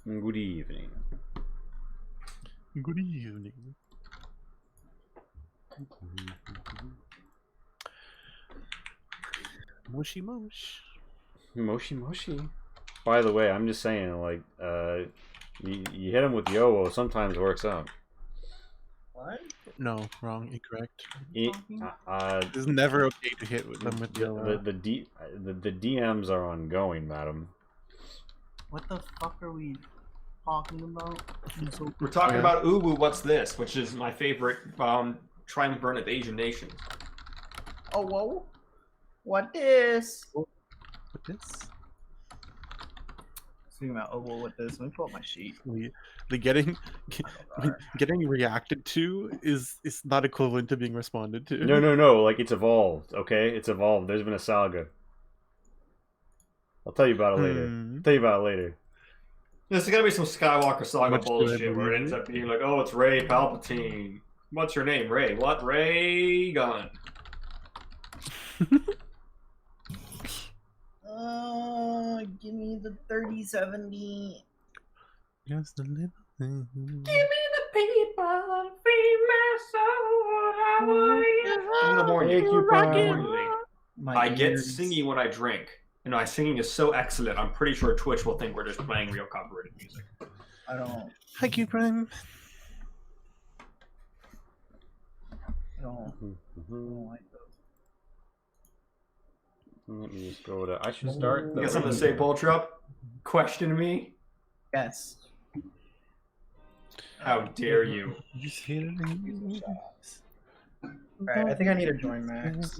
Good evening. Good evening. Moshi mosh. Moshi moshi. By the way, I'm just saying, like, you hit him with Yo-Oh, sometimes it works out. What? No, wrong, incorrect. It, It's never okay to hit with them with the DMs are ongoing, madam. What the fuck are we talking about? We're talking about Uwu, What's This? Which is my favorite triumvirate of Asian nations. Oh, whoa. What this? What this? Speaking about, oh, whoa, what this? Let me pull up my sheet. The getting reacted to is not equivalent to being responded to. No. Like, it's evolved, okay? It's evolved. There's been a saga. I'll tell you about it later. There's gonna be some Skywalker saga Much bullshit where it ends up being like, oh, it's Rey Palpatine. What's your name? Rey. What? Rey Gun. Give me the 3070. Just a little thing. Give me the people, feed my soul. I want you. I get singy when I drink. You know, singing is so excellent. I'm pretty sure Twitch will think we're just playing real copyrighted music. I don't. Thank you, Prime. I don't like those. Let me just go to. I should start. You got something to say, Boltrop? Question me? Yes. How dare you? Just hit it. Alright, I think I need to join Max.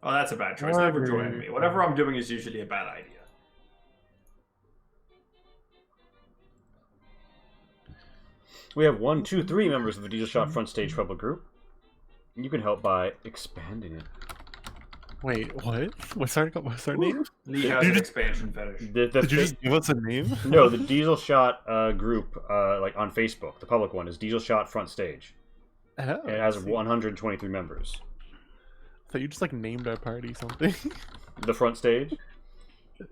Oh, that's a bad choice. Never join me. Whatever I'm doing is usually a bad idea. We have 1, 2, 3 members of the Diesel Shot Front Stage Trouble Group. You can help by expanding it. Wait, what? What's our name? Lee has an expansion fetish. Did you just give us a name? No, the Diesel Shot group, like on Facebook, the public one, is Diesel Shot Front Stage. Oh, it has 123 members. So you just like named our party something. The Front Stage?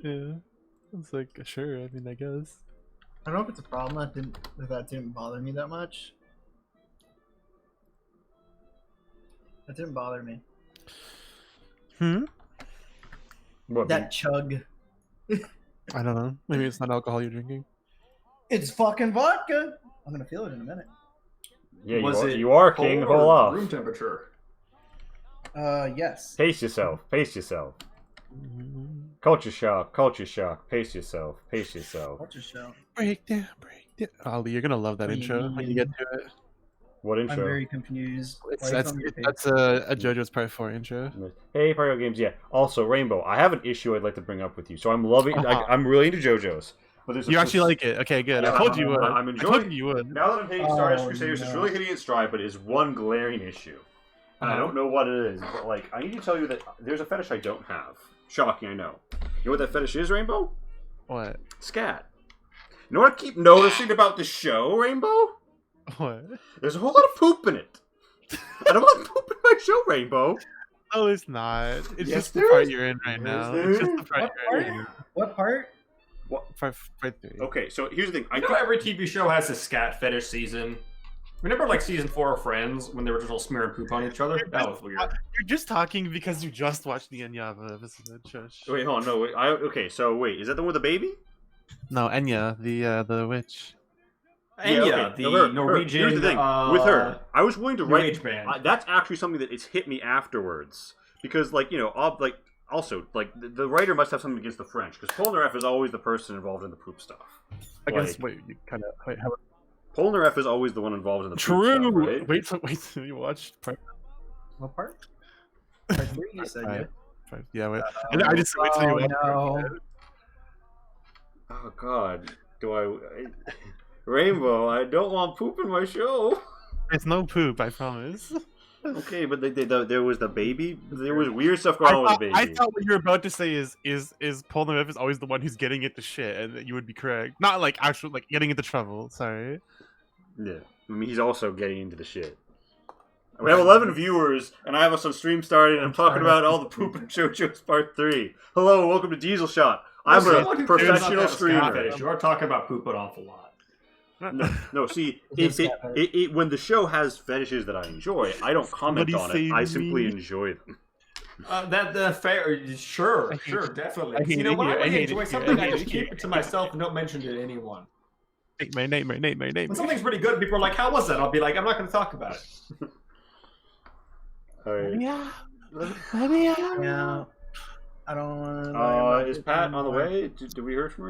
Yeah. It's like, sure, I mean, I guess. I don't know if it's a problem that didn't bother me that much. That didn't bother me. What, that chug. I don't know. Maybe it's not alcohol you're drinking. It's fucking vodka. I'm gonna feel it in a minute. Yeah, you are king. Hold off. Room temperature. Yes. Pace yourself. Pace yourself. Culture shock. Culture shock. Pace yourself. Pace yourself. Culture shock. Break down. Ollie, you're gonna love that intro when you get to it. What intro? I'm very confused. That's a JoJo's Part 4 intro. Hey, Mario Games. Yeah. Also, Rainbow, I have an issue I'd like to bring up with you. So I'm loving. I'm really into JoJo's. But you actually like it? Okay, good. Yeah, I told you would. I'm enjoying. I told you would. Now that I'm hitting Stardust Crusaders, it's really hitting its stride, but it's one glaring issue, and I don't know what it is. But like, I need to tell you that there's a fetish I don't have. Shocking, I know. You know what that fetish is, Rainbow? What? Scat. You know what I keep noticing about this show, Rainbow? What? There's a whole lot of poop in it. I don't want poop in my show, Rainbow. No, it's not. It's Yes, just the part you're in right now. It's just the part you're in. What part? Part 3. Okay, so here's the thing. I know every TV show has a scat fetish season. Remember, like, season 4 of Friends, when they were just all smearing poop on each other? That was weird. You're just talking because you just watched the Enyava episode. Shush. Wait, hold on. No, wait. Okay, so wait. Is that the one with the baby? No, Enya, the witch. Enya, the Norwegian. Here's the thing. With her, I was willing to write. Band. That's actually something that it's hit me afterwards. Because, like, you know, also, like, the writer must have something against the French. Because Polnareff is always the person involved in the poop stuff. I guess, wait, you kind of... Wait, how... Polnareff is always the one involved in the poop True! stuff, right? Wait till you watched part... What part? Part 3, you said, yeah. Yeah, wait. I just wait till you watch no. Oh, God. Do I... Rainbow, I don't want poop in my show. It's no poop, I promise. Okay, but there was the baby. There was weird stuff going on with the baby. I thought what you were about to say is Polnareff is always the one who's getting into shit, and you would be correct. Not like actual like getting into trouble. Sorry. Yeah, I mean he's also getting into the shit. We have 11 viewers, and I have some stream started, and I'm talking about all the poop in JoJo's Part 3. Hello, welcome to Diesel Shot. I'm someone a who professional does not have a scat streamer. fetish, you are talking about poop an awful lot. No, see, It is when the show has fetishes that I enjoy, I don't comment on it. I simply enjoy them. That fair, sure, definitely. You know, when I really enjoy something, I just keep it to myself and don't mention it to anyone. My name. When something's pretty good, people are like, "How was that?" I'll be like, "I'm not going to talk about it." All right. Yeah. Yeah. I don't want to. Is Pat on the way? Did we hear from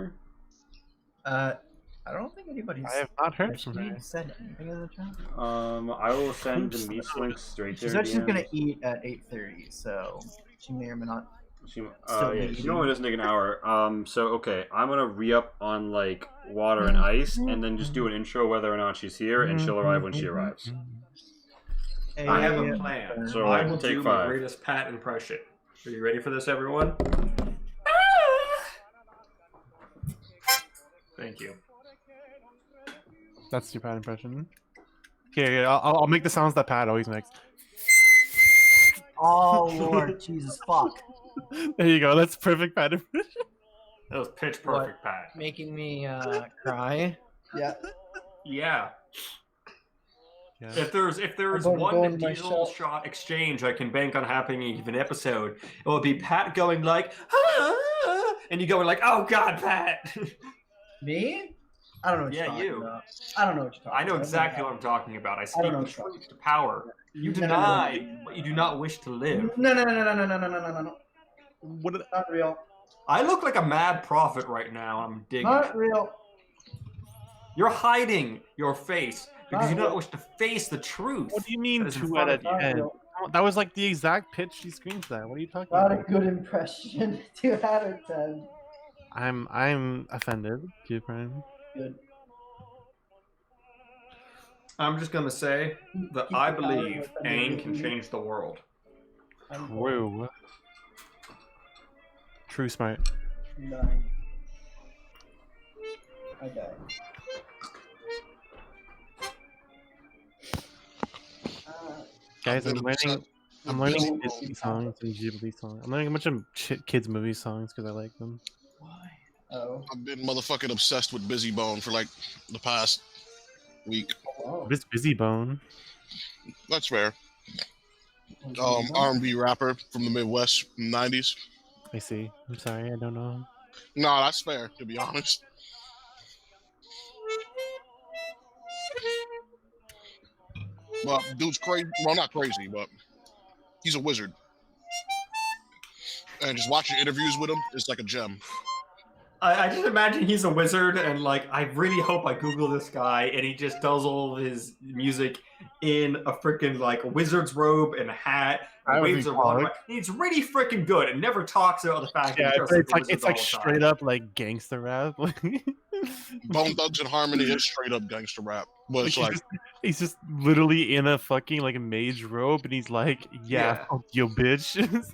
her? I don't think anybody's. I have not heard from her. Said anything in the chat. I will send the meat link straight She there. said she's gonna eat at 8:30, so she may or may not. She normally doesn't take an hour. So okay, I'm gonna re-up on like water and ice, and then just do an intro whether or not she's here, and she'll arrive when she arrives. I have a plan. So I will take do 5. my greatest Pat impression. Are you ready for this, everyone? Thank you. That's your Pat impression. Okay, I'll make the sounds that Pat always makes. Oh Lord, Jesus fuck! There you go. That's perfect Pat impression. That was pitch perfect, Pat. Making me cry. Yeah. Yeah. Yeah. If there's I'm going one to my diesel shot exchange I can bank on happening in an episode, it will be Pat going like, ah, and you going like, oh God, Pat. Me? I don't know what you're Yeah, talking you. about. I don't know what you're talking I know about. exactly what I'm talking about. I speak don't know the what you're truth to power. You No, no, no, deny what you do not wish to live. No. What? Not real. I look like a mad prophet right now. I'm digging. Not it. real. You're hiding your face because you do Not not wish to face the truth. What do you mean that is in 2 front out of of you. 10? real. That was like the exact pitch she screams that. What are you talking Not a about? good impression. 2 out of 10. I'm offended, dear friend. Good. I'm just gonna say that I believe Aang can change the world. True. True smart. 9. I died. Guys, I'm learning Busy Disney songs and Ghibli songs. I'm learning a bunch of kids movie songs because I like them. Why? Oh. I've been motherfucking obsessed with Busy Bone for like the past week. Oh. This Busy Bone. That's fair. R&B rapper from the Midwest, '90s. I see. I'm sorry, I don't know. No, that's fair, to be honest. Well, dude's crazy. Well, not crazy, but he's a wizard. And just watching interviews with him is like a gem. I just imagine he's a wizard, and like I really hope I Google this guy, and he just does all of his music in a freaking like wizard's robe and a hat. That would Waves be around. cool. He's really freaking good, and never talks about the fact Yeah, that he it's like dresses it's like all the straight time. up like gangster rap. Bone Thugs and Harmony is straight up gangster rap. But it's like, he's just literally in a fucking like a mage robe, and he's like, "Yeah, Yeah. fuck you, bitch." It's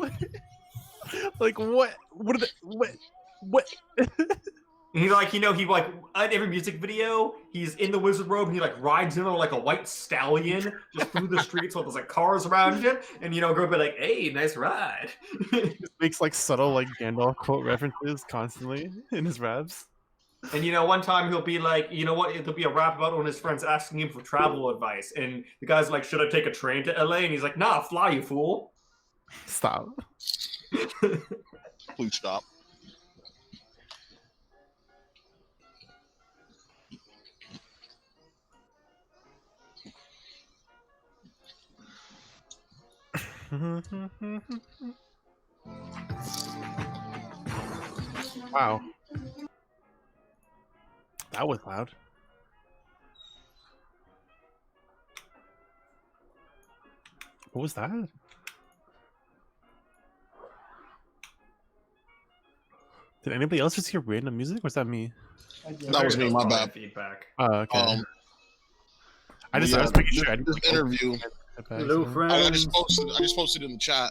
like what? What? Are the, what? And he like, you know, he like in every music video, he's in the wizard robe and he like rides in on like a white stallion just through the streets while there's like cars around him, and you know, go be like, "Hey, nice ride." Just makes like subtle like Gandalf quote references constantly in his raps. And you know, one time he'll be like, you know what? There'll be a rap about one of his friends asking him for travel advice, and the guy's like, "Should I take a train to LA?" And he's like, "Nah, fly, you fool." Stop. please stop. Wow. That was loud. What was that? Did anybody else just hear random music? Or was that me? That was me, my bad. Feedback. Oh, okay. I was yeah, making sure. I this interview, Hello, I friends. just posted in the chat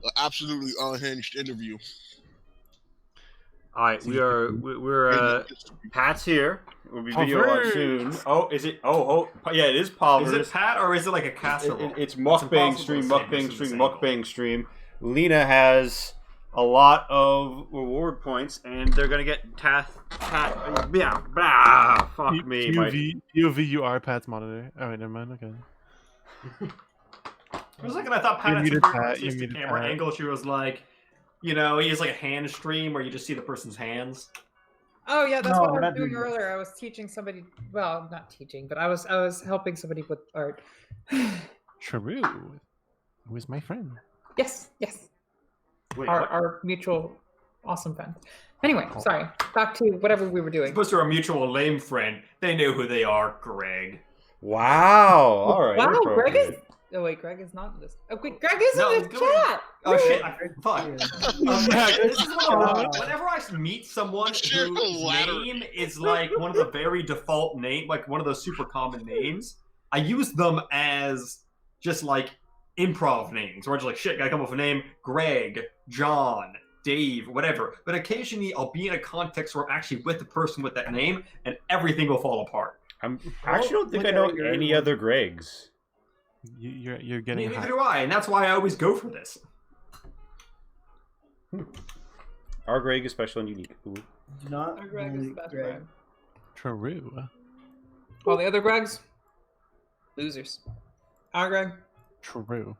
an absolutely unhinged interview. All right, we're Pat's here. We'll be video on soon. Oh, is it? Oh, yeah, it is Palmer. Is it Pat or is it like a casserole? It's mukbang impossible stream, to say mukbang this stream, is the same. mukbang stream. Lena has a lot of reward points, and they're gonna get fuck me. POV, you are Pat's monitor. Oh wait, never mind. Okay. For a second, I thought Pat had muted some Pat, very you artistic muted camera Pat. angle. She was like, you know, he has like a hand stream where you just see the person's hands. Oh yeah, that's No, what we're I not was doing doing this. earlier. I was teaching somebody. Well, not teaching, but I was helping somebody with art. True. Who is my friend? Yes. Wait, Our, what? our mutual awesome friend. Anyway, sorry. Back to whatever we were As doing. opposed to our mutual lame friend, they know who they are, Greg. Wow. All right. Wow, Greg is. inappropriate. Oh wait, Greg is not in this. Oh wait, Greg is No, in this go- chat. Oh shit! Fuck. Yeah. This is whenever I meet someone Share the whose ladder. name is like one of the very default like one of those super common names, I use them as just like improv names. Or just like shit, gotta come up with a name: Greg, John, Dave, whatever. But occasionally, I'll be in a context where I'm actually with the person with that name, and everything will fall apart. I actually don't think I know any other Gregs. You're getting Neither hot. do I, and that's why I always go for this. Our Greg is special and unique. Ooh. Do not Our Greg is bully the best Greg. Greg. True. All the other Gregs, losers. Our Greg. True.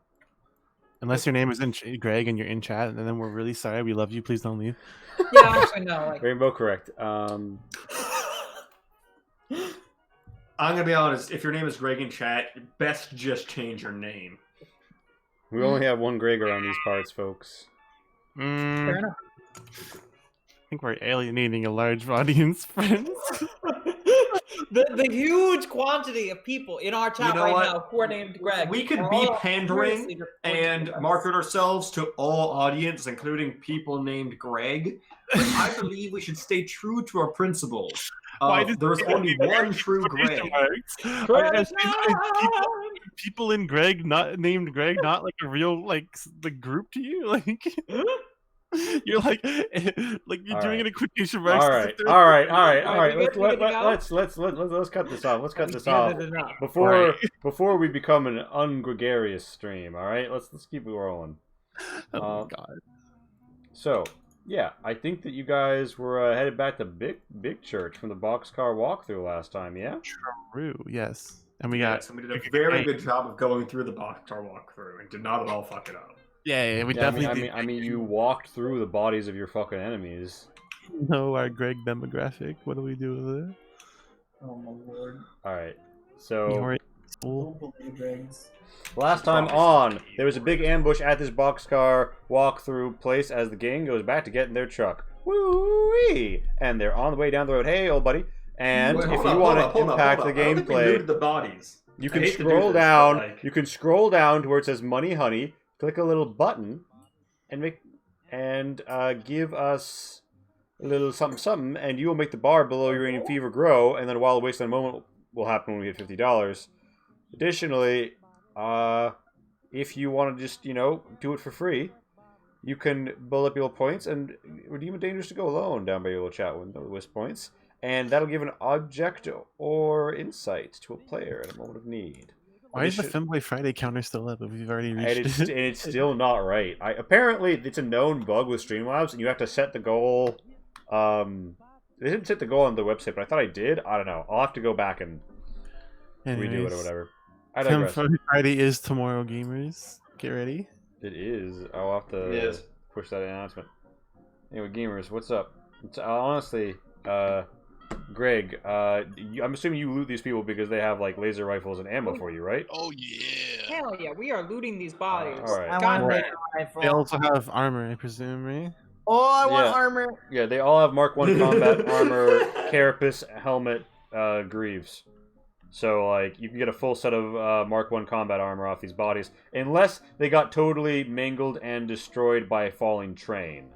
Unless your name is Greg and you're in chat, and then we're really sorry. We love you. Please don't leave. Yeah, actually no. Like Rainbow correct. I'm gonna be honest. If your name is Greg in chat, best just change your name. We only have one Greg around these parts, folks. fair enough. I think we're alienating a large audience, friends. The huge quantity of people in our chat You know right what? now who are named Greg. We could are be all pandering seriously reporting and to us. market ourselves to all audience, including people named Greg. But I believe we should stay true to our principles. Why does There's it only have to be one true exclamation Greg. marks? People in Greg not named Greg, not like a real like the group to you. Like you're like you're All doing right. it in quotation marks. All as right, if they're- all right, all right, all Alright, right. you guys ready to go? Let's cut this off. Let's cut this We off did it enough. before we become an ungregarious stream. All right, let's keep it rolling. Oh my god. So yeah, I think that you guys were headed back to Big Church from the boxcar walkthrough last time. Yeah. True. Yes. And we Yeah, got somebody did a very good job of going through the boxcar walkthrough and did not at all fuck it up. yeah, we Yeah, definitely I mean, you walked through the bodies of your fucking enemies. know our Greg demographic. What do we do with it? Oh my lord. All right. We So already- school. Don't bully Gregs. last time on, there was a big ambush at this boxcar walkthrough place as the gang goes back to get in their truck. Woo-wee! And they're on the way down the road. Hey, old buddy. And Wait, if hold you up, want hold up, to hold up, impact hold the up. I don't think we gameplay, looted the bodies. you I can hate to do scroll this, but, down. like- You can scroll down to where it says "Money Honey." Click a little button, and give us a little something, and you will make the bar below Uranium Fever grow. And then a wild waste on a moment will happen when we hit $50. Additionally, if you want to just do it for free, you can build up your points and redeem a Dangerous to Go Alone down by your little chat window, the WISP points, and that'll give an object or insight to a player at a moment of need. Why is the Femboy Friday counter still up if we've already And reached it's, it? and it's still not right. Apparently, it's a known bug with Streamlabs, and you have to set the goal. They didn't set the goal on the website, but I thought I did. I don't know. I'll have to go back and redo it or Anyways, whatever. I digress. Femboy Friday is tomorrow, gamers. Get ready. It is. I'll have to It is. push that announcement. Anyway, gamers, what's up? Honestly, Greg, I'm assuming you loot these people because they have like laser rifles and ammo for you, right? Oh yeah. Hell yeah, we are looting these bodies. All right. I God, want Right. a rifle. They also have armor, I presume, right? Oh, I want Yeah. armor. Yeah, they all have Mark 1 combat armor, carapace, helmet, greaves. So, like, you can get a full set of Mark 1 combat armor off these bodies, unless they got totally mangled and destroyed by a falling train.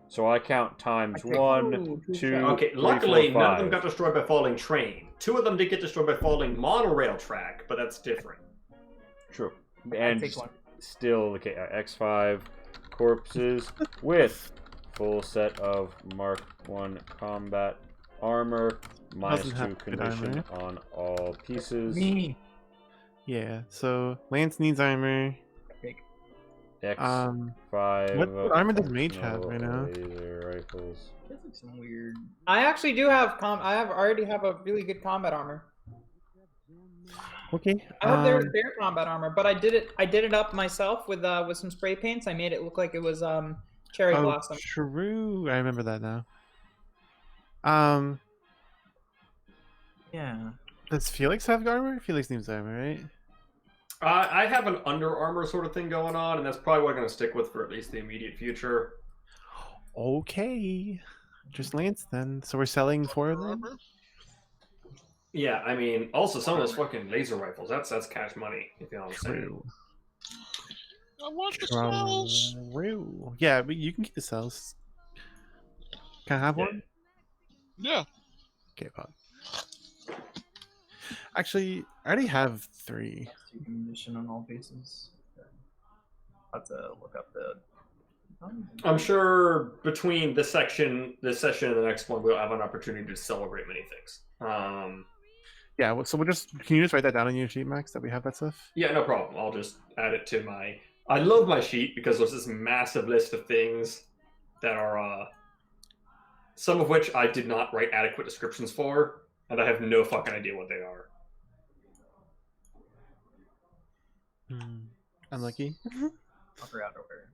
So I count times Okay. 1, Ooh, 2, Okay, 3, luckily 4, none of them 5. got destroyed by falling train. 2 of them did get destroyed by falling monorail track, but that's different. True. I'll And take one. still, okay, X5 corpses with full set of Mark 1 combat armor, minus Doesn't 2 have good condition on all pieces. Me. Yeah, so Lance needs armor. X5. what armor does Mage have right now? Laser rifles. This is some weird. I actually do have already have a really good combat armor. Okay. I have their combat armor, but I did it up myself with some spray paints. I made it look like it was cherry blossom. True. I remember that now. Yeah. Does Felix have armor? Felix needs armor, right? I have an Under Armour sort of thing going on, and that's probably what I'm going to stick with for at least the immediate future. Okay. Just Lance then. So we're selling 4 of them? Armor? Yeah, I mean, also some of those fucking laser rifles, that's cash money, if you know what I'm saying. True. I want the cells. True. Yeah, but you can get the cells. Can I have Yeah. one? Yeah. Okay, Bob. Actually, I already have 3. Munition on all bases. I'll have to look up the. I'm sure between this session and the next one, we'll have an opportunity to celebrate many things. Yeah, so we'll just. Can you just write that down on your sheet, Max, that we have that stuff? Yeah, no problem. I'll just add it to my... I love my sheet because there's this massive list of things that are... some of which I did not write adequate descriptions for, and I have no fucking idea what they are. Unlucky. I'll figure out over.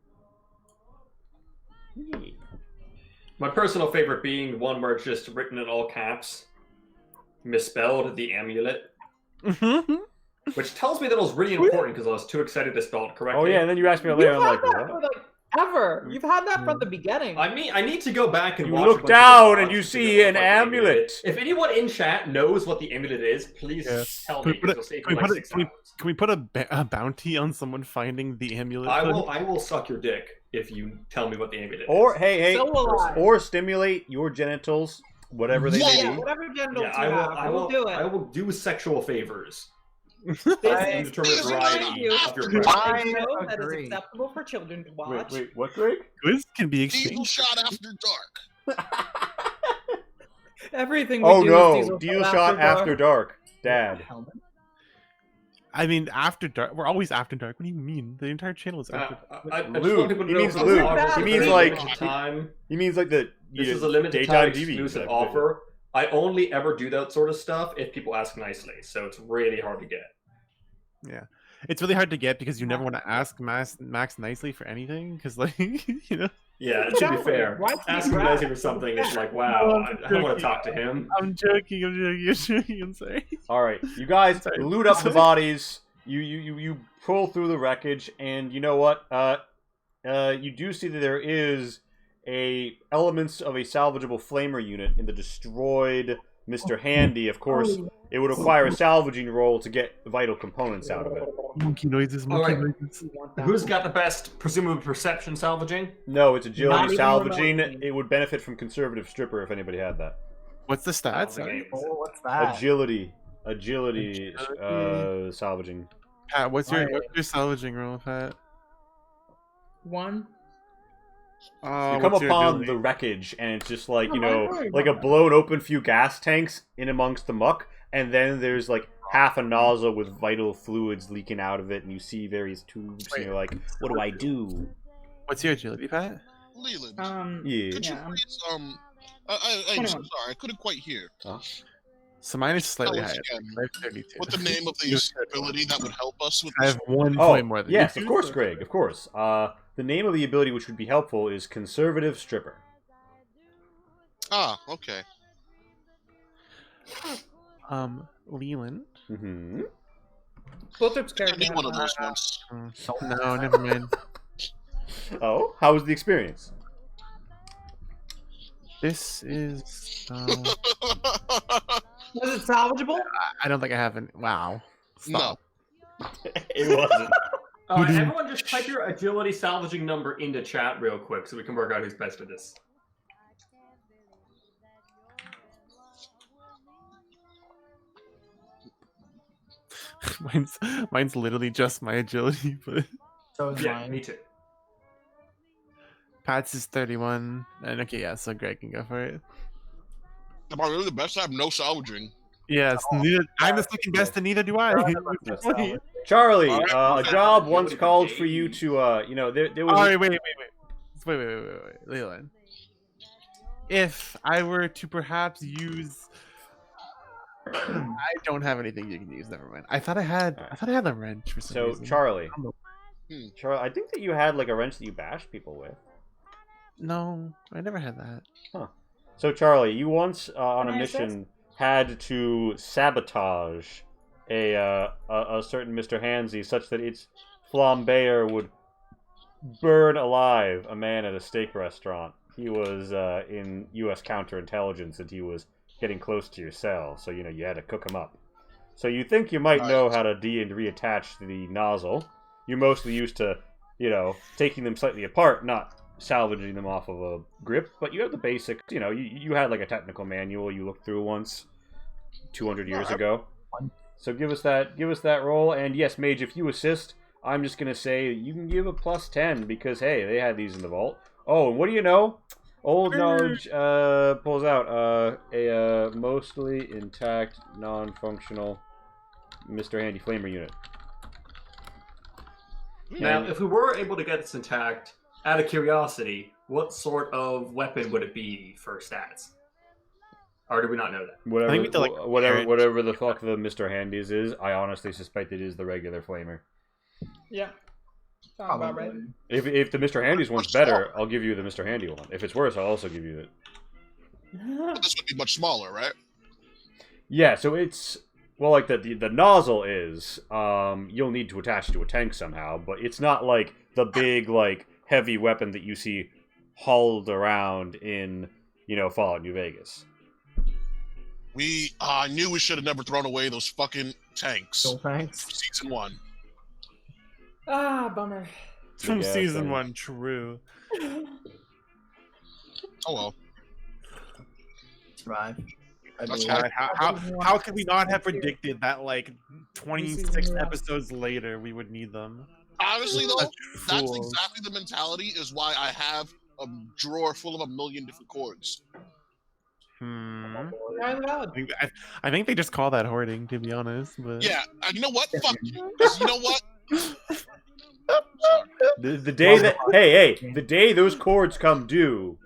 My personal favorite being the one where it's just written in all caps, misspelled, the amulet, which tells me that it was really important because I was too excited to spell it correctly. Oh yeah, and then you asked me later. You've I'm had like, that what? for like ever. You've had that from the beginning. I need to go back and You watch look a bunch of down the and you vlogs to see figure out an what the amulet amulet. is. If anyone in chat knows what the amulet is, please Yes. tell Can me. we put it- It'll save can me we like put it- 6 can we- hours. Can we put a bounty on someone finding the amulet? I will suck your dick if you tell me what the amulet is. Or hey, So will I. or stimulate your genitals, whatever they may Yeah, be. whatever genitals yeah, you have, we'll do it. I will do sexual favors. This And is determine the variety you. of your a preference. show that is agree. acceptable for children to watch. Wait, what, Greg? Quiz can be Diesel exchanged. shot after dark. Everything we Oh do no, is deal shot after dark, Dad. Helmet. I mean, after dark. We're always after dark. What do you mean? The entire channel is after dark. I just Lube. want people to He know means this lube. offer He is a means very like- limited time. He means like the This is a limited daytime time TV exclusive type offer. I only ever do that sort of stuff if people ask nicely, so it's really hard to get. Yeah. It's really hard to get because you never want to ask Max nicely for anything. Because, like, you know. Yeah, to be Exactly. fair, Why can't asking you nicely ask? for something is like, wow, I don't want to talk to him. I'm joking. I'm sorry. All right, you guys Sorry. loot up the bodies. You pull through the wreckage, and you know what? You do see that there is elements of a salvageable flamer unit in the destroyed Mr. Handy. Of course, it would require a salvaging roll to get vital components out of it. Monkey noises. Alright. Noises. Who's got the best, presumably, perception salvaging? No, it's Not agility even salvaging. remotely. It would benefit from conservative stripper if anybody had that. What's the stats? the Sorry. games. Oh, what's that? Agility, Agility. salvaging. Pat, what's Alright. your salvaging roll, Pat? 1. You come what's your upon ability? the wreckage, and it's just like, you Oh, I know, worry like a about that. blown open few gas tanks in amongst the muck, and then there's like half a nozzle with vital fluids leaking out of it, and you see various tubes, and you're like, what do I do? What's your agility, Pat? Leland, Yeah. could you yeah. please I'm so 21. sorry, I couldn't quite hear. So mine is slightly Tell us higher. again I have 32. What the name of the ability that would help us with I this? have 1 Oh, point more than yes, you. of course, Greg, of course. The name of the ability which would be helpful is Conservative Stripper. Ah, okay. Leland. Mm-hmm. Filtrip's I character. need one of has those once. No, never mind. Oh, how was the experience? This is. Was it salvageable? I don't think I have any. Wow. Stop. It wasn't. Everyone just type your agility salvaging number into chat real quick so we can work out who's best at this. Mine's literally just my agility, but So is Yeah, mine. me too. Pat's is 31. And okay, yeah, so Greg can go for it. Am I really the best? I have no salvaging. Yes, neither, I'm the second best, and neither do I. Charlie, All right, a job once called for you to, you know, there was. Alright, wait. Leland. If I were to perhaps use, I don't have anything you can use. Never mind. I thought I had a wrench for some So reason. Charlie, Hmm. Charlie, I think that you had like a wrench that you bashed people with. No, I never had that. So Charlie, you once on a Can I assist? mission had to sabotage a certain Mr. Hansy such that its flambeer would burn alive a man at a steak restaurant. He was in U.S. counterintelligence and he was getting close to your cell, so you know you had to cook him up. So you think you might know how to and reattach the nozzle. You're mostly used to, you know, taking them slightly apart, not salvaging them off of a grip, but you have the basics. You know, you had like a technical manual you looked through once 200 years ago. So give us that roll, and yes, Mage, if you assist, I'm just gonna say you can give a +10 because hey, they had these in the vault. Oh, and what do you know? Old knowledge pulls out a mostly intact, non-functional Mr. Handy Flamer unit. Now, if we were able to get this intact, out of curiosity, what sort of weapon would it be for stats? Or do we not know that? Whatever, I think we did, like, whatever the fuck the Mr. Handy's is, I honestly suspect it is the regular Flamer. Yeah. Sounds about right. If the Mr. Handy's one's better, I'll give you the Mr. Handy one. If it's worse, I'll also give you it. But this would be much smaller, right? Yeah, so it's well, like the nozzle is. You'll need to attach it to a tank somehow, but it's not like the big like heavy weapon that you see hauled around in Fallout New Vegas. We knew we should have never thrown away those fucking tanks. Still thanks. From season 1. Ah, bummer. From Yeah, season thanks. 1, true. Oh well. Survive. I That's believe. fine. How could we not have predicted that like 26 Season episodes later we would need them? Honestly though, Such that's fools. exactly the mentality is why I have a drawer full of 1 million different cords. Entirely valid. I think they just call that hoarding, to be honest. But Yeah, you know what? Fuck you. 'Cause you know what? The day that the day those cords come due,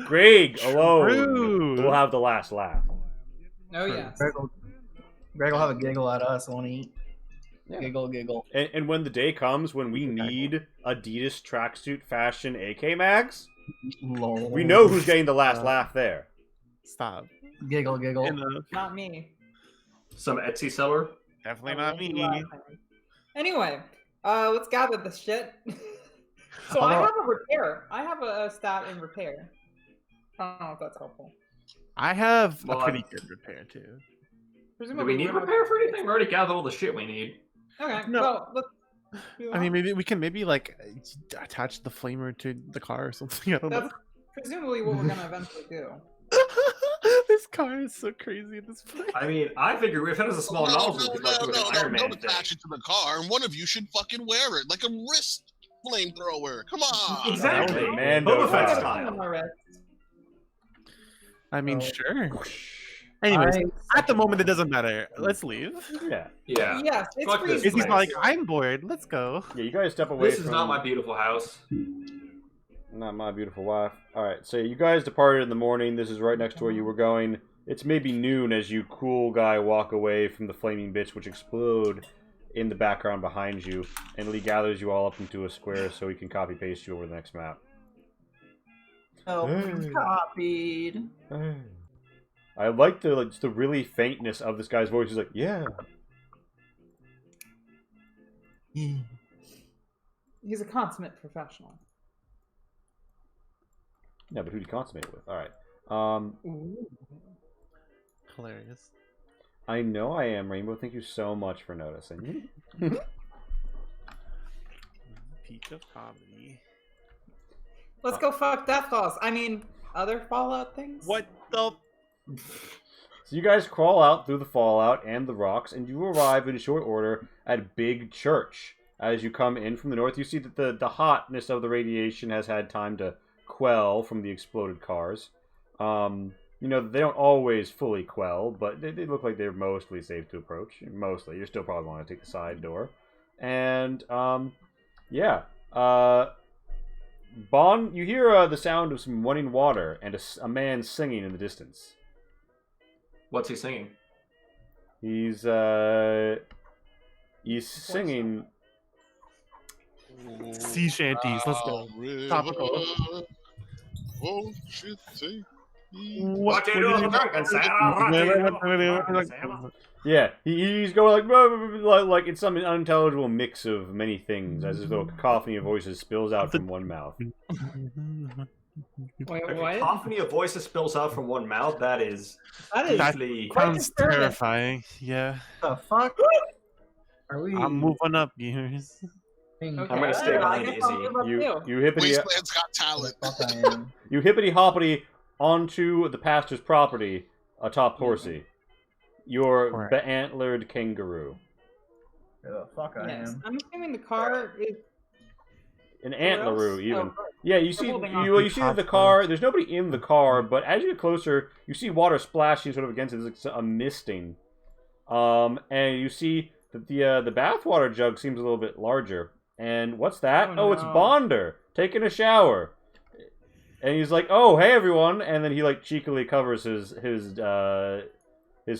Greg alone True. will have the last laugh. Oh yes. Greg will have a giggle at us, won't he? Yeah. Giggle, giggle. And when the day comes when we need Adidas tracksuit fashion AK mags, Lol. we know who's getting the last laugh there. stop. Giggle, giggle. Enough. Not me. Some Etsy seller? Definitely not me. Anyway, let's gather this shit. So I have a repair. I have a stat in repair. I don't know if that's helpful. I have Well, a pretty good repair too. Do Presumably we need we're not- repair for anything? We already gathered all the shit we need. Okay. No. Well, let's. I mean, maybe we can like attach the flamer to the car or something. I don't know. That's presumably what we're gonna eventually do. This car is so crazy at this point. I mean, I figure if it has a small nozzle, we could like do an Iron Man Don't thing. attach it to the car, and one of you should fucking wear it like a wrist flamethrower. Come on. Exactly. That was a Mando Boba Fett vibe. style. On my wrist. I mean, Oh. sure. Anyways, I- at the moment it doesn't matter. Let's leave. Yeah. Yeah. Yes, it's Fuck this free. Izzy's place. like, I'm bored. Let's go. Yeah, you guys step away This is from not my beautiful house. not my beautiful wife. Alright, so you guys departed in the morning. This is right next to where you were going. It's maybe noon as you cool guy walk away from the flaming bits which explode in the background behind you. And Lee gathers you all up into a square so he can copy paste you over the next map. Oh, copied. I like the just the really faintness of this guy's voice. He's like, yeah. He's a consummate professional. Yeah, but who do you consummate it with? Alright. Hilarious. I know I am, Rainbow. Thank you so much for noticing. Peak of comedy. Let's go fuck Death Claws. I mean, other Fallout things? What the? So you guys crawl out through the fallout and the rocks, and you arrive in short order at Big Church. As you come in from the north, you see that the hotness of the radiation has had time to quell from the exploded cars. You you know, they don't always fully quell, but they look like they're mostly safe to approach. Mostly. You still probably want to take the side door. And, yeah. Bond, you hear the sound of some running water and a man singing in the distance. What's he singing? He's singing... Sea shanties. Let's go. Topical. Won't you take me? What you doing, drunken sailor? Yeah, he's going like it's some unintelligible mix of many things, as though a cacophony of voices spills out from one mouth. Wait, A what? cacophony of voices spills out from one mouth. That is deeply. Sounds disturbing. terrifying. Yeah. The fuck? Are we? I'm moving up, gears. being Okay, I'm gonna stay behind I guess I'll Izzy. give up You too. you hippity Wasteland's got talent. Fuck I am. you hippity hoppity onto the pastor's property atop Horsey. Your Correct. antlered kangaroo. Where the fuck I Yes. am. I'm assuming the car is. An where else? antleroo, even. Oh, right. Yeah, you see, holding on. you see that the car. There's nobody in the car, but as you get closer, you see water splashing sort of against it. There's like a misting, and you see that the bathwater jug seems a little bit larger. And what's that? Oh, It's no. Bonder taking a shower. And he's like, "Oh, hey everyone!" And then he like cheekily covers his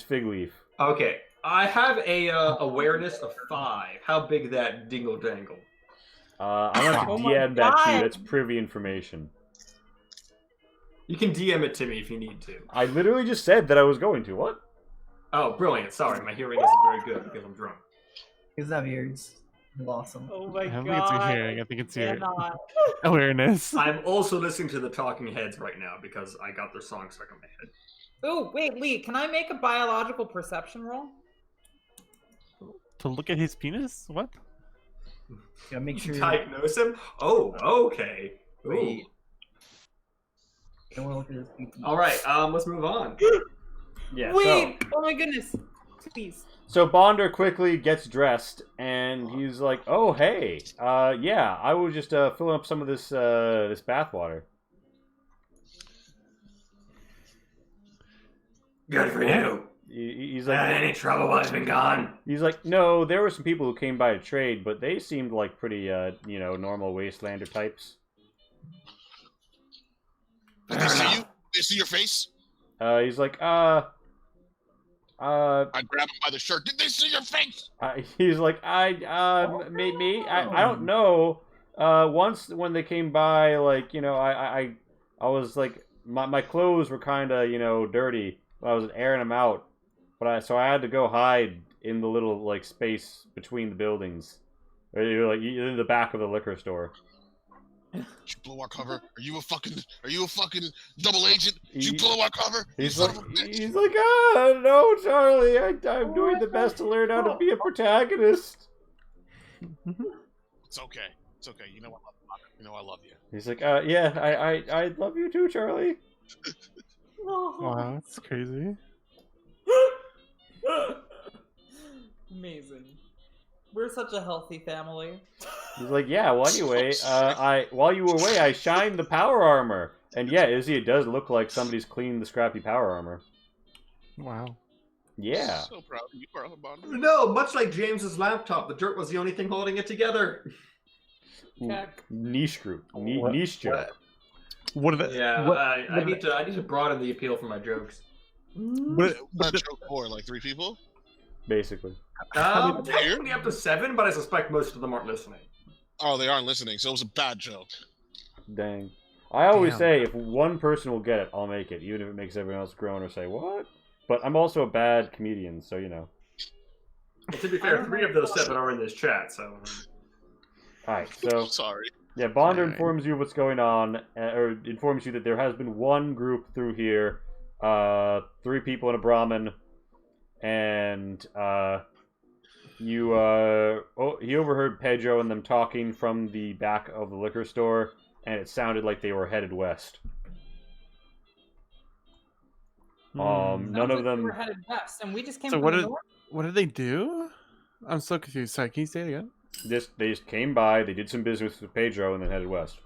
fig leaf. Okay, I have a awareness of 5. How big that dingle dangle? I'm gonna have to Oh my DM that to you. God. That's privy information. You can DM it to me if you need to. I literally just said that I was going to. What? Oh, brilliant. Sorry, my hearing isn't very good because I'm drunk. He doesn't have ears. He's awesome. Oh my I god. don't think it's your hearing. I think it's your Cannot. awareness. I'm also listening to the Talking Heads right now because I got their song stuck in my head. Oh, wait, Lee, can I make a biological perception roll? To look at his penis? What? Gotta make sure. Diagnose him? Oh, okay. Ooh. Wait. I don't want to look at his feet. All right, let's move on. Yeah. Wait! Oh my goodness. Please. So Bonder quickly gets dressed, and he's like, "Oh, hey, yeah, I was just filling up some of this this bathwater." Good for you. He's Had like, any trouble while I've been gone? "No, there were some people who came by to trade, but they seemed like pretty, normal wastelander types." Did they see you? Did they see your face? He's like, I grab him by the shirt. Did they see your face? he's like, maybe, I don't know. Once when they came by, like, I was like, my clothes were kind of, dirty. I was airing them out, so I had to go hide in the little like space between the buildings, or you're in the back of the liquor store. Did you blow our cover? Are you a fucking double agent? Did you He- blow our cover? You He's son like, of a bitch. no, Charlie, I'm doing the best to learn how to be a protagonist. It's okay. It's okay. You know I love you. He's like, yeah, I love you too, Charlie. Wow, that's crazy. Amazing. We're such a healthy family. He's like, yeah, well, anyway, while you were away, I shined the power armor. And yeah, Izzy, it does look like somebody's cleaned the scrappy power armor. Wow. Yeah. So proud of you, Bonder. No, much like James's laptop, the dirt was the only thing holding it together. Ooh, Check. niche group. What- Niche joke. What are the? Yeah, What, I need to broaden the appeal for my jokes. what, That joke for like 3 people. Basically. Technically up to 7, but I suspect most of them aren't listening. Oh, they aren't listening, so it was a bad joke. Dang. I always Damn. say, if one person will get it, I'll make it, even if it makes everyone else groan or say, what? But I'm also a bad comedian, so you know. And to be fair, 3 of those 7 are in this chat, so. Alright, so... Sorry. Yeah, Bonder Alright. informs you what's going on, or informs you that there has been one group through here, 3 people and a Brahmin, and he overheard Pedro and them talking from the back of the liquor store, and it sounded like they were headed west. None Sounds of like them. We're headed west, and we just came So from what the did north. what did they do? I'm so confused. Sorry, can you say it again? They just came by, they did some business with Pedro, and then headed west.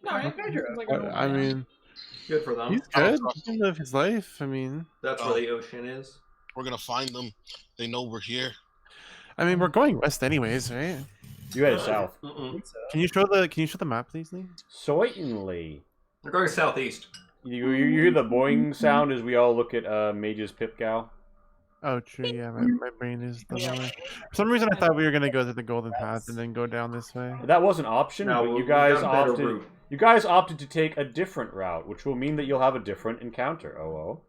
No, Okay. Pedro. Like I mean, Good for them. He's good. He can live his life. I mean, That's where the ocean is. We're gonna find them. They know we're here. we're going west anyways, right? You headed south. Mm-mm. Can you show the map, please, Lee? Certainly. We're going southeast. You hear the boing sound as we all look at Mage's Pip Gal. Oh, true. Yeah, my brain is the way. For some reason, I thought we were gonna go to the Golden Path and then go down this way. That was an option, No, but we you guys got a better opted. route. You guys opted to take a different route, which will mean that you'll have a different encounter. Oh.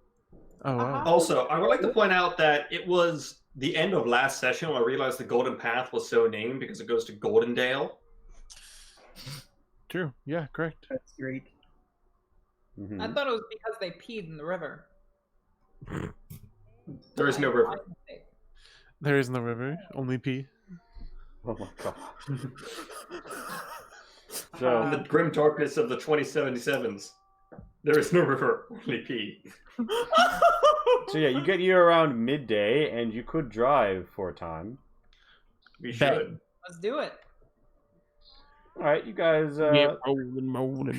Oh wow. Also, I would like to point out that it was the end of last session when I realized the Golden Path was so named because it goes to Goldendale. True. Yeah. Correct. That's great. Mhm. I thought it was because they peed in the river. There is no river. There is no river. Only pee. Oh my god. In So the grim darkness of the 2077s, there is no river, only pee. yeah, you get here around midday, and you could drive for a time. We Bet. should. Let's do it. All right, you guys. Private Colin.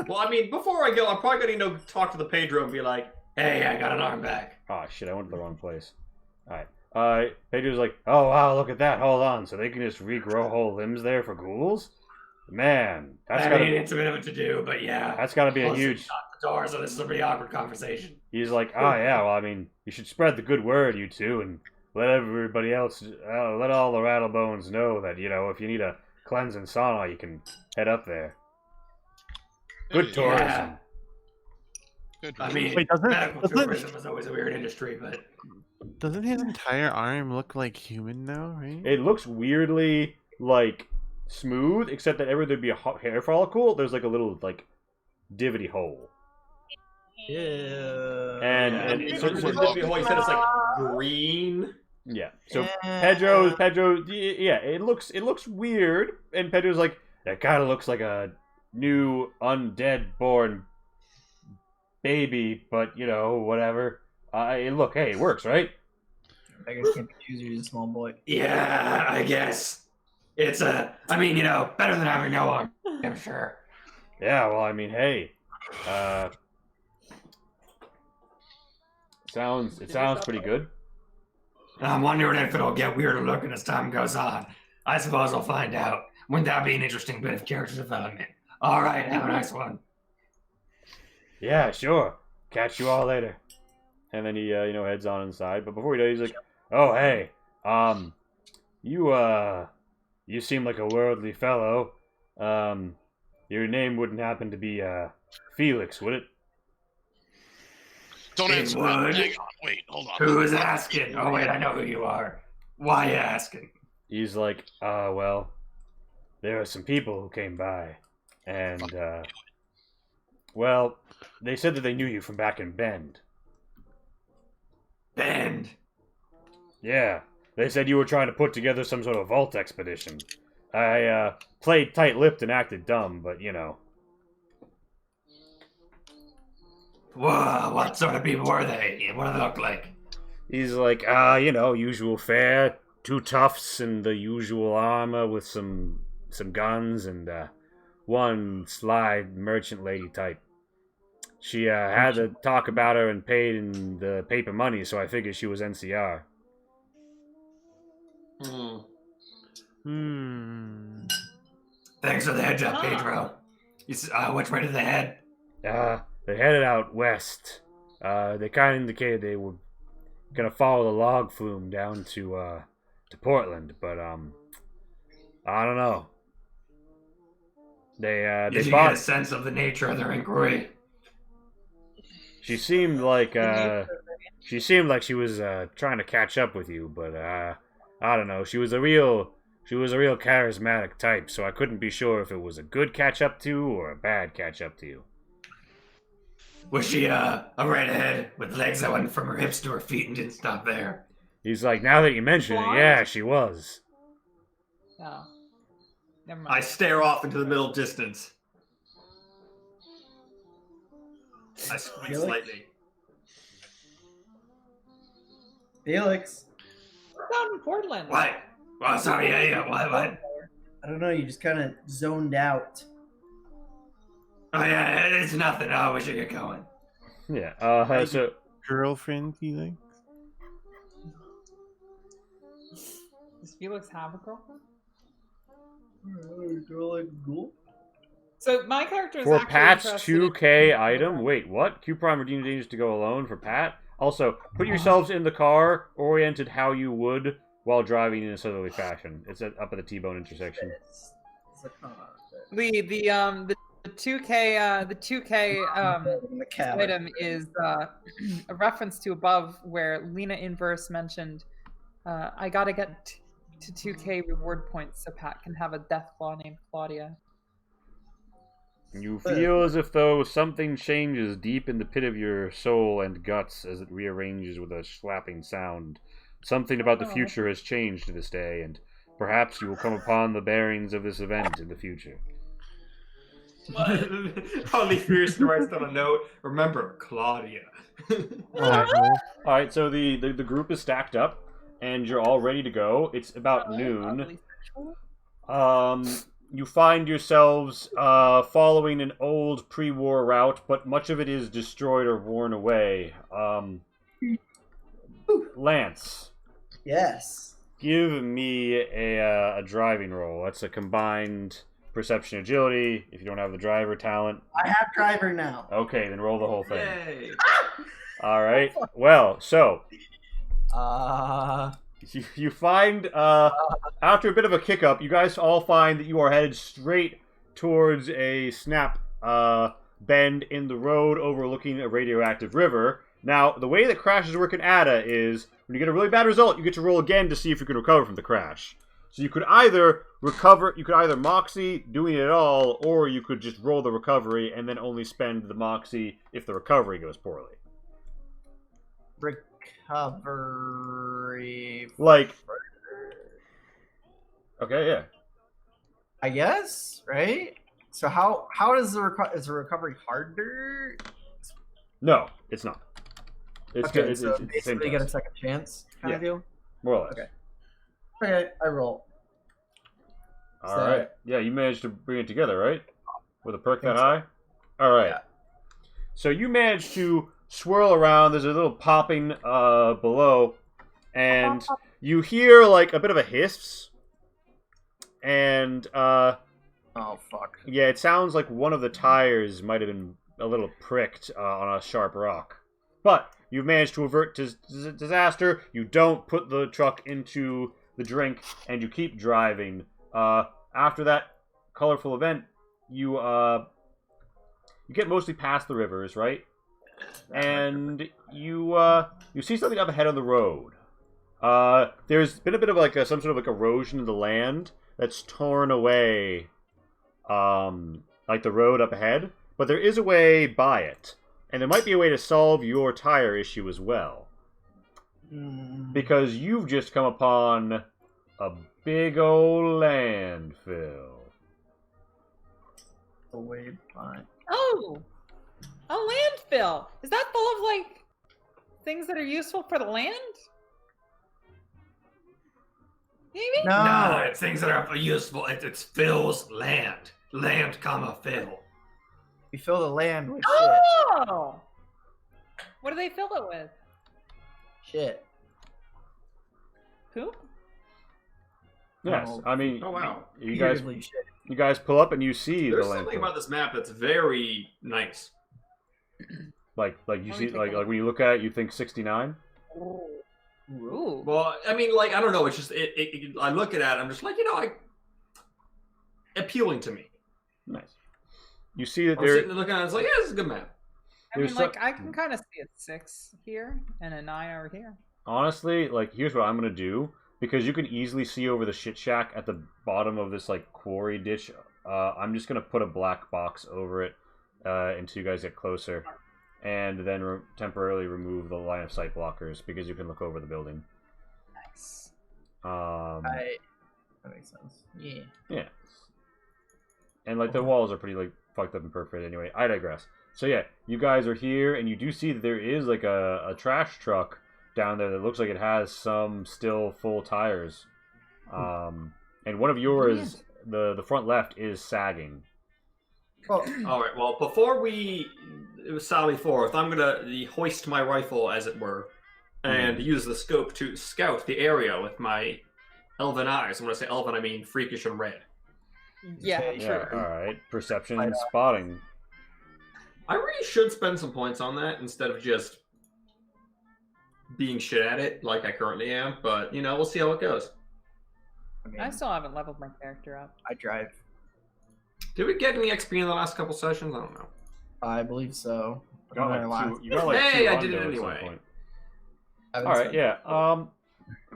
Well, I mean, before I go, I'm probably going to talk to the Pedro and be like, hey, I got an arm back. Oh shit! I went to the wrong place. All right. Pedro's like, oh wow, look at that. Hold on, so they can just regrow whole limbs there for ghouls. Man, that's I gotta. mean, it's a bit of a to-do, but yeah. That's gotta be a Plus, huge. it's not the door, so this is a pretty awkward conversation. He's like, oh yeah, well I mean, you should spread the good word, you two, and let everybody else, let all the rattlebones know that if you need a cleansing sauna, you can head up there. Good Yeah. tourism. Yeah. Good. I mean, Wait, doesn't- medical doesn't- tourism is always a weird industry, but Doesn't his entire arm look like human now? Right. It looks weirdly like smooth, except that everywhere there'd be a hair follicle, there's like a little like divity hole. Yeah. And he so- said so- it's like green. Yeah. So Pedro, yeah, it looks weird, and Pedro's like, that kind of looks like a new undead born baby, but whatever. Look, hey, it works, right? I guess can't be choosers. He's a small boy. Yeah, I guess. It's better than having no arm, I'm sure. Yeah. Well, I mean, hey, it sounds pretty good. I'm wondering if it'll get weirder looking as time goes on. I suppose I'll find out. Wouldn't that be an interesting bit of character development? All right, have a nice one. Yeah, sure. Catch you all later. And then he, heads on inside. But before he does, he's like, "Oh, hey, you seem like a worldly fellow. Your name wouldn't happen to be Felix, would it?" Don't It answer would. that. Hang on. Wait, hold on. Who is asking? Oh, wait, I know who you are. Why you asking? He's like, well, there are some people who came by, and well, they said that they knew you from back in Bend. Bend. Yeah, they said you were trying to put together some sort of vault expedition. I played tight-lipped and acted dumb, but Whoa, what sort of people were they? What do they look like? He's like, usual fare, 2 toughs and the usual armor with some guns and one sly merchant lady type. She had to talk about her and paid in the paper money, so I figured she was NCR. Thanks for the heads up, Pedro. Which way did they head? They headed out west. They kind of indicated they were gonna follow the log flume down to Portland, but I don't know. They Did you bought. get a sense of the nature of their inquiry? She seemed like she was trying to catch up with you, but I don't know. She was a real charismatic type, so I couldn't be sure if it was a good catch up to or a bad catch up to you. Was she a redhead with legs that went from her hips to her feet and didn't stop there? He's like, now that you mention it, yeah, she was. Oh. Never I mind. stare off into the middle distance. I squeak Really? slightly. Felix. We're down in Portland. What? Well, sorry, yeah, what? I don't know. You just kind of zoned out. Oh, yeah, It's nothing. Oh, we should get going. Yeah. So Girlfriend feelings. Does Felix have a girlfriend? Girl like ghoul. So my character is for actually Pat's interested in- 2K item, wait, what? Q Prime redeemed dangerous to go alone for Pat. Also, put yourselves in the car, oriented how you would while driving in a southerly fashion. It's up at the T-bone intersection. The 2K the 2K in the cabin. item is a reference to above where Lena Inverse mentioned I gotta get to 2K reward points so Pat can have a death claw named Claudia. You feel as if though something changes deep in the pit of your soul and guts as it rearranges with a slapping sound. Something about the future has changed to this day, and perhaps you will come upon the bearings of this event in the future. Only Fierce writes down a note. Remember, Claudia. Alright, so the group is stacked up, and you're all ready to go. It's about noon. You find yourselves following an old pre-war route, but much of it is destroyed or worn away. Lance. Yes. Give me a driving roll. That's a combined perception agility. If you don't have the driver talent. I have driver now. Okay, then roll the whole thing. Yay. All right. Well, so Uh, you find after a bit of a kick up, you guys all find that you are headed straight towards a snap bend in the road overlooking a radioactive river. Now, the way that crashes work in ADA is when you get a really bad result, you get to roll again to see if you can recover from the crash. So you could either recover, you could either Moxie doing it all, or you could just roll the recovery and then only spend the Moxie if the recovery goes poorly. recovery. Like, okay, yeah. I guess, right? So how is is the recovery harder? No, it's not. It's Okay, good. so It's the same basically get a test. second chance kind of deal. More or less. Okay. Okay, I roll. All So- right. Yeah, you managed to bring it together, right? With a perk that Think so. high? All right. Yeah. So you managed to swirl around. There's a little popping below, and you hear like a bit of a hiss. And Oh fuck. yeah, it sounds like one of the tires might have been a little pricked on a sharp rock. But you've managed to avert disaster. You don't put the truck into the drink, and you keep driving. After that colorful event, you get mostly past the rivers, right? And you see something up ahead on the road. There's been a bit of like some sort of like erosion of the land that's torn away, like the road up ahead. But there is a way by it, and there might be a way to solve your tire issue as well, because you've just come upon a big old landfill. Away by. Oh, a landfill. Is that full of like things that are useful for the land? Maybe. No. it's things that are useful. It's Phil's land. Land, comma, Phil. We fill the land with Oh. What do they fill it with? shit. Poop? Yes, Oh. I mean, Oh, wow. you guys Shit. you guys pull up and you see There's the something landfill. about this map that's very nice. Like you Let me see take a like look. when you look at it, you think 69. Ooh. Well, I mean, like, I don't know. It's just, I look at it, I'm just like, appealing to me. Nice. You see that I'm there. sitting there looking at it, it's like, yeah, this is a good map. I mean, There's like, I can kind of see a 6 here and a 9 over here. Honestly, like, here's what I'm gonna do, because you can easily see over the shit shack at the bottom of this like quarry ditch. I'm just gonna put a black box over it until you guys get closer, and then temporarily remove the line of sight blockers because you can look over the building. Nice. Um, That makes sense. Yeah. yeah, and like the walls are pretty like fucked up and perfect anyway. I digress. So yeah, you guys are here, and you do see that there is like a trash truck down there that looks like it has some still full tires. And one of yours, the front left, is sagging. Well, All right. Well, before we sally forth, I'm gonna hoist my rifle, as it were, and use the scope to scout the area with my elven eyes. And when I say elven, I mean freakish and red. Yeah, Okay, true. Yeah, alright. Perception and spotting. I really should spend some points on that instead of just being shit at it like I currently am. But you know, we'll see how it goes. I mean, I still haven't leveled my character up. I drive. Did we get any XP in the last couple sessions? I don't know. I believe so. You got Hey, two I did it hundo at some anyway. point. All Alright, yeah.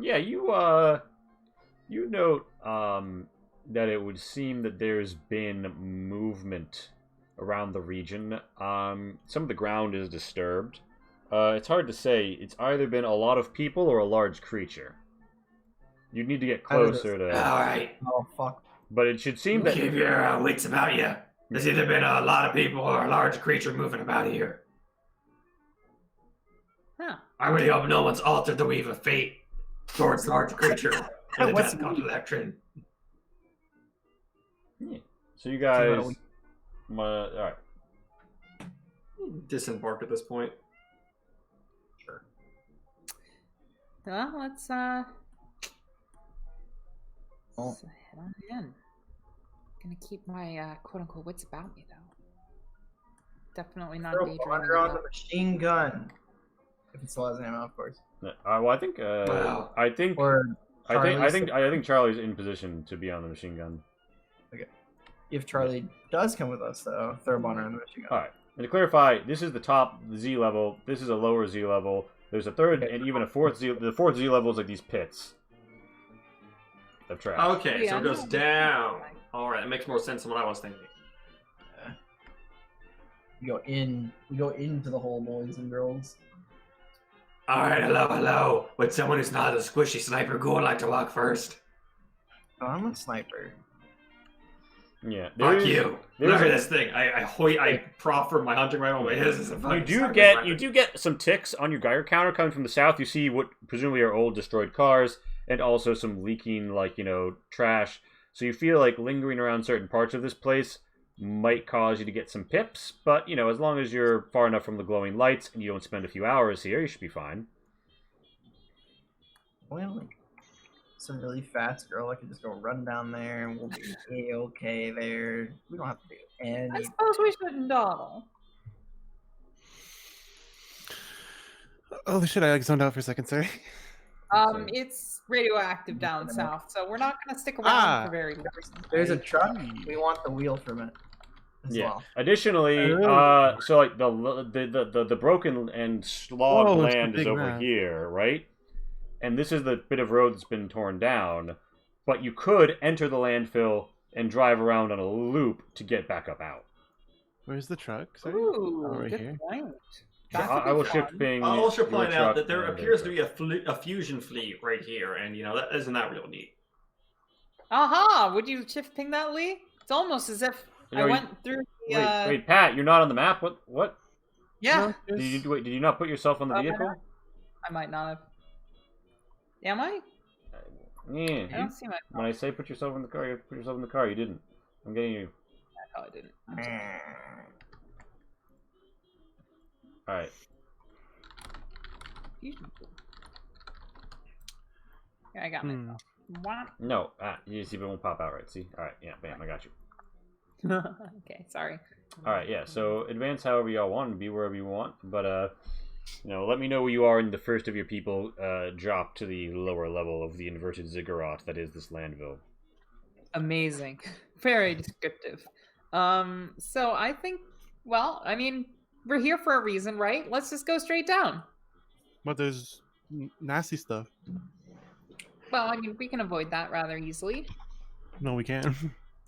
Yeah, you note that it would seem that there's been movement around the region. Some of the ground is disturbed. It's hard to say. It's either been a lot of people or a large creature. You'd need to get closer to... right. Oh fuck. But it should seem that... Keep your wits about you. There's either been a lot of people or a large creature moving about here. Huh. I really hope no one's altered the weave of fate towards large creature in the What's death the weave? collection. So you guys... Alright. Disembark at this point. Well, let's Oh. head on in. Gonna keep my quote unquote wits about me though. Definitely not Throw daydreaming. water on about- the machine gun. If it still has ammo, of course. Well, I think... Wow. I think Or I Charlie's- think Charlie's in position to be on the machine gun. if Charlie does come with us, though, throw a water on the machine gun. Alright. And to clarify, this is the top Z level, this is a lower Z level, there's a third and even a fourth Z. The fourth Z level is like these pits of trash. Okay, so Yeah, it goes I'm not- down. Alright, that makes more sense than what I was thinking. We go into the hole, boys and girls. Alright, hello. Would someone who's not a squishy sniper ghoul like to walk first? Oh, I'm a sniper. Yeah. Fuck there's- you. there's Look at a- this thing. I proffer my hunting rifle, but this is a You fucking do sniper's get weapon. some ticks on your Geiger counter coming from the south. You see what presumably are old destroyed cars and also some leaking trash. So you feel like lingering around certain parts of this place might cause you to get some pips, but as long as you're far enough from the glowing lights and you don't spend a few hours here, you should be fine. Well, like, some really fast girl, I could just go run down there and we'll be A-okay there. We don't have to do I any. suppose we shouldn't dawdle. Holy shit, I zoned out for a second, sorry. It's radioactive down south, so we're not gonna stick around Ah. for very long. There's a truck. We want the wheel from it as Yeah. well. Additionally, Oh. so like the broken and slogged Oh, it's a land is big over map. here, right? And this is the bit of road that's been torn down. But you could enter the landfill and drive around on a loop to get back up out. Where's the truck? Sorry. Ooh, right good here. point. So That could I be will fun. shift ping. I'll also your point truck out that there and appears their to be a fusion fleet right here, and that isn't that real neat. Aha! Would you shift ping that, Lee? It's almost as if You I know, went through the. Wait, Pat, you're not on the map. What? Yeah, Did you not put yourself on the Oh, vehicle? I might not have. Am I? I Yeah. don't see my. When I say put yourself in the car, you put yourself in the car. You didn't. I'm getting you. I probably didn't. I'm sorry. All right. Fusion tool. Yeah, I got Hmm. myself. What? No. You see, it won't pop out right. See. All right. Yeah. Bam. I got you. Okay, sorry. All right. Yeah. So advance however y'all want and be wherever you want, but let me know where you are in the first of your people drop to the lower level of the inverted ziggurat that is this landville. Amazing. Very descriptive. So I think, well, I mean, we're here for a reason, right? Let's just go straight down. But there's nasty stuff. Well, I mean, we can avoid that rather easily. No, we can't.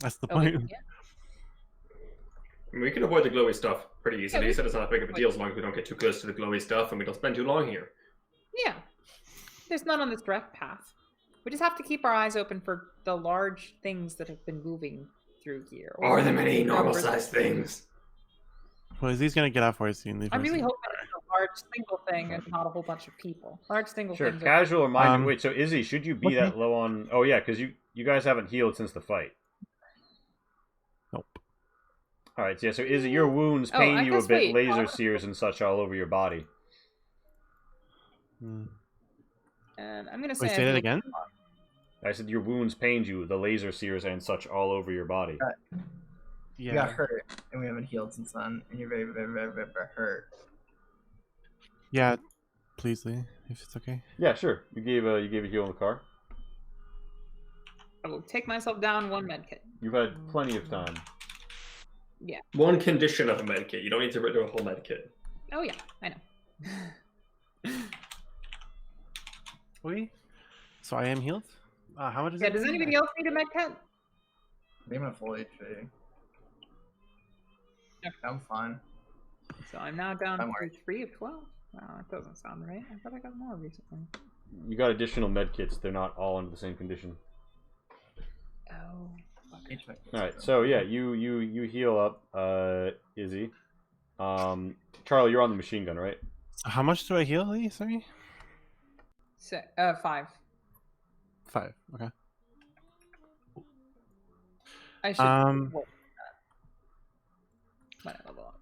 That's the Oh, we point. can? I mean, we can avoid the glowy stuff pretty easily. Yeah, He said it's not that big of a deal as long as we don't get too close to the glowy stuff and we don't spend too long here. Yeah. There's none on this direct path. We just have to keep our eyes open for the large things that have been moving through here. Or the many numbers. normal-sized things. Well, he's gonna get out for it soon. I'm really hoping it's a large single thing and not a whole bunch of people. Large single Sure. things. Casual or minded. Um, Wait. So Izzy, should you be what that low on? Oh yeah, because you guys haven't healed since the fight. Nope. All right, so yeah, so Izzy, your wounds Oh, pain I you a guess bit, wait. laser sears and such all over your body. Hmm. And I'm gonna say. Wait, I say that healed again? I said your wounds pained you, the laser sears and such all over your body. You got hurt, and we haven't healed since then, and you're very, very, very, very, very hurt. Yeah, please, Lee, if it's okay. Yeah, sure. You gave a heal in the car. I will take myself down 1 medkit. You've had plenty of time. Yeah. One condition of a medkit. You don't need to do a whole medkit. Oh yeah, I know. Wait. So I am healed? How much is Yeah. it? Does anybody else need a medkit? I'm at full HP. I'm fine. So I'm now down I'm to alright. 3 of 12. Wow, that doesn't sound right. I thought I got more recently. You got additional med kits. They're not all under the same condition. Oh. HVAC. All right, so yeah, you heal up, Izzy. Charlie, you're on the machine gun, right? So how much do I heal, Lee? Sorry? 5. 5. Okay. I should. What? When I level up.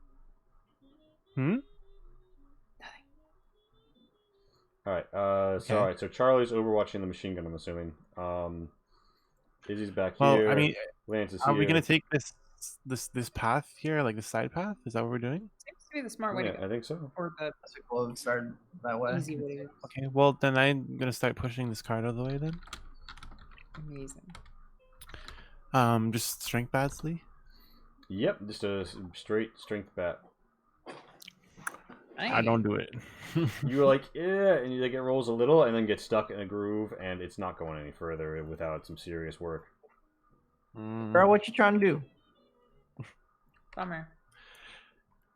Hmm? All right. Okay. So all right. So Charlie's overwatching the machine gun. I'm assuming. Izzy's back Well, here. I mean, Lance is are here. we gonna take this path here, like the side path? Is that what we're doing? Seems to be the smart way to Yeah, go. I think so. Or the That's a close start that way. easy way to go. Okay. Well, then I'm gonna start pushing this card out of the way then. Amazing. Just strength bats, Lee. Yep, just a straight strength bat. I don't do it. You're like, yeah, and you like it rolls a little, and then gets stuck in a groove, and it's not going any further without some serious work. Girl, what you trying to do? Bummer.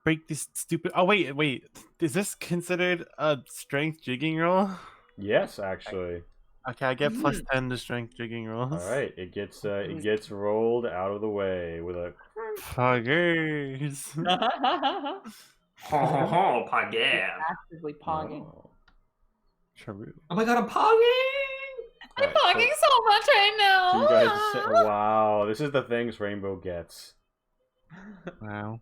Break this stupid. Oh wait. Is this considered a strength jigging roll? Yes, actually. Okay, I get plus 10 to strength jigging rolls. All right, it gets rolled out of the way with a. Fuckers. Ho ho ho, pagab. Actively pogging. Oh. True. Oh my god, I'm pogging! I'm Alright, pogging so much right now. So you guys, wow, this is the things Rainbow gets. Wow.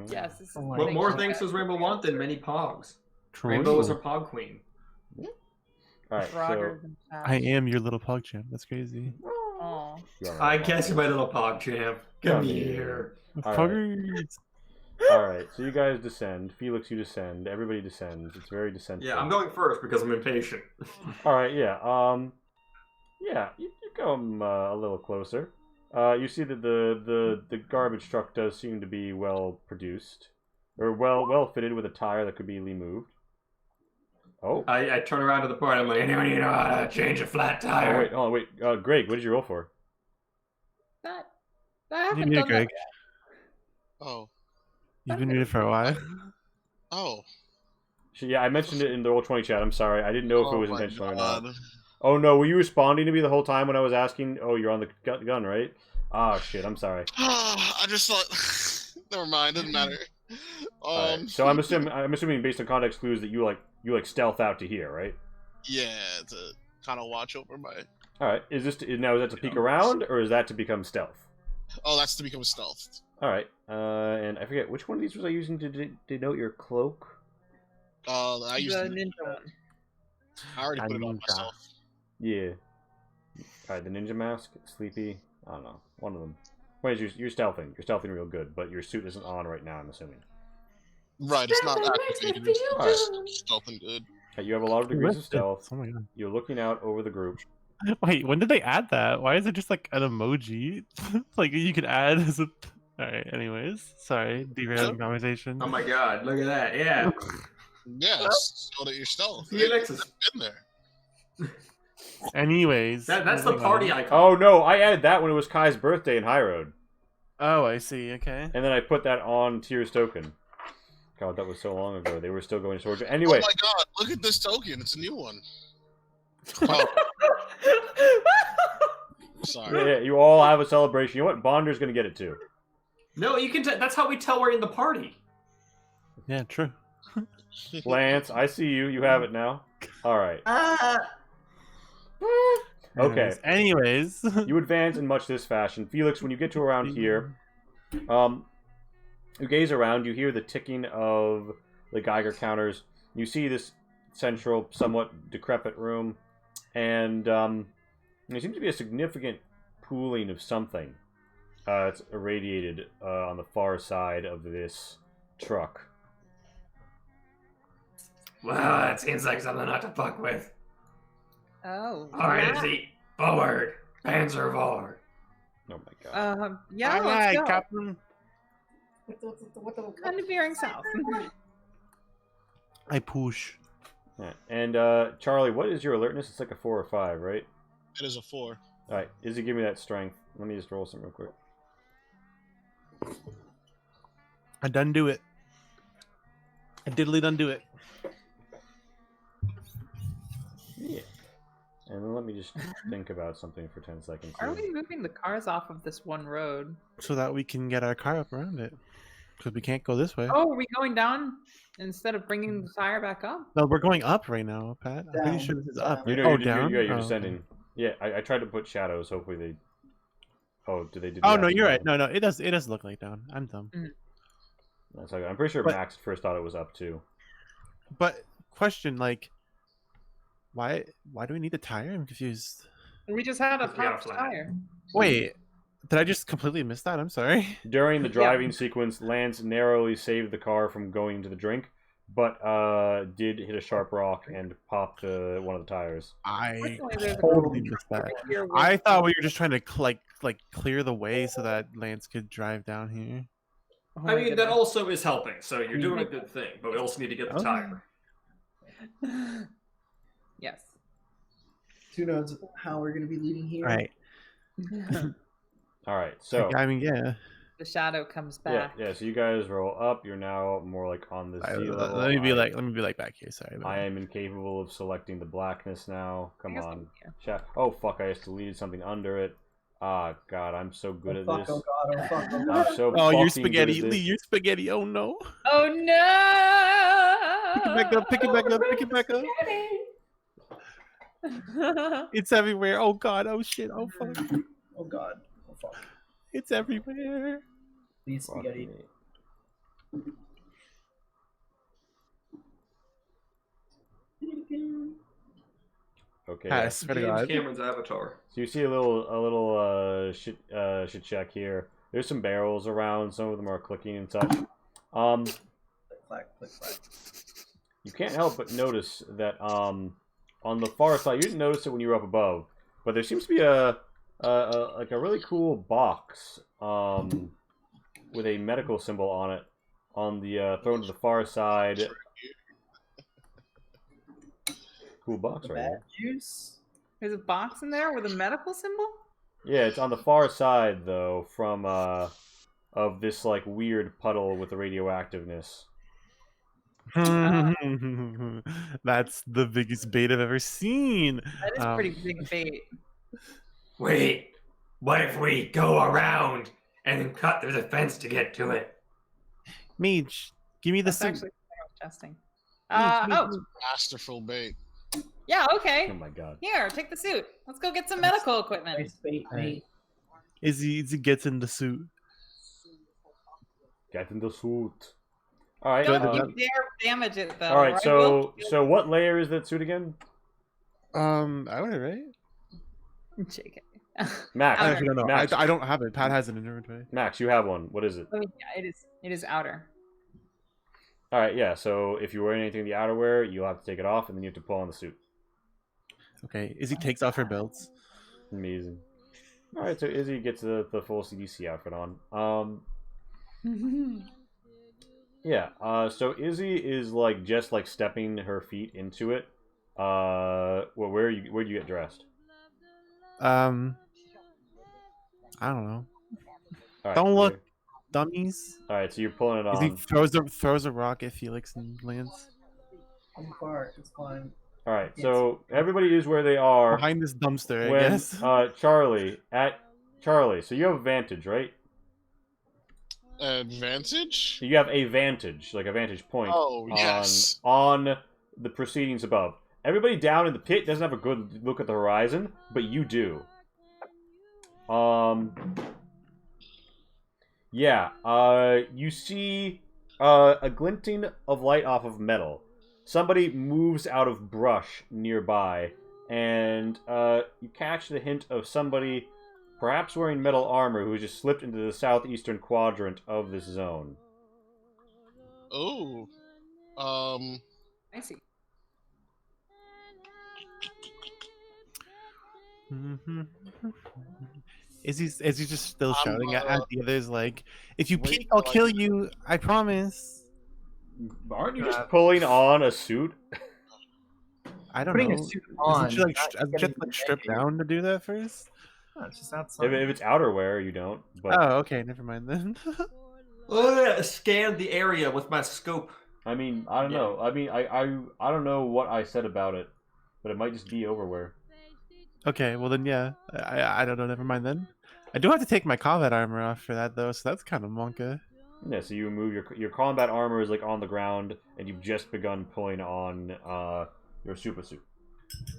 Yes. This is Oh my What the more thing. things does Rainbow want than many pogs? True. Rainbow is her pog queen. All right, so Frogger than fast. I am your little pug champ. That's crazy. Aw. you are I right. guess you're my little pog champ. Come Come here. here. All right. Fuckers. All right, so you guys descend. Felix, you descend. Everybody descends. It's very descent. Yeah, I'm going first because I'm impatient. All right, yeah. Yeah, you come a little closer. You see that the garbage truck does seem to be well produced, or well fitted with a tire that could be easily moved. Oh. I turn around to the party. I'm like, anyone you know how to change a flat tire? Oh wait. Greg, what did you roll for? That I haven't need a done that Greg. yet. Oh. You've been muted for a while. Oh. Yeah, I mentioned it in the Roll20 chat. I'm sorry. I didn't know if it was my intentional or God. not. Oh no, were you responding to me the whole time when I was asking? Oh, you're on the gun, right? Ah, shit. I'm sorry. I just thought. Never mind. Doesn't matter. Alright, so I'm assuming based on context clues that you stealth out to here, right? Yeah, to kind of watch over my. All right. Is that to peek around, or is that to become stealth? Oh, that's to become stealth. All right. And I forget which one of these was I using to denote your cloak. I used The to, ninja one. I already put it on Ninja. myself. Yeah. All right. The ninja mask, sleepy. I don't know. One of them. Wait, you're stealthing. You're stealthing real good, but your suit isn't on right now. I'm assuming. Right, it's not activated. All right. It's stealthing good. Okay, you have a lot of degrees of stealth. Oh my god. You're looking out over the group. Wait, when did they add that? Why is it just like an emoji? Like you could add as a. Alright, anyways. Sorry, derailing conversation. Oh my god, look at that. Yeah. Yes, so that you're stealth. Felix is. It's in there. Anyways. That's the moving party on. icon. Oh no, I added that when it was Kai's birthday in High Road, Oh, I see, okay. and then I put that on Tier's token. God, that was so long ago. They were still going to Georgia. Anyway, Oh my god, look at this token. It's a new one. Oh, sorry. yeah, you all have a celebration. You know what? Bonder's going to get it too. No, you can. That's how we tell we're in the party. Yeah, true. Lance, I see you. You have it now. All right. Okay. Anyways. You advance in much this fashion. Felix, when you get to around here, You gaze around. You hear the ticking of the Geiger counters. You see this central, somewhat decrepit room, and there seems to be a significant pooling of something. It's irradiated on the far side of this truck. Well, that seems like something not to fuck with. Oh. Alright, Izzy. Forward. Panzer forward. Oh my god. Yeah, Aye, let's aye, go. Captain. Kind of veering south. I push. Yeah. And Charlie, what is your alertness? It's like a 4 or 5, right? It is a 4. All right, Izzy, give me that strength. Let me just roll some real quick. I done do it. I diddly done do it. Yeah. And then let me just think about something for 10 seconds. Are here. we moving the cars off of this one road? So that we can get our car up around it. Because we can't go this way. Oh, are we going down instead of bringing the tire back up? No, we're going up right now, Pat. I'm Down. pretty sure this is up. You know, Oh, you're, down? you're Oh, descending. okay. Yeah, I tried to put shadows. Hopefully they. Oh, did they do? Oh that? no, you're right. No, it does look like down. I'm dumb. That's okay. I'm pretty sure But- Max first thought it was up too. But question, like, why do we need the tire? I'm confused. We just had a Because we got a popped flat. tire. Wait, did I just completely miss that? I'm sorry. During the Yeah. driving sequence, Lance narrowly saved the car from going into the drink, but did hit a sharp rock and popped one of the tires. I Fortunately, there's a totally car missed that. here with- I thought we were just trying to like clear the way so that Lance could drive down here. Oh I my mean, that goodness. also is helping, so you're doing a good thing, but we also need to get the Oh. tire. Yes. Who knows how we're going to be leaving here? Right. All right, so I mean, yeah. The shadow comes yeah, back. yeah. So you guys roll up. You're now more like on the sea level. Let me be like back here. Sorry. I am incapable of selecting the blackness now. Come I guess on, I'm here. chat. Oh fuck! I just deleted something under it. Ah, God, I'm so good Oh, at fuck, this. oh god, oh fuck, oh I'm god. so Oh, you're fucking good spaghetti. at this. Lee, you're spaghetti. Oh no. Oh no! Pick it back up. Pick it back up. Pick it back up. It's everywhere. Oh god. Oh shit. Oh fuck. Oh god, oh fuck. It's everywhere. Please, Fuck spaghetti. me. Okay. I yeah. swear to James God. Cameron's Avatar. So you see a little shit shack here. There's some barrels around. Some of them are clicking and such. Click, clack, click, clack. You can't help but notice that on the far side, you didn't notice it when you were up above, but there seems to be a really cool box with a medical symbol on it on the thrown to the far side. Cool box right Bad here. juice? There's a box in there with a medical symbol? Yeah, it's on the far side though, from of this like weird puddle with the radioactiveness. That's the biggest bait I've ever seen. That is pretty big bait. Wait, what if we go around and then cut through the fence to get to it? Mage, give me the That's suit. actually testing. Mage, Oh, Masterful bait. yeah, Oh okay. my god. Here, take the suit. Let's go get some medical equipment. Nice bait, mate. Izzy gets in the suit. Get in the suit. All right. Don't uh, you dare damage it, though. all right. or I So will what layer is that suit again? Outer, right? JK. Max. Outer. Actually, no. Max. I don't have it. Pat has it in inventory. Max, you have one. What is it? Oh, yeah, it is outer. All right, yeah. So if you're wearing anything in the outerwear, you'll have to take it off, and then you have to pull on the suit. Okay. Izzy takes off her belts. Amazing. All right, so Izzy gets the full CDC outfit on. Yeah. So Izzy is like just like stepping her feet into it. Well, where do you get dressed? I don't know. All right, Don't look. you're- Dummies. All right, so you're pulling it Izzy on. throws a rock at Felix and Lance. I'm far, it's fine. All right, so everybody is where they are. Behind this dumpster, I When guess. Charlie. So you have vantage, right? Advantage? You have a vantage, like a vantage point. Oh, yes. On the proceedings above. Everybody down in the pit doesn't have a good look at the horizon, but you do. Yeah. You see a glinting of light off of metal. Somebody moves out of brush nearby, and you catch the hint of somebody perhaps wearing metal armor who has just slipped into the southeastern quadrant of this zone. Oh. I see. Is he just still I'm, shouting at the others like, if you wait peek, I'll till I kill get- you, I promise. Aren't you just pulling on a suit? I don't Putting know. a suit on. Isn't she like not just getting like stripped naked. down to do that first? No, it's just outside. If it's outerwear, you don't. But Oh, okay, never mind then. Scan the area with my scope. I mean, I don't know. I mean, I don't know what I said about it, but it might just be overwear. Okay, well then yeah, I don't know. Never mind then. I do have to take my combat armor off for that though, so that's kind of monka. Yeah, so you remove your combat armor is like on the ground, and you've just begun pulling on your super suit.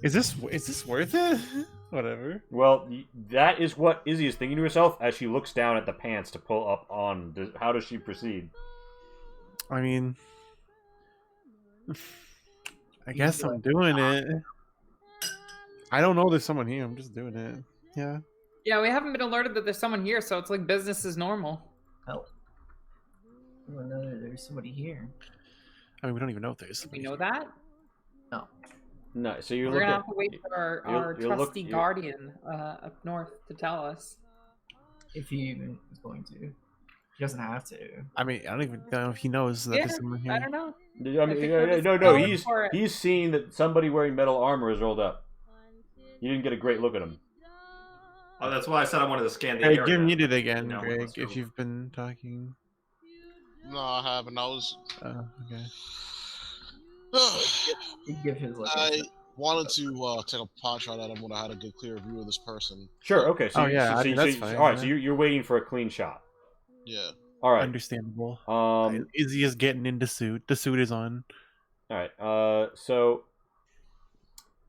Is this worth it? Whatever. Well, that is what Izzy is thinking to herself as she looks down at the pants to pull up on. How does she proceed? I mean, I guess I'm doing it. I don't know there's someone here. I'm just doing it. Yeah. Yeah, we haven't been alerted that there's someone here, so it's like business as normal. Oh. Oh, no, there's somebody here. I mean, we don't even know if there's. Do we somebody know that? No. No, so you We're look gonna at. have to wait for our you'll look- trusty you- guardian up north to tell us. If he even is going to. He doesn't have to. I mean, I don't even know if he knows that Yeah, there's someone here. I don't know. I mean, think no, we're no, just no, going he's for it. he's seen that somebody wearing metal armor is rolled up. You didn't get a great look at him. Oh, that's why I said I wanted to scan the Hey, area. you're muted again, No, Greg. let's go. If you've been talking. No, I haven't. I was. Oh, okay. He'd give his like. I wanted to take a pot shot at him when I had a good clear view of this person. Sure. Okay. So Oh, you, yeah, so, I so, mean, so, that's so- fine, all right. yeah. So you're waiting for a clean shot. Yeah. All right. Understandable. All Izzy is getting into suit. The suit is on. right. So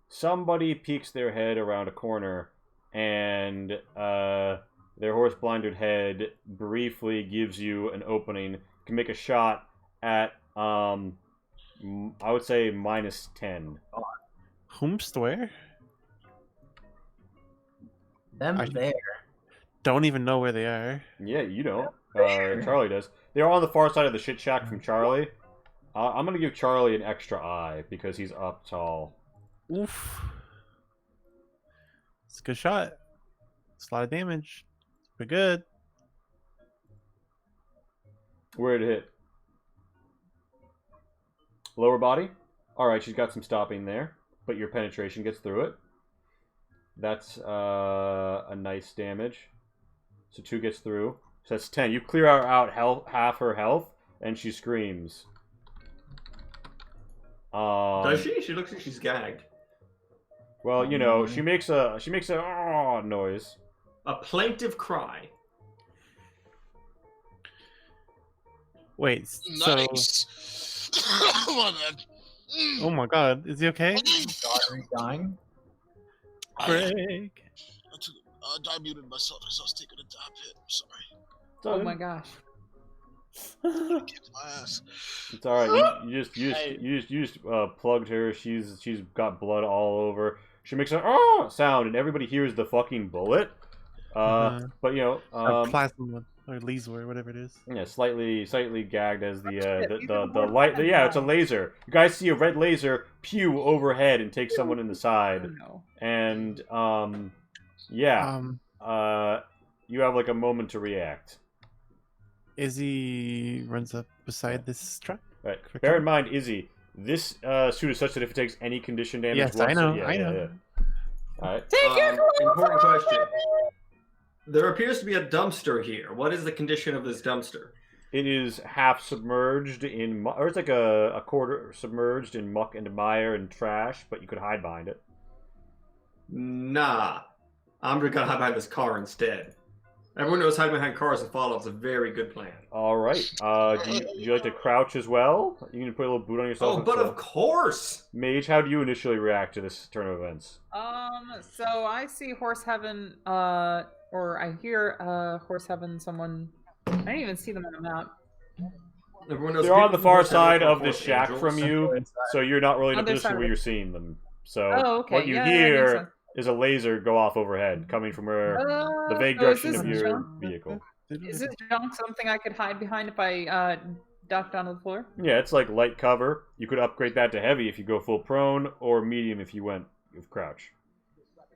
somebody peeks their head around a corner, and their horse-blinded head briefly gives you an opening. You can make a shot at I would say -10. Whomst where? Them I- there. Don't even know where they are. Yeah, you don't. Charlie does. They're on the far side of the shit shack from Charlie. I'm gonna give Charlie an extra eye because he's up tall. Oof. It's a good shot. It's a lot of damage. We're good. Where'd it hit? Lower body? Alright, she's got some stopping there, but your penetration gets through it. That's a nice damage. So 2 gets through. So that's 10. You clear out half her health, and she screams. Does she? She looks like she's gagged. Well, you know, she makes a "oh" noise. A plaintive cry. Wait, so Nice. Come on, man. oh my god, is he okay? God, are you dying? Greg. I muted myself because I was taking a dive hit. I'm sorry. It's all Oh good. my gosh. Kicked my ass. It's all right. You just plugged her. She's got blood all over. She makes a "oh" sound, and everybody hears the fucking bullet. But you know, Plasma one or laser or whatever it is. yeah, slightly gagged as the shit, these are the more light. fun Yeah, it's a now. laser. You guys see a red laser pew overhead and take someone in the Oh side, no. and yeah, you have like a moment to react. Izzy runs up beside this truck. Right. Bear in mind, Izzy, this suit is such that if it takes any condition damage, Yes, I know. yeah, I know. yeah. All right. Take your clothes Important off! question. There appears to be a dumpster here. What is the condition of this dumpster? It is half submerged in, or it's like a quarter submerged in muck and mire and trash, but you could hide behind it. Nah. I'm just gonna hide behind this car instead. Everyone knows hiding behind cars and follow is a very good plan. All right. Do you like to crouch as well? You can put a little boot on yourself. Oh, and but stuff. of course! Mage, how do you initially react to this turn of events? So I see Horse Heaven, or I hear Horse Heaven, someone I didn't even see them on the map. Everyone knows They're on the people far who side have of the Force shack Angels. from you, Inside. so you're not really in a Other position side where of you're seeing them. So Oh, okay. what you Yeah, that makes hear sense. is a laser go off overhead, coming from where the vague so is direction this of your junk? vehicle. Is this junk something I could hide behind if I ducked onto the floor? Yeah, it's like light cover. You could upgrade that to heavy if you go full prone, or medium if you went with crouch.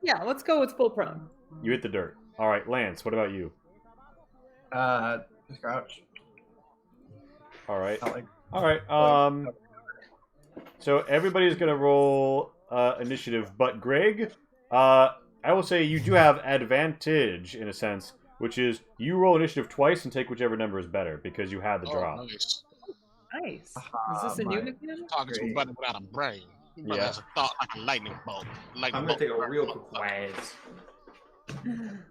Yeah, let's go with full prone. You hit the dirt. All right, Lance. What about you? Just crouch. All right. Not like All right. So everybody's gonna roll initiative, but Greg, I will say you do have advantage in a sense, which is you roll initiative twice and take whichever number is better because you had the drop. Nice. Nice. Is this a new mechanic? Talking to a brother without a brain. Brother Yeah. has a thought like a lightning bolt. Lightning I'm gonna bolt take a burn real motherfucker. quick whiz.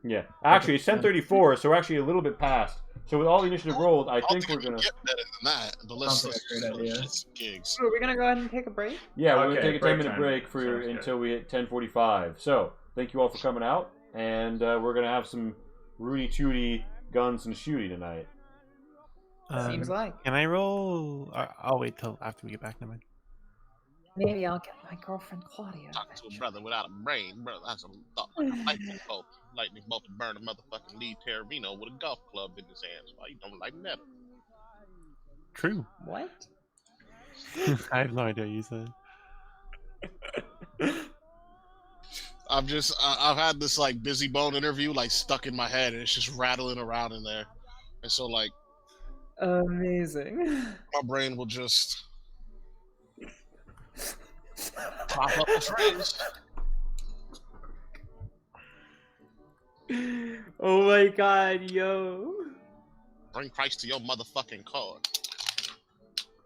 Yeah. Actually, it's 10:34, so we're actually a little bit past. So with all the initiative rolled, I think we're we can gonna. get better than that. But let's Sounds like a great idea. gigs. So are we gonna go ahead and take a break? Yeah, we're gonna Okay, take a break 10-minute time. break for Sounds good. until we hit 10:45. So thank you all for coming out, and we're gonna have some Rudy Tooty guns and shooty tonight. Seems like. Can I roll? I'll wait till after we get back. Never mind. Maybe I'll get my girlfriend Claudia. Talking to a brother without a brain. Brother has a thought like a lightning bolt. Lightning bolt to burn a motherfucking Lee Terravino with a golf club in his hands. Why you don't like metal? True. What? I have no idea what you said. I've had this like busy bone interview like stuck in my head and it's just rattling around in there. And so like Amazing. my brain will just pop up a phrase. Oh my god, yo. Bring Christ to your motherfucking car.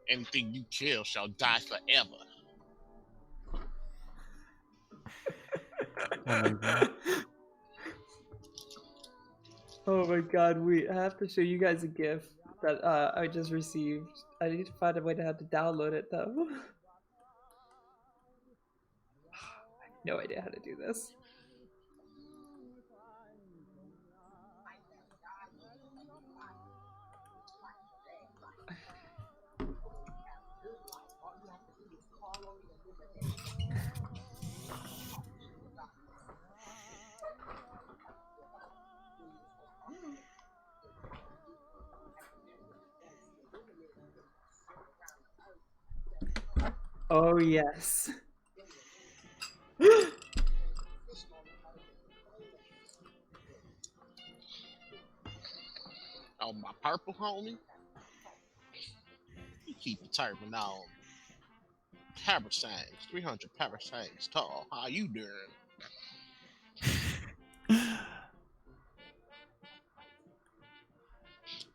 Anything you kill shall die forever. Oh my god, I have to show you guys a GIF that I just received. I need to find a way to how to download it though. I have no idea how to do this. Oh yes. Oh, my purple homie. You keep the turban on. Parasangs, 300 parasangs tall. How you doing?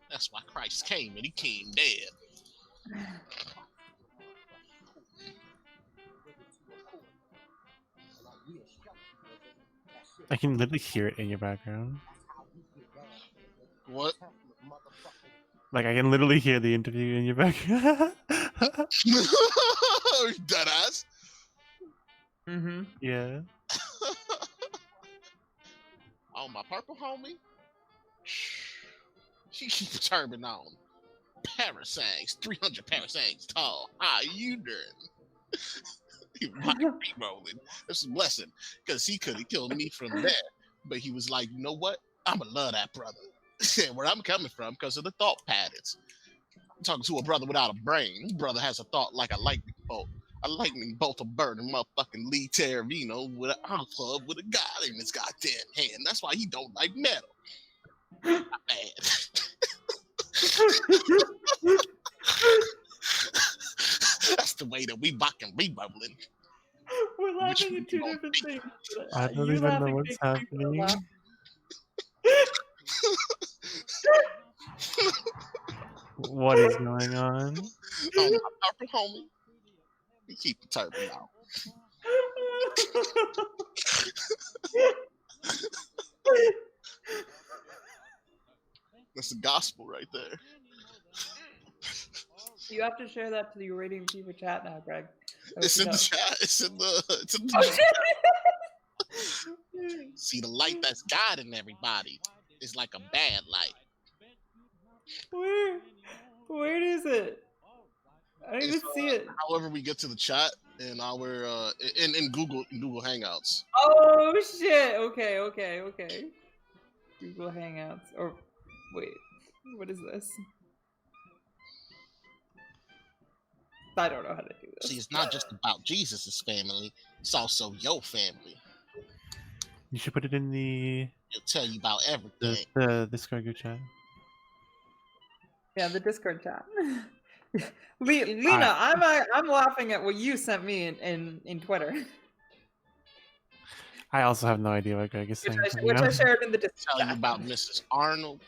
That's why Christ came and he came dead. I can literally hear it in your background. What? Like I can literally hear the interview in your background. Deadass. Mm-hmm. Yeah. Oh, my purple homie. She keep the turban on. Parasangs, 300 parasangs tall. How you doing? He might be rolling. It's a blessing, because he could have killed me from there. But he was like, you know what? I'ma love that brother. Where I'm coming from, because of the thought patterns. I'm talking to a brother without a brain. This brother has a thought like a lightning bolt. A lightning bolt of burning motherfucking Lee Terravino with an arm club with a god in his goddamn hand. That's why he don't like metal. Not bad. That's the way that we fucking re-bubbling. We're laughing Which at two one different be? things. I don't You even know laughing what's makes me happening. laugh. What is going on? Oh, my purple homie. We keep the turban out. That's the gospel right there. You have to share that to the Uranium Fever chat now, Greg. It's in the chat. It's in the. See, the light that's guiding everybody is like a bad light. Where is it? I don't even see it. However, we get to the chat in our in Google Hangouts. Oh shit! Okay. Google Hangouts. Or wait, what is this? I don't know how to do this. See, it's not just about Jesus' family; it's also your family. You should put it in the It'll tell you about everything. the Discord group chat. Yeah, the Discord chat. Lena, I'm laughing at what you sent me in Twitter, I also have no idea what Greg is saying. which I shared in the Discord Tell you chat. about Mrs. Arnold.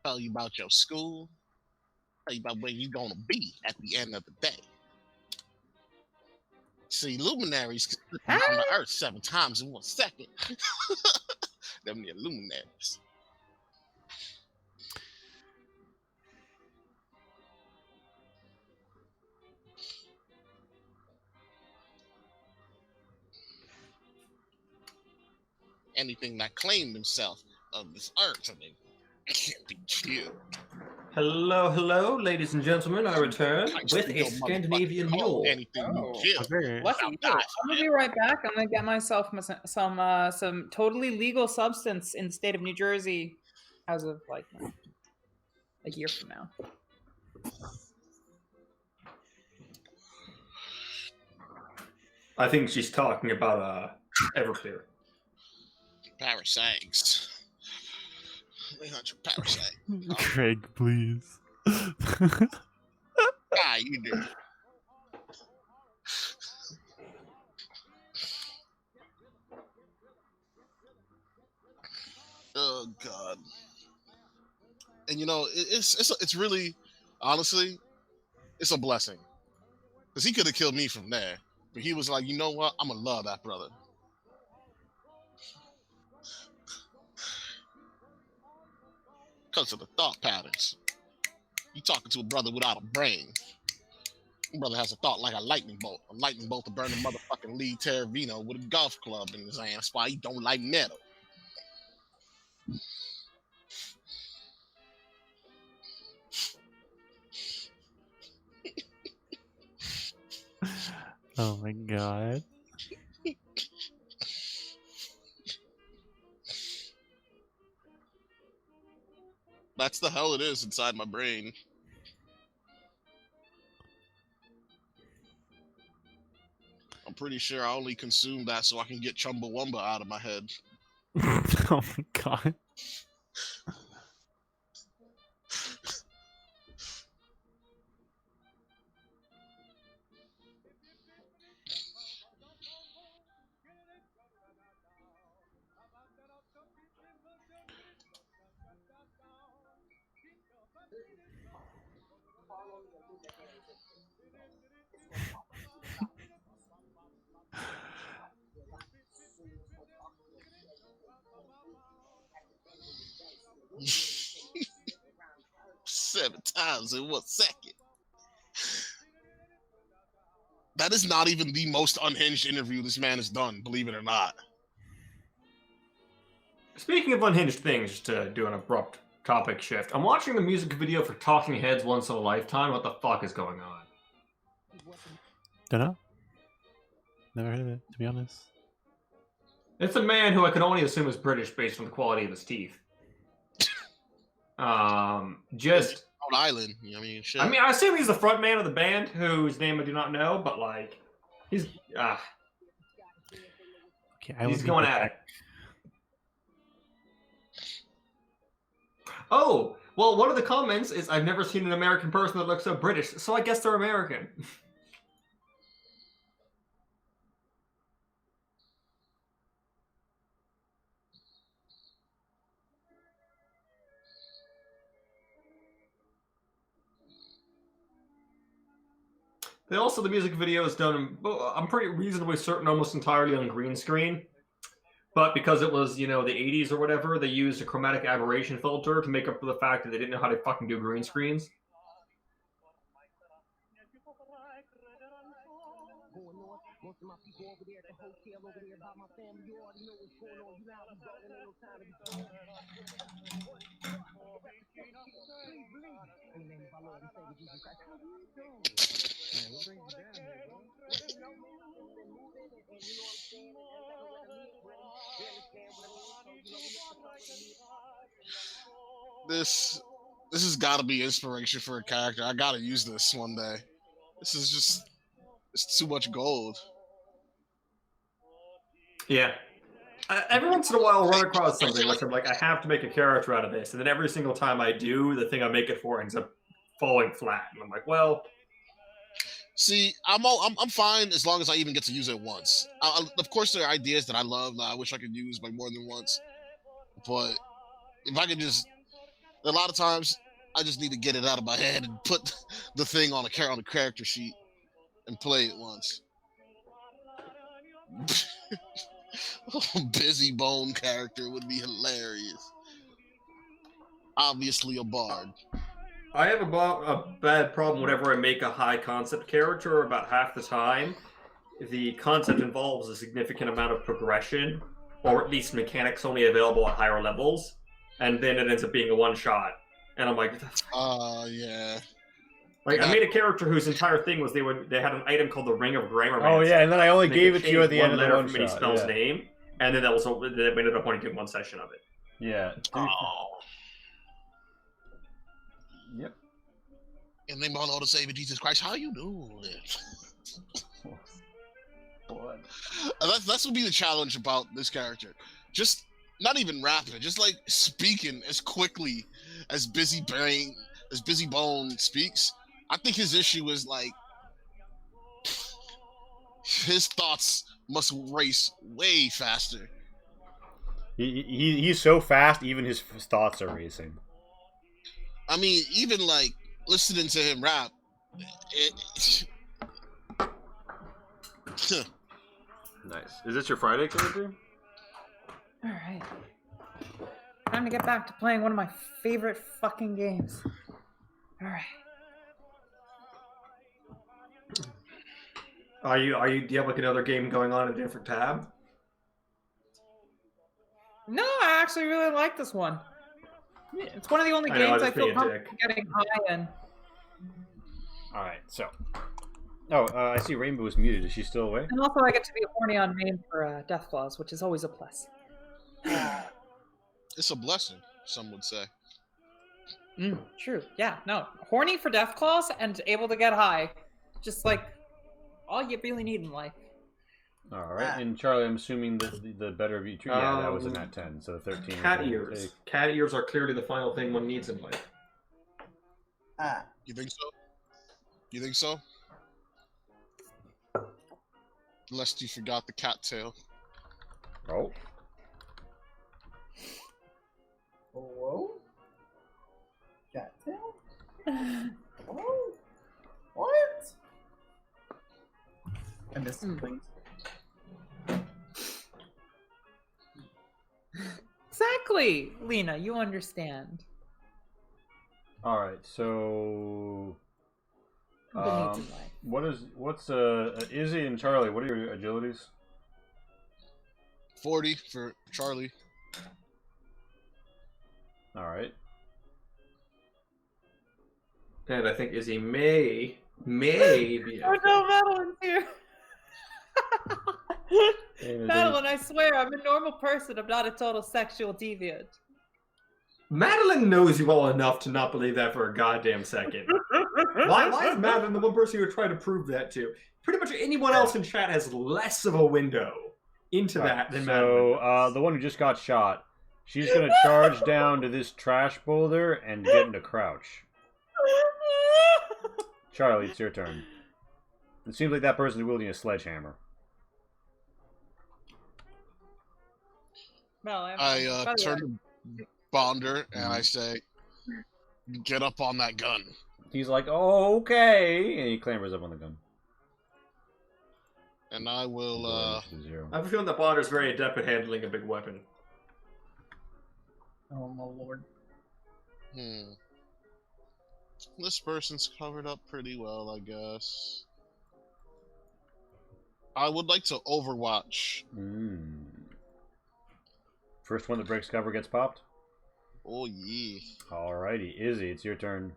Tell you about your school. Tell you about where you're gonna be at the end of the day. See, luminaries can slip around the earth 7 times in 1 second. Them the luminaries. Anything that claimed himself of this earth, I mean, can't be killed. Hello, ladies and gentlemen. I return I with just a don't Scandinavian motherfucking call mule. Anything you Oh. kill. Very- Bless you. I'm gonna be right back. I'm gonna get myself some totally legal substance in the state of New Jersey, as of like a year from now. I think she's talking about Everclear. Parasites. 300 parasites. Greg, please. Ah, you do. Oh God. And you know, it's really, honestly, it's a blessing. Because he could have killed me from there. But he was like, you know what? I'm going to love that brother. Because of the thought patterns. You talking to a brother without a brain. My brother has a thought like a lightning bolt. A lightning bolt to burn a motherfucking Lee Terravino with a golf club in his hand. That's why he don't like metal. Oh my god. That's the hell it is inside my brain. I'm pretty sure I only consume that so I can get Chumbawamba out of my head. Oh my god. Seven times in 1 second. That is not even the most unhinged interview this man has done, believe it or not. Speaking of unhinged things, just to do an abrupt topic shift, I'm watching the music video for Talking Heads Once in a Lifetime. What the fuck is going on? Don't know. Never heard of it, to be honest. It's a man who I can only assume is British based on the quality of his teeth. Just Rhode Island, I mean, shit. I mean, I assume he's the front man of the band, whose name I do not know, but like, he's Okay, he's going at it. Oh, well, one of the comments is, I've never seen an American person that looks so British, so I guess they're American. The music video is done, I'm pretty reasonably certain, almost entirely on green screen. But because it was, you know, the 80s or whatever, they used a chromatic aberration filter to make up for the fact that they didn't know how to fucking do green screens. This has got to be inspiration for a character. I gotta use this one day. This is just, it's too much gold. Yeah. Every once in a while, I'll run across something which I'm like, I have to make a character out of this, and then every single time I do, the thing I make it for ends up falling flat, and I'm like, well, See, I'm fine as long as I even get to use it once. Of course, there are ideas that I love that I wish I could use like more than once. But if I could just, a lot of times, I just need to get it out of my head and put the thing on a character sheet and play it once. Busy bone character would be hilarious. Obviously a bard. I have a bad problem whenever I make a high concept character. About half the time, the concept involves a significant amount of progression, or at least mechanics only available at higher levels, and then it ends up being a one shot. And I'm like, Yeah. Like I made a character whose entire thing was they had an item called the Ring of Grammarmancy. Oh yeah, and then I only They gave could it to you at the change end of the letter one from any shot. spell's Yeah. name, and then that ended up only doing one session of it. Yeah. Oh. Yep. In the name of our Lord and Savior Jesus Christ, how you doing? What? That's would be the challenge about this character. Just not even rapping, just like speaking as quickly as Busy Bone speaks. I think his issue is like his thoughts must race way faster. He's so fast, even his thoughts are racing. I mean, even like listening to him rap, Nice. Is this your Friday character? All right. Time to get back to playing one of my favorite fucking games. All right. Do you have like another game going on in a different tab? No, I actually really like this one. It's one of the only I know, games I I was feel being a comfortable getting high in. All right. So. Oh, I see Rainbow is muted. Is she still away? And also I get to be horny on main for Death Claws, which is always a plus. it's a blessing, some would say. True. Yeah, no. Horny for Death Claws and able to get high. Just like all you really need in life. All right. And Charlie, I'm assuming the better of each. Yeah, that was a nat 10, so 13. Cat ears. Cat ears are clearly the final thing one needs in life. You think so? You think so? Lest you forgot the cattail. Oh. Whoa? Cattail? Whoa? What? I missed some things. Exactly, Lena. You understand. All right. So. The needs in life. What's Izzy and Charlie? What are your agilities? 40 for Charlie. All right. And I think Izzy may be. Oh no, Madeline's here. Madeline, I swear I'm a normal person. I'm not a total sexual deviant. Madeline knows you well enough to not believe that for a goddamn second. Why is Madeline the one person you would try to prove that to? Pretty much anyone else in chat has less of a window into that than Madeline. So, the one who just got shot, she's going to charge down to this trash boulder and get into crouch. Charlie, it's your turn. It seems like that person is wielding a sledgehammer. I turn to Bonder and I say, "Get up on that gun." He's like, "Oh, okay," and he clambers up on the gun. And I will. I have a feeling that Bonder's very adept at handling a big weapon. Oh my lord. This person's covered up pretty well, I guess. I would like to Overwatch. First one that breaks cover gets popped. Oh yeah. Alrighty, Izzy, it's your turn.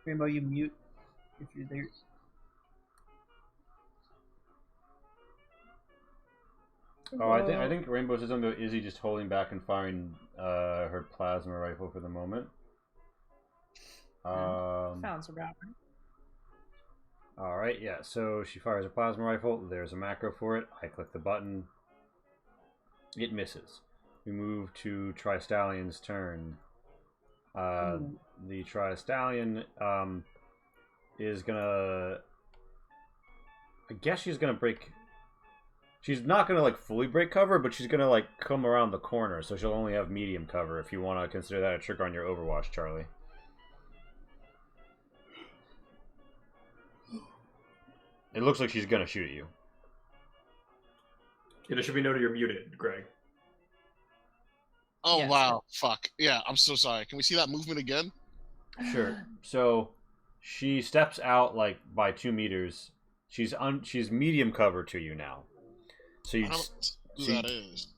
Rainbow, you mute if you're there. Oh, I think Rainbow says something about Izzy just holding back and firing her plasma rifle for the moment. Sounds about right. Alright, yeah, so she fires a plasma rifle. There's a macro for it. I click the button. It misses. We move to Tri-Stallion's turn. The Tri-Stallion is gonna... I guess she's gonna break... She's not gonna, like, fully break cover, but she's gonna, like, come around the corner, so she'll only have medium cover if you want to consider that a trigger on your Overwatch, Charlie. It looks like she's gonna shoot at you. It should be noted you're muted, Greg. Oh Yes. wow, fuck. Yeah, I'm so sorry. Can we see that movement again? Sure. So she steps out like by 2 meters. She's medium cover to you now. So you I don't just know who that is.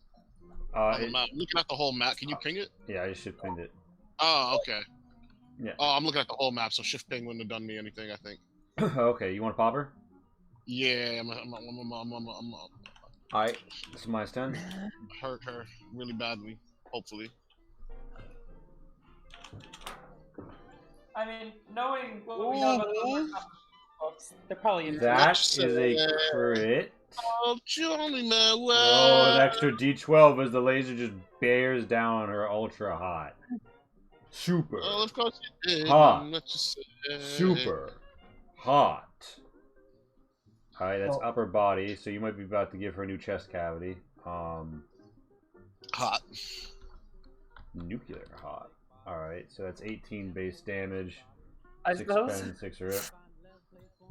On the map. I'm looking at the whole map. Can you ping it? yeah, I just should ping it. Oh, okay. Yeah. Oh, I'm looking at the whole map, so shift ping wouldn't have done me anything, I think. Okay, you want to pop her? Yeah, I'm Alright, this is minus 10. hurt her really badly, hopefully. I mean, knowing what we know about the books, they're probably in That is a crit. Oh, Johnny, man, Oh, an extra D12 as the laser just bears down on her ultra hot. Super. Oh, of course you did. Hot. Let's just say. Super hot. Alright, that's Well- upper body, so you might be about to give her a new chest cavity. Hot. Nuclear hot. Alright, so that's 18 base damage. I 6 suppose. pen, 6 rip.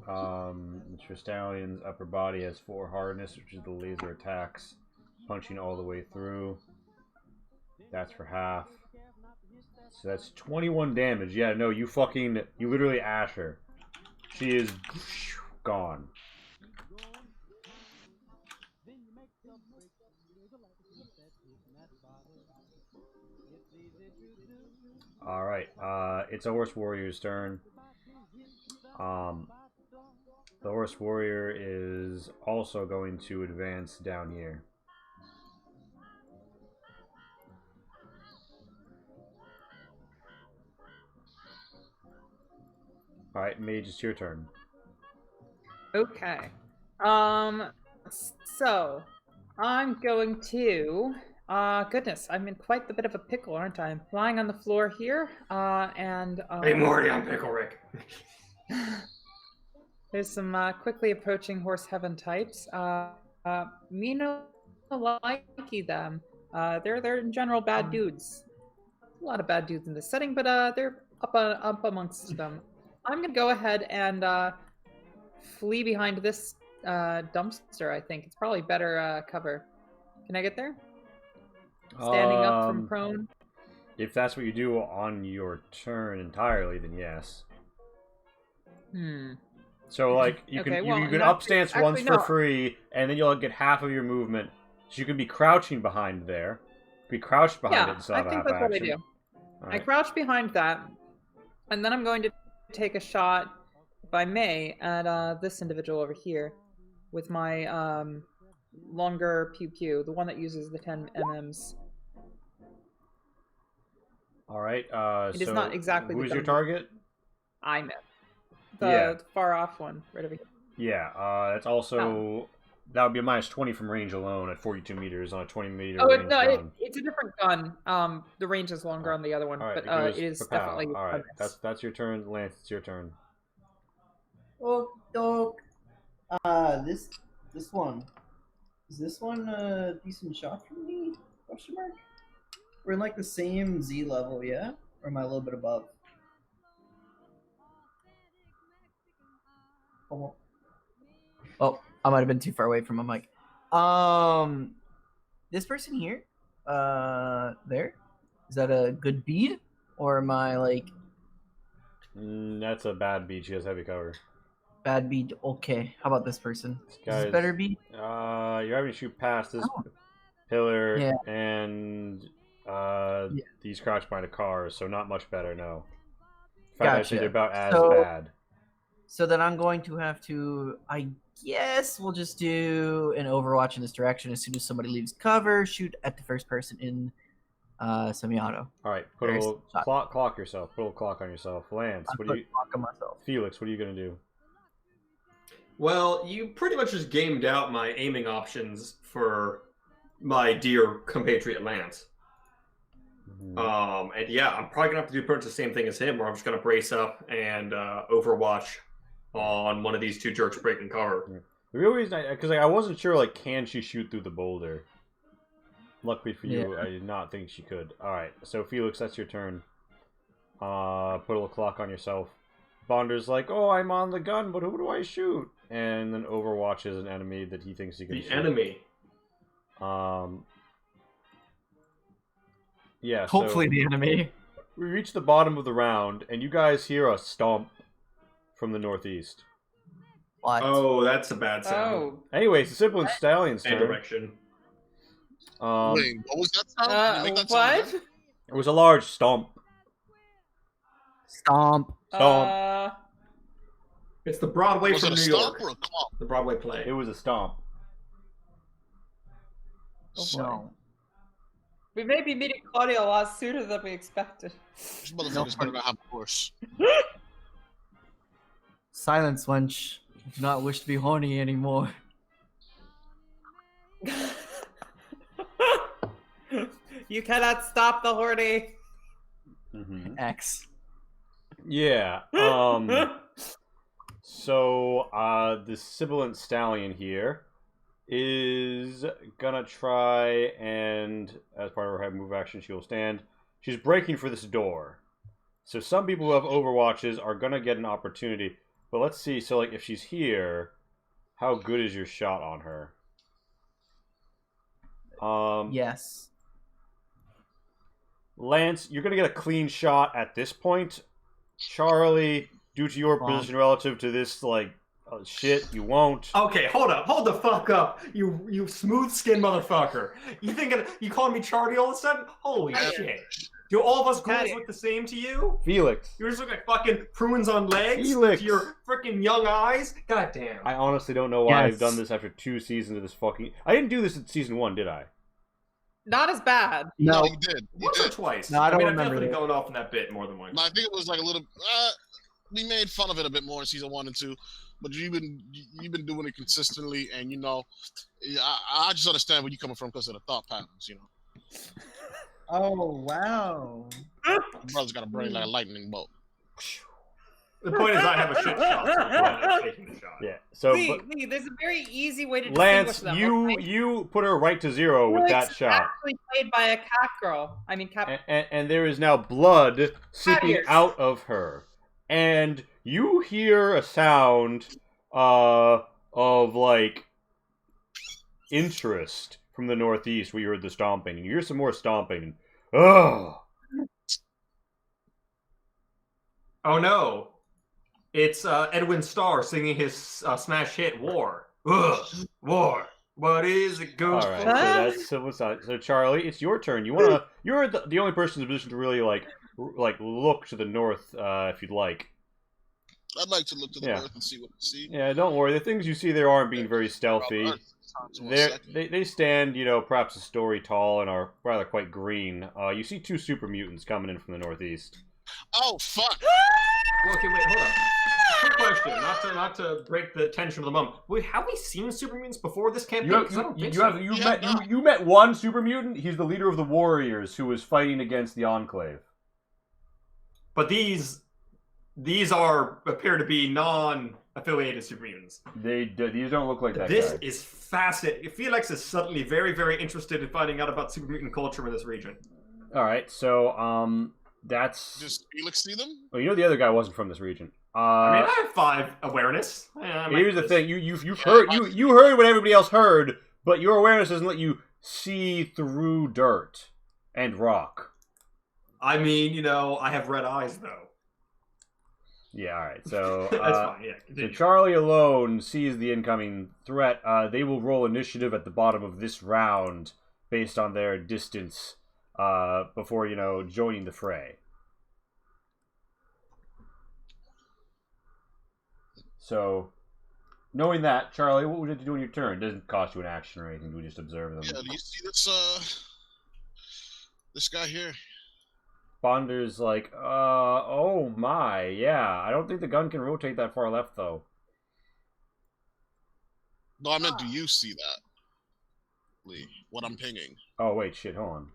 The Tristallion's upper body has 4 hardness, which is the laser attacks, punching all the way through. That's for half. So that's 21 damage. Yeah, no, you literally ash her. She is gone. Alright, it's a Horse Warrior's turn. The Horse Warrior is also going to advance down here. Alright, Mage, it's your turn. Okay. So I'm going to. Goodness, I'm in quite the bit of a pickle, aren't I? I'm lying on the floor here, and Hey, Morty, I'm Pickle Rick. there's some quickly approaching horse heaven types. Me no likey them. They're in general bad dudes. A lot of bad dudes in this setting, but they're up amongst them. I'm gonna go ahead and flee behind this dumpster. I think it's probably better cover. Can I get there? Standing up from prone. If that's what you do on your turn entirely, then yes. So, like, you Okay, can well, you can not- upstance actually, once for no. free, and then you'll get half of your movement. So you can be crouching behind there. Be crouched behind it Yeah, and still I have a think half that's what I action. do. All I right. crouch behind that, and then I'm going to take a shot, if I may, at this individual over here with my longer pew pew, the one that uses the 10 MMs. All right. It is so not exactly the who's your gun. target? I meant the Yeah. far off one, right over here. Yeah. That's also that would be a minus 20 from range alone at 42 meters on a 20-meter Oh, range no, gun. it's a different gun. The range is longer on the other one, All right, but goes it is Papow. definitely. All right. a miss. That's your turn, Lance. It's your turn. Oh, doke. This one. Is this one a decent shot for me? Question mark. We're in like the same Z level, yeah? Or am I a little bit above? Oh, I might have been too far away from my mic. This person here, there, is that a good bead? Or am I like That's a bad beat. She has heavy cover. bad beat? Okay, how about this person? This Is guy's this better beat? You're having to shoot past this Oh. pillar Yeah. and Yeah. these crouch behind a car, so not much better. No. In fact, I'd say Gotcha. they're about as So- bad. So then I'm going to have to, I guess we'll just do an Overwatch in this direction. As soon as somebody leaves cover, shoot at the first person in semi-auto. All right, put a Very little shot. clock yourself. Put a little clock on yourself. Lance, I what put do you? clock on myself. Felix, what are you gonna do? Well, you pretty much just gamed out my aiming options for my dear compatriot Lance. Mhm. And yeah, I'm probably gonna have to do pretty much the same thing as him, where I'm just gonna brace up and Overwatch on one of these two jerks breaking cover. The real reason, because I wasn't sure, like, can she shoot through the boulder? Luckily for you, I did not think she could. All right, so Felix, that's your turn. Put a little clock on yourself. Bonder's like, oh, I'm on the gun, but who do I shoot? And then Overwatch is an enemy that he thinks he can The shoot. enemy. Yeah. Hopefully so the enemy. we reach the bottom of the round, and you guys hear a stomp from the northeast. What? Oh, that's a bad sound. Oh. Anyway, it's the Simple and Stallion's And turn. direction. Wait, what was that sound? You make that sound What? again? It was a large stomp. Stomp. Stomp. It's the Broadway Was from it a New stomp York. or a clomp? The Broadway play. It was a stomp. No. We may be meeting Claudia a lot sooner than we expected. This motherfucker's better not have a horse. Silence, wench. I do not wish to be horny anymore. You cannot stop the horny. Mm-hmm. X. Yeah. So the sibilant stallion here is gonna try and, as part of her head move action, she will stand. She's breaking for this door. So some people who have Overwatches are gonna get an opportunity. But let's see. So like, if she's here, how good is your shot on her? Yes. Lance, you're gonna get a clean shot at this point. Charlie, due to your position relative to this, like, shit, you won't. Okay, hold the fuck up, you smooth skinned motherfucker. You thinking you calling me Charlie all of a sudden? Holy shit! Do all of us ghouls look the same to you? Felix. You just look like fucking prunes on legs. Felix. To your freaking young eyes. God damn. I honestly don't know why Yes. I've done this after 2 seasons of this fucking. I didn't do this in season 1, did I? Not as bad. No, No. you did. You Once or did. twice. No, I don't mean, remember I've definitely that. gone off in that bit more than once. No, I think it was like a little. We made fun of it a bit more in season 1 and 2, but you've been doing it consistently, and I just understand where you're coming from because of the thought patterns. Oh, wow. My brother's got a brain like a lightning bolt. The point is, I have a shit shot. So I'm taking the shot. Yeah. So, Lee, there's a very easy way to Lance, distinguish them. Okay? you put her right to 0 with that Felix shot. Actually played by a cat girl. I mean, cat. And there is now blood seeping ears. out of her. And you hear a sound of, like, interest from the northeast where you heard the stomping. And you hear some more stomping. Ugh! Oh no. It's Edwin Starr singing his smash hit "War." Ugh, war. What is it good Alright, for? so that's civil side. So Charlie, it's your turn. You're the only person in the position to really like look to the north if you'd like. I'd like to look to the Yeah. north and see what I see. Yeah, don't worry. The things you see there aren't being very stealthy. They stand, perhaps a story tall and are rather quite green. You see 2 super mutants coming in from the northeast. Oh fuck! Well, okay, wait, hold on. Quick question, not to break the tension of the moment. Wait, have we seen super mutants before this campaign? 'Cause I don't think so. You met one super mutant. He's the leader of the warriors who was fighting against the Enclave. But these appear to be non-affiliated super mutants. These don't look like that This guy. is fascinating. Felix is suddenly very, very interested in finding out about super mutant culture in this region. All right, so that's. Does Felix see them? Well, the other guy wasn't from this region. I mean, I have 5 awareness. Yeah, I might Here's do the this. thing: you've heard you heard what everybody else heard, but your awareness doesn't let you see through dirt and rock. I mean, you know, I have red eyes though. Yeah, all right. So That's fine. Yeah. so Continue. Charlie alone sees the incoming threat. They will roll initiative at the bottom of this round based on their distance before, you know, joining the fray. So, knowing that, Charlie, what would you do on your turn? It doesn't cost you an action or anything. We just observe them. Yeah, do you see this guy here? Bonder's like, oh my, yeah. I don't think the gun can rotate that far left, though. No, I meant, do you see that? Lee, what I'm pinging. Oh wait, shit, hold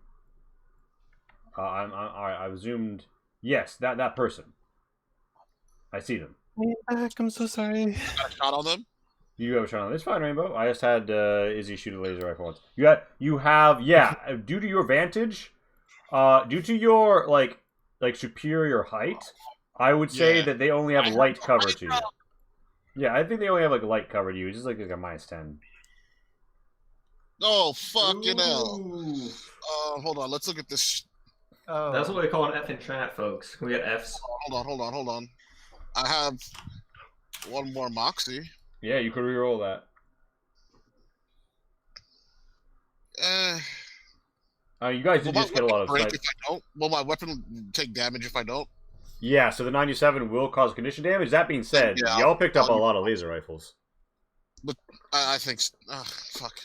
on. I've zoomed. Yes, that person. I see them. I'm so sorry. Got a shot on them? You have a shot on. It's fine, Rainbow. I just had Izzy shoot a laser rifle once. You have, yeah. Due to your vantage, due to your like superior height, I would say that they only have light cover to you. Yeah, I think they only have like light cover to you. It's just like a -10. Oh, fucking hell. Ooh. Hold on, let's look at this. Oh. That's what we call an F in chat, folks. Can we get Fs? Hold on. I have one more Moxie. Yeah, you could reroll that. You guys did just get a lot of break if I don't. Will my weapon take damage if I don't? Yeah, so the 97 will cause condition damage. That being said, Yeah, y'all picked up a lot of laser rifles. But I think. Fuck.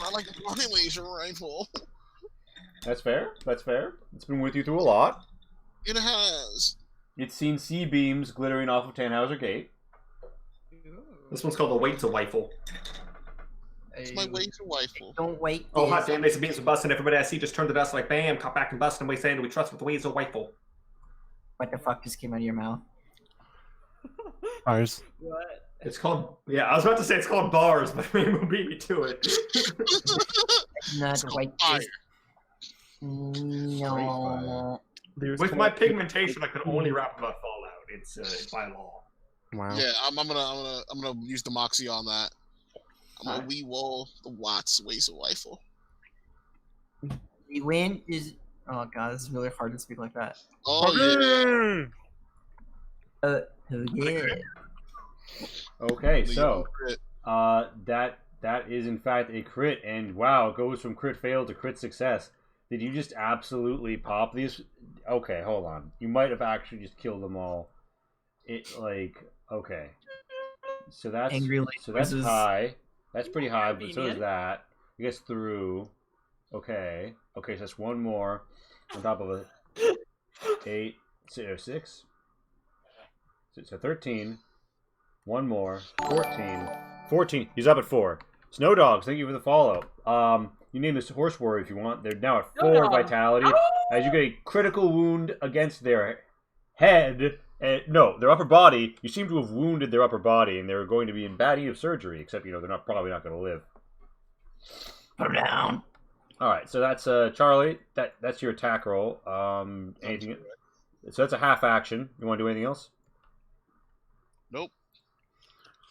I like a running laser rifle. That's fair. That's fair. It's been with you through a lot. It has. It's seen C-beams glittering off of Tannhauser Gate. This one's called the Waiter rifle. It's my laser rifle. Don't wait. Oh, hot damn, laser beams are busting. Everybody I see just turned to dust like bam, caught back and busting. We saying, do we trust with the laser rifle? What the fuck just came out of your mouth? Ours. What? It's called, yeah, I was about to say it's called bars, but Rainbow beat me to it. Not It's white. fire. No. With my pigmentation, I can only rap about Fallout. It's by law. Wow. Yeah, I'm gonna use the Moxie on that. I'm gonna re-roll the Watts laser rifle. The wind is. Oh god, this is really hard to speak like that. Oh yeah. Oh yeah. Okay, The so crit. that is in fact a crit, and wow, it goes from crit fail to crit success. Did you just absolutely pop these? Okay, hold on. You might have actually just killed them all. Okay. So that's Angry that's lasers. high. That's pretty high, but so is Convenient. that. I guess through. Okay, so that's one more on top of a 8, 6. So 13. One more. 14. 14. He's up at 4. Snow Dogs, thank you for the follow. You name this horse warrior if you want. They're now at 4 Dog. vitality. As you get a critical wound against their head. No, their upper body. You seem to have wounded their upper body, and they're going to be in bad need of surgery. Except, they're probably not going to live. Put him down. All right, so that's Charlie. That's your attack roll. Anything? So that's a half action. You want to do anything else? Nope.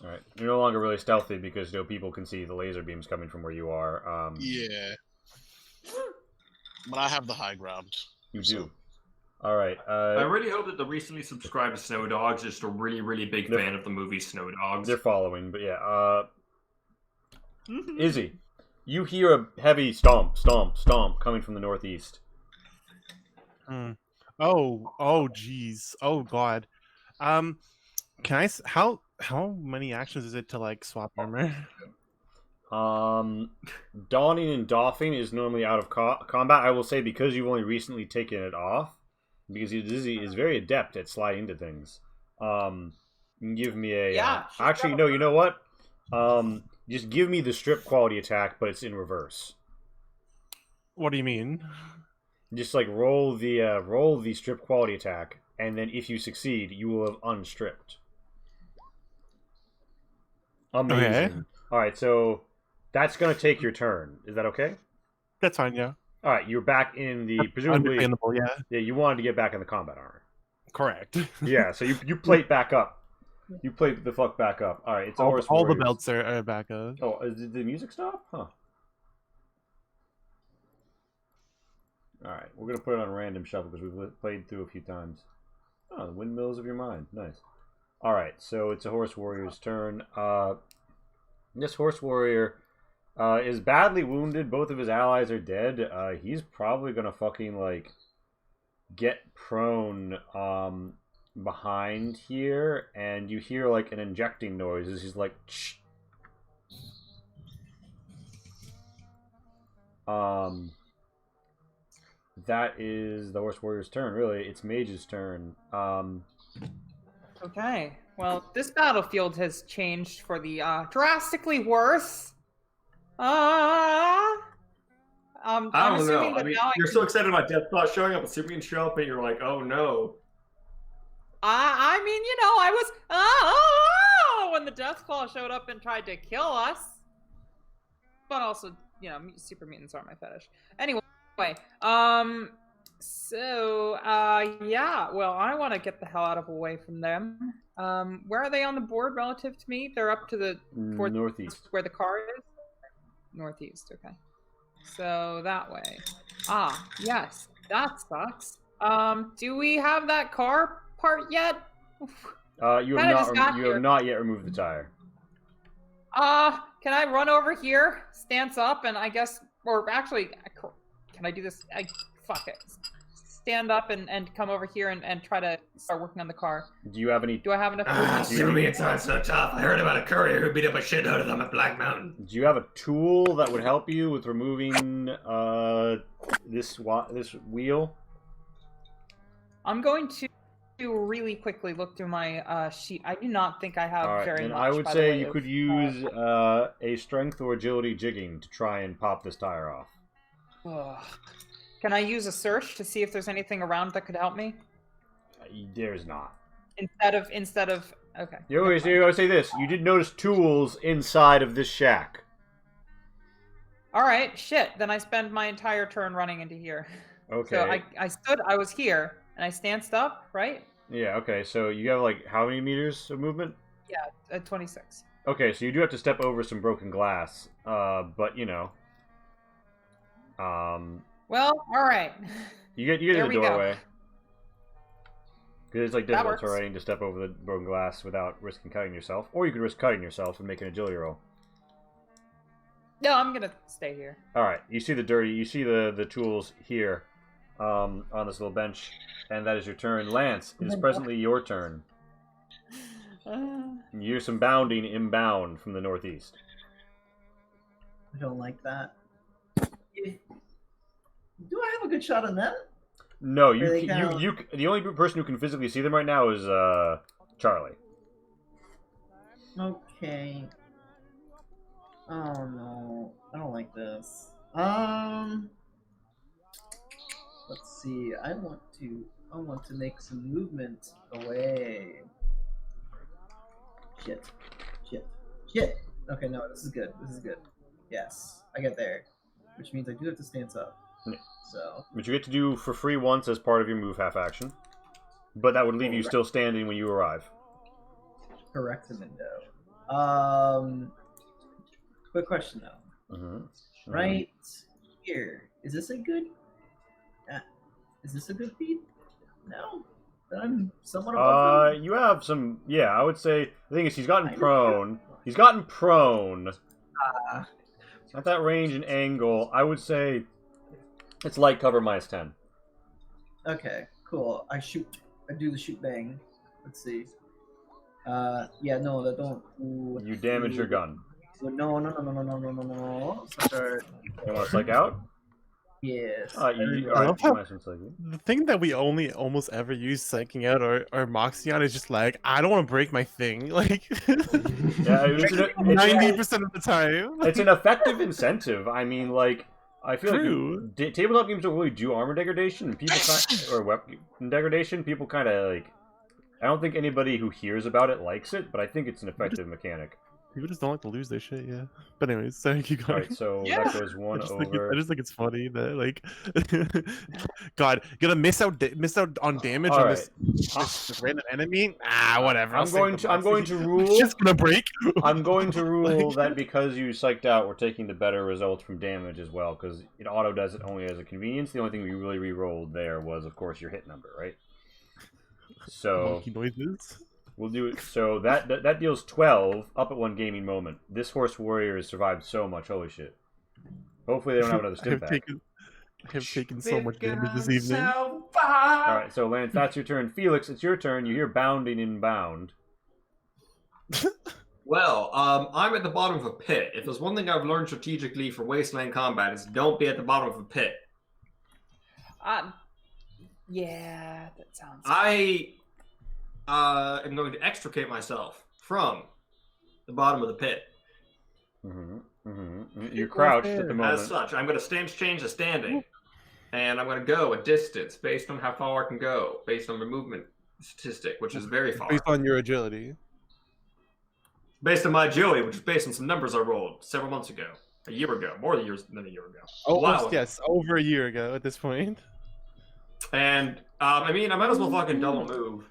All right, you're no longer really stealthy because people can see the laser beams coming from where you are. Yeah. But I have the high ground. You do. All right. I really hope that the recently subscribed Snow Dogs is just a really, really big fan of the movie Snow Dogs. They're following, but yeah. Izzy, you hear a heavy stomp, stomp, stomp coming from the northeast. Oh, geez. Oh, God. How many actions is it to swap armor? Donning and doffing is normally out of combat. I will say because you've only recently taken it off, because Izzy is very adept at sliding into things. Give me a. Yeah. Actually, no. You know what? Just give me the strip quality attack, but it's in reverse. What do you mean? Just roll the strip quality attack, and then if you succeed, you will have unstripped. Amazing. Okay. All right, so that's gonna take your turn. Is that okay? That's fine, yeah. All right, you're back in the presumably. Understandable, yeah. Yeah, you wanted to get back in the combat armor. Correct. Yeah, so you plate back up. You plate the fuck back up. All right, it's all the Warriors. belts are back up. Oh, did the music stop? Huh. All right. we're gonna put it on random shuffle because we've played through a few times. Oh, the windmills of your mind. Nice. All right, so it's a horse warrior's turn. This horse warrior is badly wounded. Both of his allies are dead. He's probably gonna fucking like get prone behind here, and you hear like an injecting noise as he's like. Shh. That is the horse warrior's turn. Really, it's mage's turn. Okay. Well, this battlefield has changed for the drastically worse. I'm I don't know. assuming I that mean, now you're so excited about Deathclaw showing up, and Superman show up, and you're like, oh no. I mean, you know, I was when the Deathclaw showed up and tried to kill us. But also, you know, super mutants aren't my fetish. Anyway, so yeah, well, I want to get the hell out of away from them. Where are they on the board relative to me? They're up to the northeast, where the car is. Northeast, okay. So that way. Ah, yes, that sucks. Do we have that car part yet? you have not yet removed the tire. Can I run over here, stance up, and I guess, or actually, can I do this? Fuck it. Stand up and come over here and try to start working on the car. Do you have any? Do I have enough movement? Superman's aren't so tough. I heard about a courier who beat up a shitload of them at Black Mountain. Do you have a tool that would help you with removing this wheel? I'm going to really quickly look through my sheet. I do not think I have very much. I would by say the way you could use a strength or agility jigging to try and pop this tire off. Ugh. Can I use a search to see if there's anything around that could help me? There's not. Instead of okay. You always say this. You did notice tools inside of this shack. All right, shit. Then I spend my entire turn running into here. Okay. So I was here, and I stanced up, right? Yeah, okay. So you have, like, how many meters of movement? Yeah, at 26. Okay, so you do have to step over some broken glass. But, you know. Well, all right. You get in the doorway. Because it's, like, difficult works. terrain to step over the broken glass without risking cutting yourself. Or you could risk cutting yourself and make an agility roll. No, I'm gonna stay here. Alright, you see the tools here. On this little bench, and that is your turn. Lance, it is presently your turn. You hear some bounding inbound from the northeast. I don't like that. Do I have a good shot on them? No, the only person who can physically see them right now is Charlie. Okay. Oh no, I don't like this. Let's see. I want to make some movement away. Shit. Okay, no, this is good. Yes, I get there, which means I do have to stance up. Yeah. So. Which you get to do for free once as part of your move half action, but that would leave you still standing when you arrive. Correct, Amendo. Quick question though. Mm-hmm. Right here, is this a good feed? No? Then I'm somewhat above him? You have some, yeah, I would say, the thing is, he's gotten prone. He's gotten prone. At that range and angle, I would say it's light cover minus 10. Okay, cool. I do the shoot bang. Let's see. Yeah, no, that don't. Ooh, You damage your gun. No. Start. You want to psych out? Yes. Alright, The thing that we only almost ever use psyching out or Moxie on is just like, I don't want to break my thing. Like, yeah, 90% of the time. It's an effective incentive. I mean, like, I feel like tabletop games don't really do armor degradation, or weapon degradation. People kind of like. I don't think anybody who hears about it likes it, but I think it's an effective mechanic. People just don't like to lose their shit, yeah. But anyways, sorry, keep All going. right, so Yeah. that goes I one just, over. I just think it's funny that like, God, gonna miss out on damage All on right. this random enemy. Ah, whatever. I'll I'm save going the to. I'm monster. going to rule. It's just gonna break. I'm going to rule Like- that because you psyched out, we're taking the better results from damage as well, because it auto does it only as a convenience. The only thing we really re-rolled there was, of course, your hit number, right? So Monkey noises. we'll do it. So that deals 12 up at one gaming moment. This horse warrior has survived so much. Holy shit! Hopefully they don't have another I stim have pack. taken so much damage this evening. All right, so Lance, that's your turn. Felix, it's your turn. You hear bounding inbound. Well, I'm at the bottom of a pit. If there's one thing I've learned strategically for wasteland combat, is don't be at the bottom of a pit. Yeah, that sounds. I am going to extricate myself from the bottom of the pit. You're crouched at the moment. As such, I'm going to change the standing, and I'm going to go a distance based on how far I can go, based on my movement statistic, which is very far. Based on your agility. Based on my agility, which is based on some numbers I rolled several months ago, a year ago, more than a year ago. Almost, Wow. yes, over a year ago at this point. And I mean, I might as well fucking double move.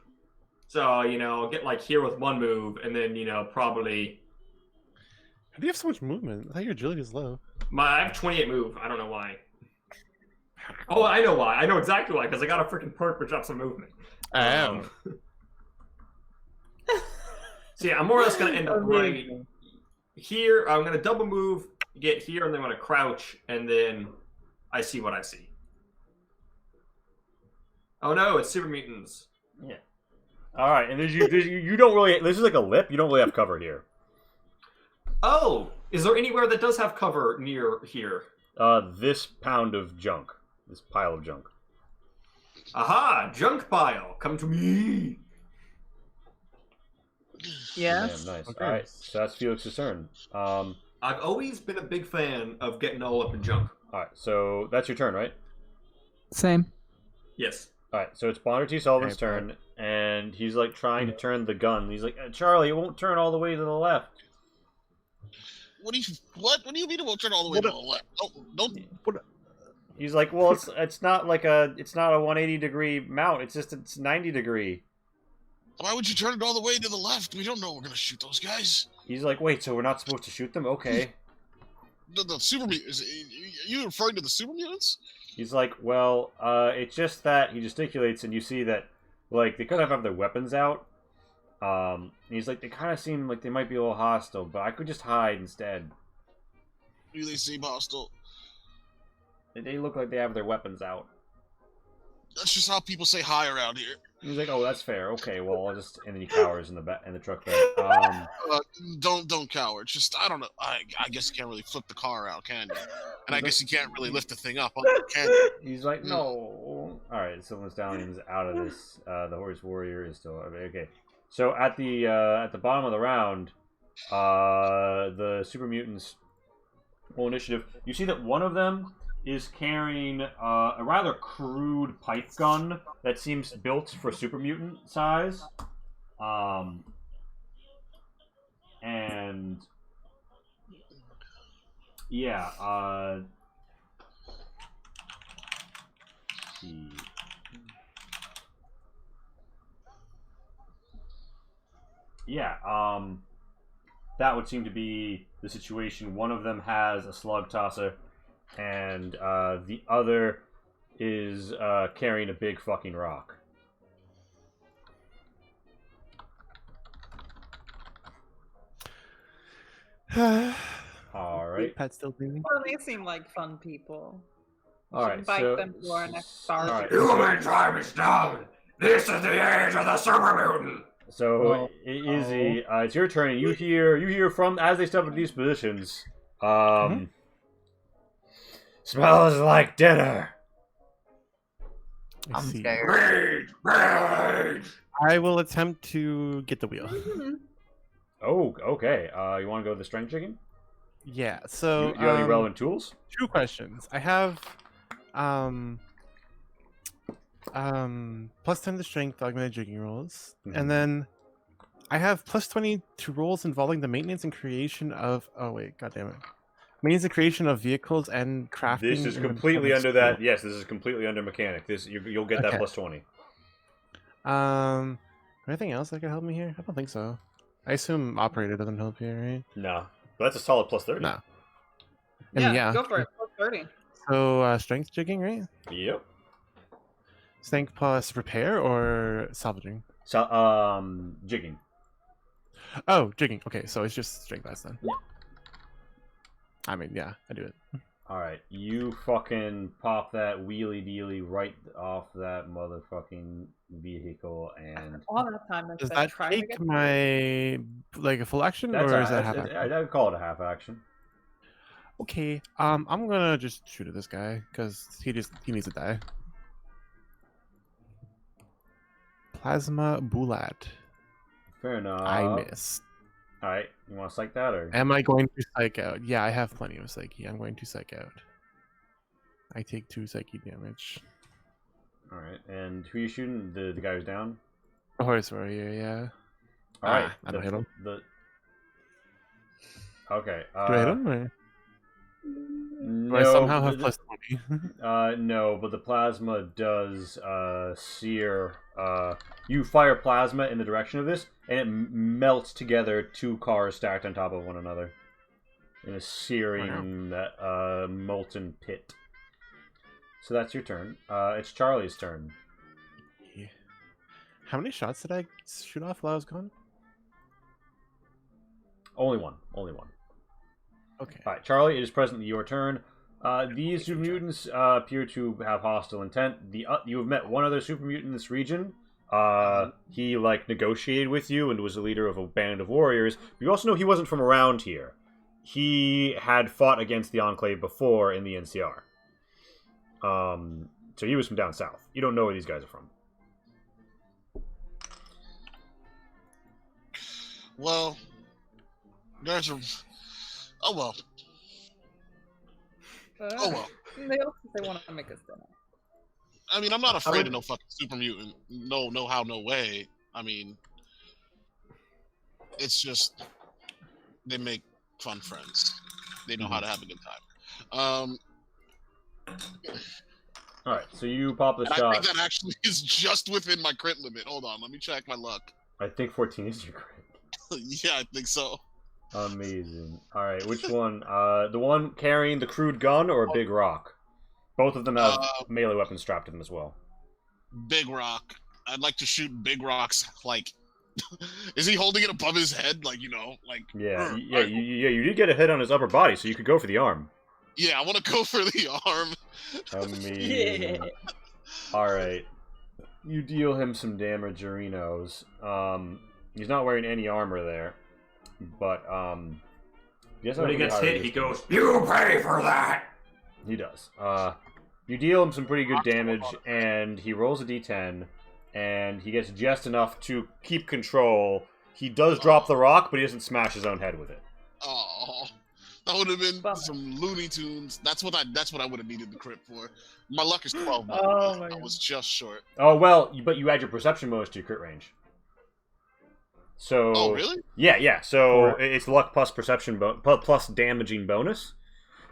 So I'll get like here with one move, and then probably. How do you have so much movement? I thought your agility is low. I have 28 move. I don't know why. Oh, I know why. I know exactly why. Because I got a freaking perk which ups some movement. So yeah, I'm more or less gonna end up right here. I'm gonna double move, get here, and then I'm gonna crouch, and then I see what I see. Oh no, it's super mutants. Yeah. All right, and you don't really. This is like a lip. You don't really have cover here. Oh, is there anywhere that does have cover near here? This pound of junk. This pile of junk. Aha! Junk pile, come to me. Yes. Damn, nice. Okay. All right, so that's Felix's turn. All I've always been a big fan of getting all up in junk. right, so that's your turn, right? Same. Yes. All right, so it's Bonner T. Sullivan's Okay, turn, and he's like trying to turn the gun. He's like, Charlie, it won't turn all the way to the left. What do you mean it won't turn all the way to the left? Don't. He's like, well, it's not a 180-degree mount. It's 90-degree. Why would you turn it all the way to the left? We don't know we're gonna shoot those guys. He's like, wait, so we're not supposed to shoot them? Okay. The super mutants. Are you referring to the super mutants? He's like, well, it's just that he gesticulates, and you see that, like, they could have their weapons out. And he's like, they kind of seem like they might be a little hostile, but I could just hide instead. Do they seem hostile? They look like they have their weapons out. That's just how people say hi around here. He's like, oh, that's fair. Okay, well, I'll just... And then he cowers in the truck bed. Don't cower. Just I don't know. I guess you can't really flip the car out, can you? And I guess you can't really lift the thing up, can you? He's like, no. All right, someone's down and is out of this. The horse warrior is still okay. So at the bottom of the round, the super mutants roll initiative. You see that one of them is carrying a rather crude pipe gun that seems built for super mutant size. And yeah, let's see. Yeah, that would seem to be the situation. One of them has a slug tosser, and the other is carrying a big fucking rock. All right. Pat's still breathing. Well, they seem like fun people. All right. Invite So, them to our next bar. all right. Human time is done. This is the age of the super mutant. So Izzy, it's your turn, and you hear from as they step into these positions. Smells like dinner. I I'm see. scared. Rage! I will attempt to get the wheel. Oh, okay. You want to go to the strength chicken? Yeah. So You have any relevant tools? 2 questions. I have +10 to strength augmented jigging rolls, Mhm. and then I have +20 to rolls involving the maintenance and creation of. Oh wait, god damn it! Maintenance and creation of vehicles and crafting. This is in the completely mechanics under skill. that. Yes, this is completely under mechanic. You'll get that Okay. +20. Anything else that could help me here? I don't think so. I assume operator doesn't help here, right? No, but that's a solid +30. No. I mean, Yeah, go for it. +30. So strength jigging, right? Yep. Strength plus repair or salvaging? So jigging. Oh, jigging. Okay, so it's just strength less then. Yeah. I mean, yeah, I do it. All right, you fucking pop that wheelie dealy right off that motherfucking vehicle, and All that time I Does spent that trying to take get my a full action, that's or is that half action? I'd call it a half action. Okay, I'm gonna just shoot at this guy because he needs to die. Plasma Bulat. Fair enough. I miss. All right, you want to psych that or? Am I going to psych out? Yeah, I have plenty of psyche. I'm going to psych out. I take 2 psyche damage. All right, and who you shooting? The guy who's down. The horse warrior, yeah. All right, I don't hit him. Okay. Do I hit him? Or No, do I somehow have +20? No, but the plasma does sear. You fire plasma in the direction of this, and it melts together 2 cars stacked on top of one another in a searing, molten pit. So that's your turn. It's Charlie's turn. How many shots did I shoot off while I was gone? Only one. Only one. Okay. All right, Charlie, it is presently your turn. These super mutants appear to have hostile intent. You have met one other super mutant in this region. He negotiated with you and was the leader of a band of warriors. You also know he wasn't from around here. He had fought against the Enclave before in the NCR. So he was from down south. You don't know where these guys are from. Well, there's a. Oh well. Oh well. They also they want to make us dinner. I mean, I'm not afraid of no fucking super mutant. No how, no way. I mean, it's just they make fun friends. They know how to have a good time. All right, so you pop the and shot. I think that actually is just within my crit limit. Hold on, let me check my luck. I think 14 is your crit. Yeah, I think so. Amazing. All right, which one? The one carrying the crude gun or a big rock? Both of them have melee weapons strapped to them as well. Big rock. I'd like to shoot big rocks. Is he holding it above his head? Yeah, you did get a hit on his upper body, so you could go for the arm. Yeah, I want to go for the arm. Amazing. Yeah. All right, you deal him some damage, Urinos. He's not wearing any armor there, but when he gets hit, he goes, "You pay for that." He does. You deal him some pretty good damage, and he rolls a d10, and he gets just enough to keep control. He does drop the rock, but he doesn't smash his own head with it. Oh, that would have been some Looney Tunes. That's what I would have needed the crit for. My luck is 12. Oh my I was just short. Oh well, but you add your perception bonus to your crit range. So. Oh really? Yeah. So it's luck plus perception plus damaging bonus.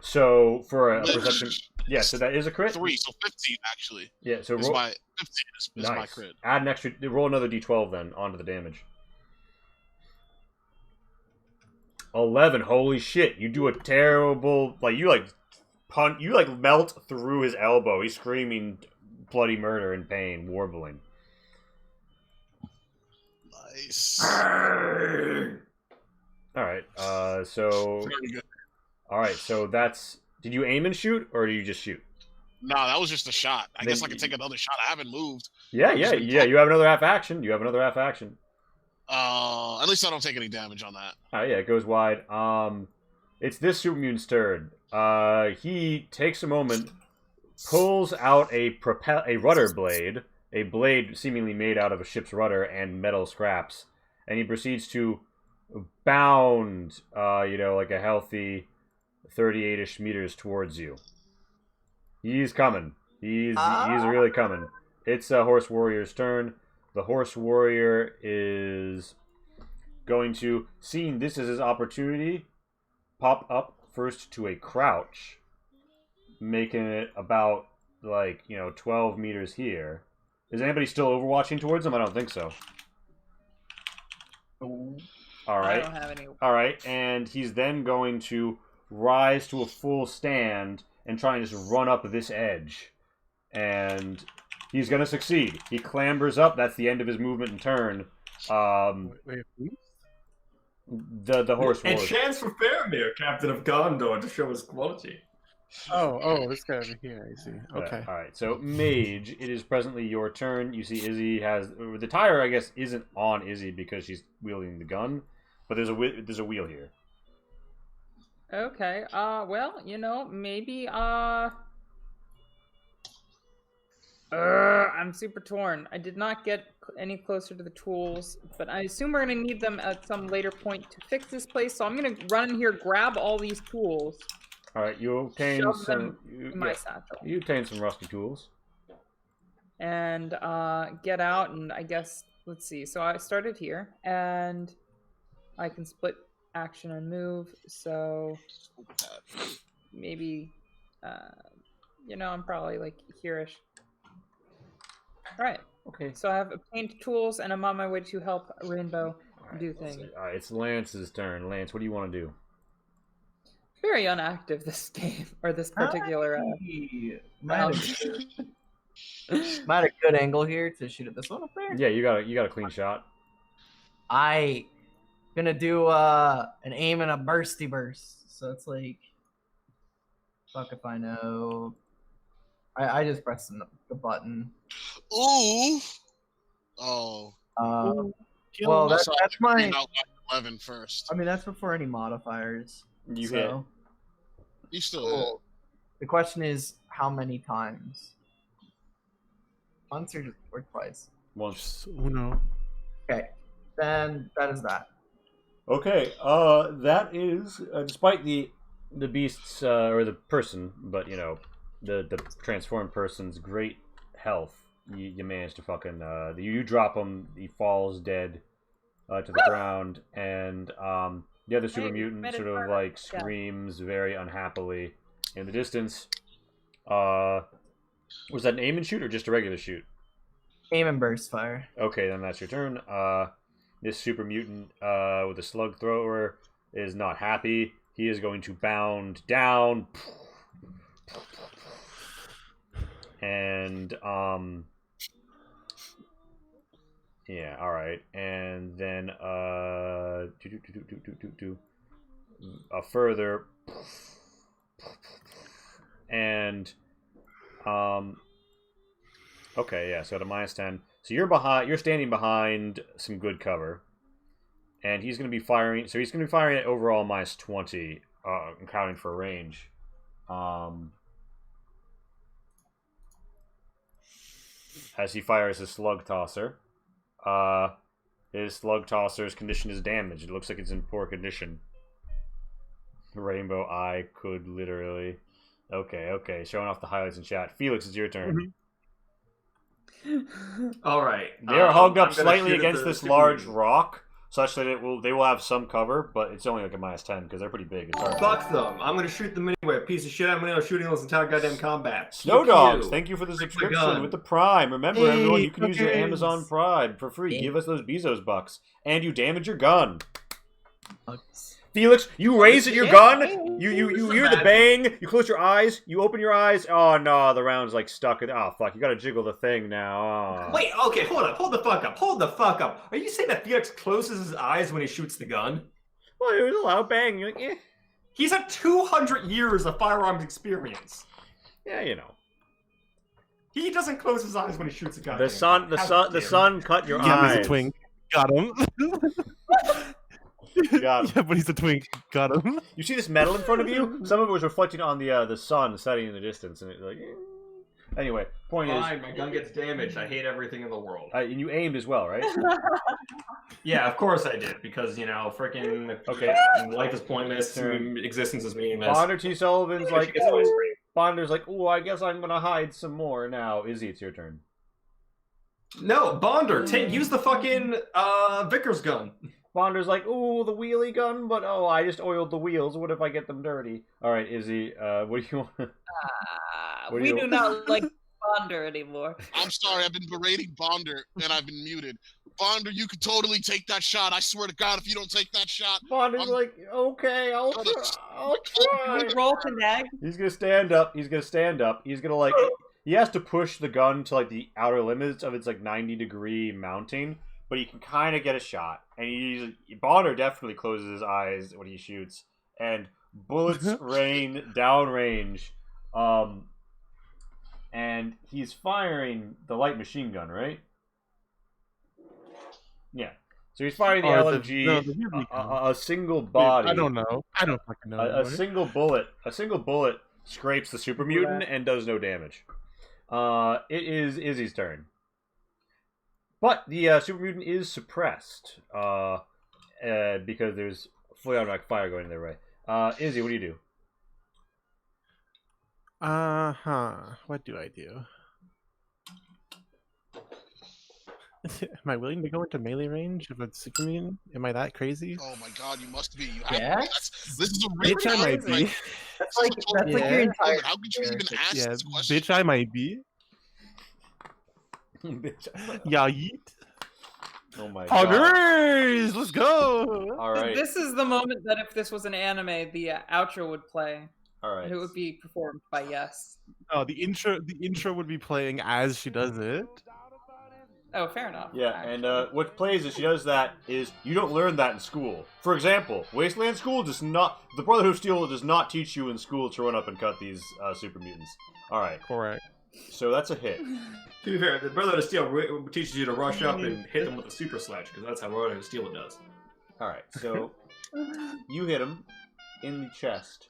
So for a perception, yeah. So that is a crit. 3, so 15 actually. Yeah. So Is roll. my 15 is Nice. my crit. Add an extra. Roll another d12 then onto the damage. 11. Holy shit! You do a terrible you melt through his elbow. He's screaming bloody murder and pain, warbling. Nice. All right. So. Very good. All right. So that's. Did you aim and shoot, or did you just shoot? No, that was just a shot. I guess I could take another shot. I haven't moved. Yeah. You have another half action. At least I don't take any damage on that. Oh yeah, it goes wide. It's this super mutant's turn. He takes a moment, pulls out a rudder blade, a blade seemingly made out of a ship's rudder and metal scraps, and he proceeds to bound, like a healthy 38-ish meters towards you. He's coming. He's really coming. It's a horse warrior's turn. The horse warrior is going to, seeing this as his opportunity, pop up first to a crouch, making it about, like, 12 meters here. Is anybody still overwatching towards him? I don't think so. All right. I don't have any. All right, and he's then going to rise to a full stand and try and just run up this edge. And he's going to succeed. He clambers up. That's the end of his movement and turn. Wait, who? The horse And wars. chance for Faramir, Captain of Gondor, to show his quality. Oh, this guy over here. I see. Okay. All right. So Mage, it is presently your turn. You see Izzy has the tire. I guess isn't on Izzy because she's wielding the gun, but there's a wheel here. Okay. Well, maybe. I'm super torn. I did not get any closer to the tools, but I assume we're gonna need them at some later point to fix this place. So I'm gonna run in here, grab all these tools. All right. You obtain Shove some. them in my satchel. You obtain some rusty tools. And get out, and I guess, let's see. So I started here, and I can split action and move. So maybe, I'm probably like here-ish. All right. Okay. So I have obtained tools, and I'm on my way to help Rainbow do things. All right. It's Lance's turn. Lance, what do you want to do? Very unactive this game, or this particular. Might have a good angle here to shoot at this one up there. Yeah, you got a clean shot. I gonna do an aim and a bursty burst. So it's like, fuck if I know. I just pressed the button. Ooh. Oh. Well, that's my. Out like 11 first. I mean, that's before any modifiers. You so. hit. You still Cool. The question is, how many times? Once or twice? Once. Uno. Okay, then that is that. Okay. That is despite the beast's or the person, but the transformed person's great health. You managed to fucking you drop him. He falls dead to the ground, and the other super mutant sort of like screams very unhappily in the distance. Was that an aim and shoot or just a regular shoot? Aim and burst fire. Okay, then that's your turn. This super mutant with a slug thrower is not happy. He is going to bound down. And, yeah, alright. And then, a further. And, okay, yeah, so at a -10. So you're standing behind some good cover. And he's going to be firing, so he's going to be firing at overall -20, accounting for range. As he fires his slug tosser. His slug tosser's condition is damaged. It looks like it's in poor condition. Rainbow eye could literally. Okay. Showing off the highlights in chat. Felix, it's your turn. All right. They are hugged up I'm gonna slightly shoot at against the this super large mutant. rock, such that they will have some cover, but it's only like a -10 because they're pretty big. It's hard. Fuck them. I'm gonna shoot them anyway. Piece of shit. I'm gonna shooting this entire goddamn combat. Snow Pew, Dogs, pew. thank you for the my subscription gun. with the Prime. Remember, Hey, everyone, you can use your fuckers. Amazon Prime for free. Yeah. Give us those Bezos bucks. And you damage your gun. Bucks. Felix, you raise at your Yeah. gun, you This is hear the bad. bang, you close your eyes, you open your eyes, oh no, the round's like stuck in, oh fuck, you gotta jiggle the thing now. Oh. Wait. Okay. Hold up. Hold the fuck up. Are you saying that Felix closes his eyes when he shoots the gun? Well, it was a loud bang, you're like, eh. He's had 200 years of firearms experience. Yeah, you know. He doesn't close his eyes when he shoots a gun. The sun cut your Yeah, but eyes. he's a twink. Got him. Got him. Yeah, but he's a twink. Got him. You see this metal in front of you? Some of it was reflecting on the sun setting in the distance, and it's like, eh. Anyway, point is, Fine, my gun gets damaged. I hate everything in the world. and you aimed as well, right? Yeah, of course I did, because, freaking Okay. life is pointless, Turn. existence is meaningless. Bonder T. Sullivan's She like, gets ice cream. Bonder's like, oh, I guess I'm gonna hide some more now. Izzy, it's your turn. No, Bonder, use the fucking Vickers gun. Bonder's like, ooh, the wheelie gun, but oh, I just oiled the wheels. What if I get them dirty? All right, Izzy, what do you want? What do We you- do not like Bonder anymore. I'm sorry, I've been berating Bonder and I've been muted. Bonder, you could totally take that shot. I swear to God, if you don't take that shot, Bonder's like, okay, I'll try. We roll to nag. He's gonna stand up. He's gonna stand up. He's gonna like. He has to push the gun to like the outer limits of its like 90-degree mounting, but he can kind of get a shot. And Bonner definitely closes his eyes when he shoots, and bullets rain downrange. And he's firing the light machine gun, right? Yeah. So he's firing the LMG, a single body. I don't know. I don't fucking know. A single bullet scrapes the super mutant and does no damage. It is Izzy's turn. But the super mutant is suppressed because there's fully automatic fire going their way. Izzy, what do you do? What do I do? Am I willing to go into melee range of a super mutant? Am I that crazy? oh my God, you must be. You have Yeah. this is a really Bitch, I might be. That's like your Yeah. entire. How could you even ask Yeah, this question? bitch, I might be. Yeah, yeet. Oh my god. Poggers! Let's go! All right. This is the moment that if this was an anime, the outro would play. All right. And it would be performed by Yes. Oh, the intro would be playing as she does it. Oh, fair enough. Yeah, and what plays as she does that is you don't learn that in school. For example, Wasteland School does not. The Brotherhood of Steel does not teach you in school to run up and cut these super mutants. All right, Correct. so that's a hit. To be fair, the Brotherhood of Steel teaches you to rush up and hit them with a super sledge, because that's how Brotherhood of Steel does. All right, so you hit him in the chest.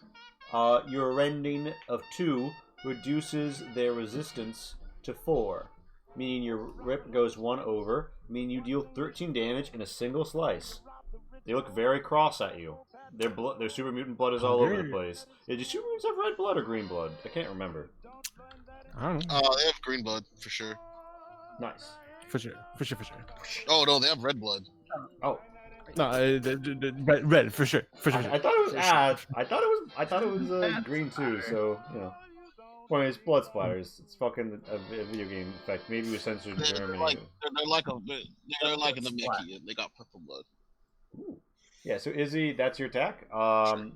Your rending of 2 reduces their resistance to 4, meaning your rip goes 1 over, meaning you deal 13 damage in a single slice. They look very cross at you. Their super mutant blood is all over the place. Do super mutants have red blood or green blood? I can't remember. I don't know. They have green blood for sure. Nice. For sure. Oh no, they have red blood. Oh, No, red for sure. I thought it was ash. I thought it was green too. So you know, well, it's blood splatters. It's fucking a video game effect. Maybe it was censored in They're Germany. like they're like in the Mickey, and they got purple blood. Yeah. So Izzy, that's your attack.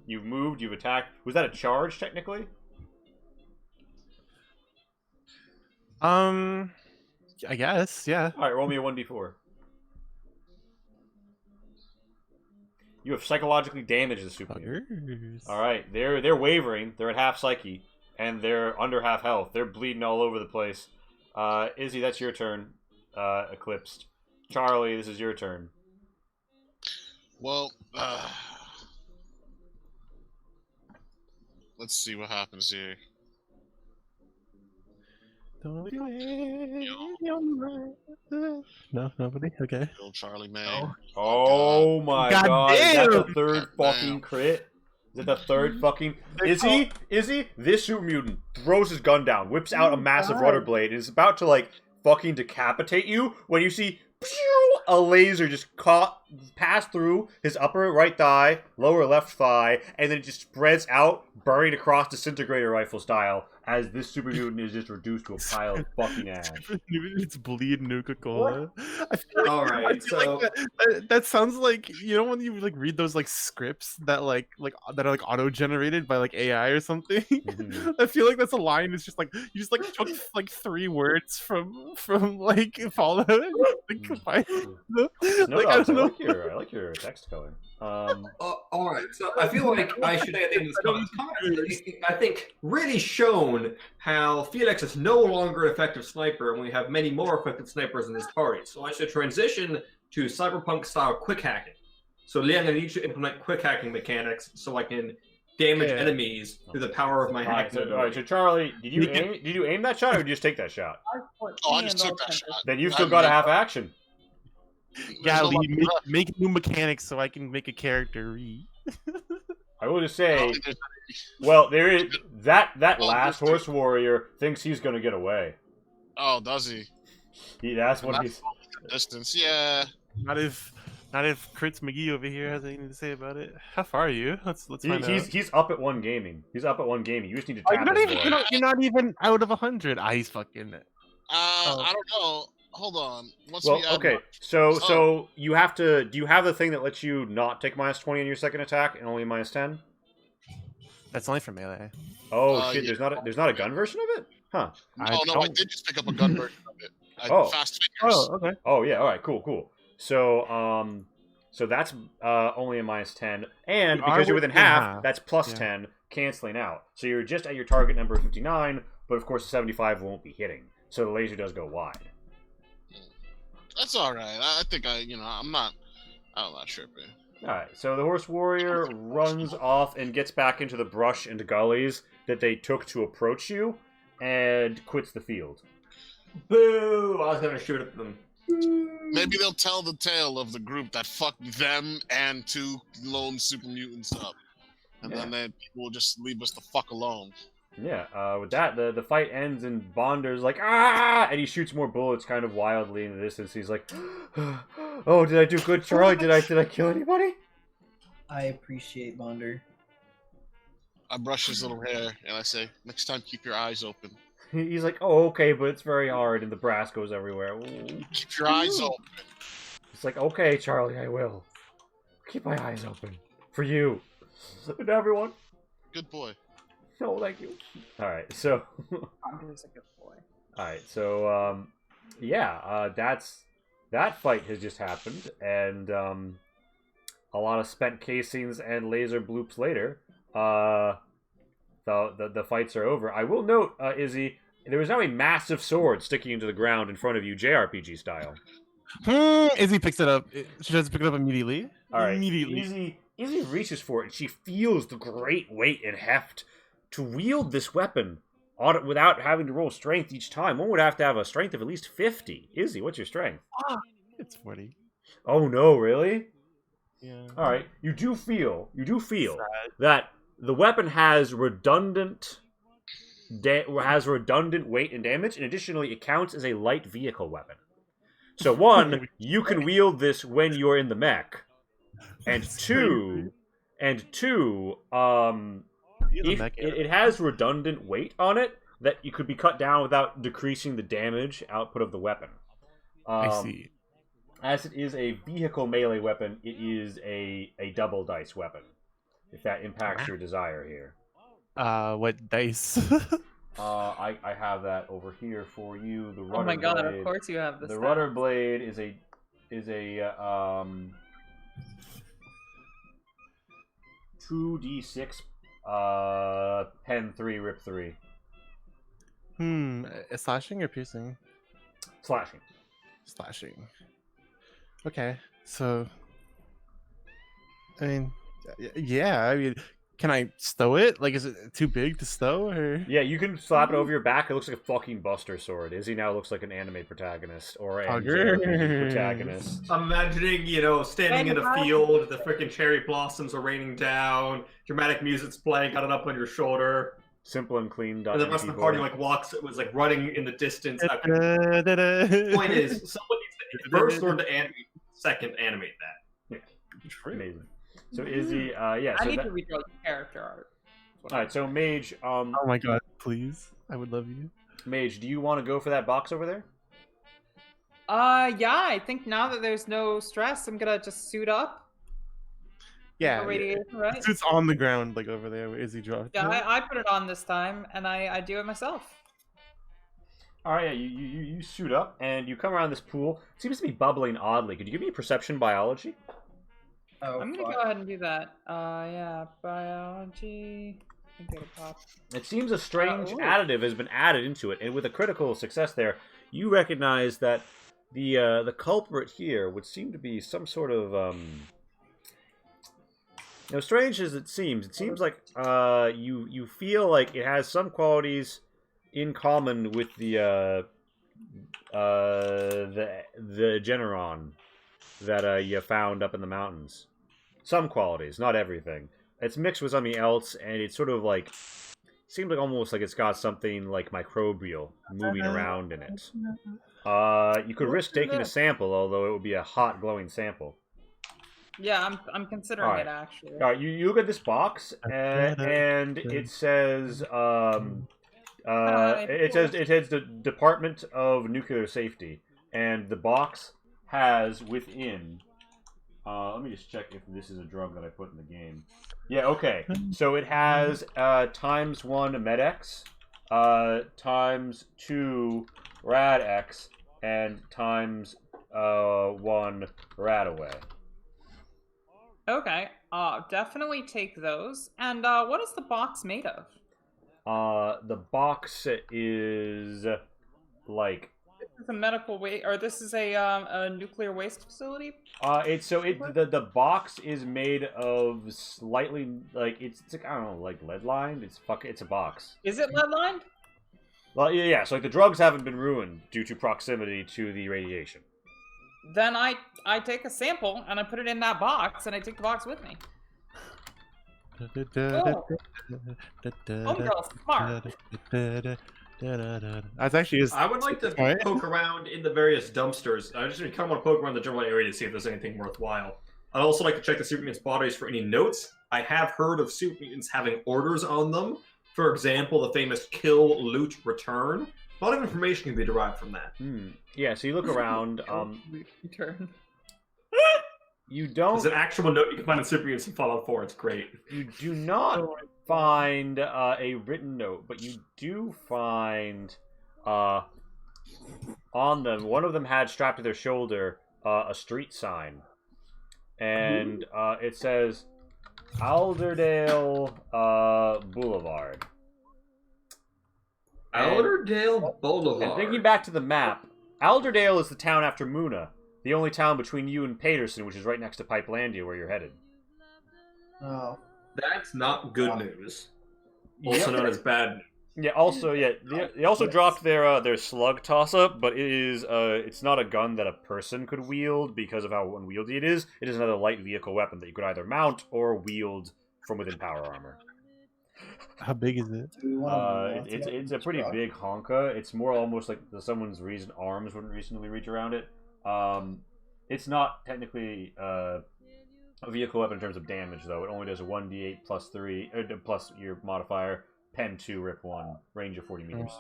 You've moved. You've attacked. Was that a charge technically? I guess, yeah. All right. Roll me a 1d4. You have psychologically damaged the super mutant. Poggers. All right, they're wavering. They're at half psyche, and they're under half health. They're bleeding all over the place. Izzy, that's your turn. Eclipsed. Charlie, this is your turn. Well, let's see what happens here. Don't do it. No, nobody. Okay. Little Charlie man. Oh my God god! Is that the damn! third God fucking damn. crit? Is it the third fucking? Izzy, this super mutant throws his gun down, whips out a massive rudder blade, and is about to like fucking decapitate you when you see a laser just pass through his upper right thigh, lower left thigh, and then it just spreads out, buried across disintegrator rifle style, as this super mutant is just reduced to a pile of fucking ash. It's bleed Nuka-Cola. I feel like, All right, I feel so- like that sounds like, you know, when you like read those like scripts that like that are like auto-generated by like AI or something. Mhm. I feel like that's a line. It's just like you just like took like 3 words from like Fallout. Like, combined them. No, Like, I dogs, don't know. I like your text color. All right, so I feel like I should add in this comment. I think really shown how Felix is no longer an effective sniper, and we have many more effective snipers in this party. So I should transition to cyberpunk style quick hacking. So Leon, I need you to implement quick hacking mechanics so I can damage Yeah. enemies through the power of my hacking all right, so ability. Charlie, did you aim that shot or did you just take that shot? Oh, I just took that shot. Then you've still got a half action. Gally, make new mechanics so I can make a character. I will just say, well, there is that last horse warrior thinks he's gonna get away. Oh, does he? That's what That's he's. Distance, yeah. Not if Not if Kurtz McGee over here has anything to say about it. How far are you? Let's find out. He's up at 1 gaming. He's up at 1 gaming. You just need to Oh, tap his boy. you're not even out of 100. Ah, he's fucking. I don't know. Hold on. Once Well, we add okay. So you have to. Do you have the thing that lets you not take -20 on your second attack and only -10? That's only for melee. Oh shit! yeah. There's not a gun version of it, huh? I did just pick up a gun version of it. Fast fingers. Oh, okay. Oh yeah. All right. Cool. So so that's only a -10, and because you're within half, that's +10, canceling out. So you're just at your target number 59, but of course the 75 won't be hitting. So the laser does go wide. That's all right. I think I'm not tripping. All right. So the horse warrior runs off and gets back into the brush and gullies that they took to approach you, and quits the field. Boo! I was gonna shoot at them. Maybe they'll tell the tale of the group that fucked them and 2 lone super mutants up, and then people will just leave us the fuck alone. Yeah, with that, the fight ends and Bonder's like, ah! And he shoots more bullets kind of wildly in the distance. He's like, oh, did I do good, Charlie? Did I kill anybody? I appreciate Bonder. I brush his little hair and I say, next time keep your eyes open. He's like, oh, okay, but it's very hard, and the brass goes everywhere. Ooh. Keep your eyes open. It's like, okay, Charlie, I will. Keep my eyes open. For you. And everyone. Good boy. No, thank you. Alright, so... Bonder's a good boy. Alright, so, that fight has just happened, and, a lot of spent casings and laser bloops later, the fights are over. I will note, Izzy, there is now a massive sword sticking into the ground in front of you, JRPG style. Izzy picks it up. She does pick it up immediately. Alright, Immediately. Izzy reaches for it, and she feels the great weight and heft to wield this weapon without having to roll strength each time. One would have to have a strength of at least 50. Izzy, what's your strength? It's 40. Oh no, really? Yeah. Alright, you do feel that the weapon has redundant weight and damage, and additionally it counts as a light vehicle weapon. So one, you can wield this when you're in the mech. And two, it has redundant weight on it that you could be cut down without decreasing the damage output of the weapon. I see. As it is a vehicle melee weapon, it is a double dice weapon. If that impacts your desire here. What dice? I have that over here for you. The rudder Oh my god, blade. of course you have this. The rudder blade is a 2d6 pen 3 rip 3. Slashing or piercing? Slashing. Slashing. Okay, so I mean, can I stow it? Like, is it too big to stow? Or Yeah, you can slap it over your back. It looks like a fucking Buster Sword. Izzy now looks like an anime protagonist or an JRPG protagonist. I'm imagining, standing in a field, the freaking cherry blossoms are raining down, dramatic music's playing, got it up on your shoulder. Simple and clean. And the rest of the party was running in the distance. The point is, someone needs to first learn to animate, second animate that. Yeah. Amazing. So Izzy, I need to redraw your character art. All right, so Mage. oh my god, please! I would love you. Mage, do you want to go for that box over there? Yeah, I think now that there's no stress, I'm gonna just suit up. Yeah, Radiation, right? It's on the ground, like over there where Izzy dropped. Yeah, I put it on this time, and I do it myself. All right, yeah, you suit up and you come around this pool. It seems to be bubbling oddly. Could you give me a perception biology? Oh, I'm gonna go ahead and do that. Yeah, biology. Get a pop. It seems a strange ooh. additive has been added into it, and with a critical success there, you recognize that the culprit here would seem to be some sort of strange as it seems like you feel like it has some qualities in common with the Generon that you found up in the mountains. Some qualities, not everything. It's mixed with something else, and it's sort of like seems like almost like it's got something like microbial moving around in it. You could risk taking a sample, although it would be a hot, glowing sample. Yeah, I'm considering Alright. it actually. All right, you look at this box, and it says Hi, it says the Department of Nuclear Safety, and the box has within. Let me just check if this is a drug that I put in the game. Yeah, okay. So it has ×1 MedX, ×2 RadX, and ×1 Radaway. Okay. Definitely take those. And what is the box made of? The box is like This is a medical waste, or this is a nuclear waste facility. the box is made of slightly like it's like I don't know, like lead lined. It's a box. Is it lead lined? Well, yeah. So like the drugs haven't been ruined due to proximity to the radiation. Then I take a sample and I put it in that box and I take the box with me. Homegirl, smart. That's actually I would like to Right. poke around in the various dumpsters. I just kind of want to poke around the general area to see if there's anything worthwhile. I'd also like to check the super mutants' bodies for any notes. I have heard of super mutants having orders on them. For example, the famous kill, loot, return. A lot of information can be derived from that. Yeah. So you look around. Return. You don't. There's an actual note you can find in super mutants in Fallout 4. It's great. You do not find a written note, but you do find on them. One of them had strapped to their shoulder a street sign, and it says Alderdale Boulevard. Alderdale Boulevard. And thinking back to the map, Alderdale is the town after Muna, the only town between you and Paterson, which is right next to Pipelandia, where you're headed. Oh. That's not good news. Also known as bad news. Yeah. Also, they also dropped their slug toss-up, but it's not a gun that a person could wield because of how unwieldy it is. It is another light vehicle weapon that you could either mount or wield from within power armor. How big is it? It's a pretty big honka. It's more almost like someone's arms wouldn't reasonably reach around it. It's not technically a vehicle weapon in terms of damage, though. It only does a 1d8 plus 3 plus your modifier. Pen 2, rip 1, range of 40 meters.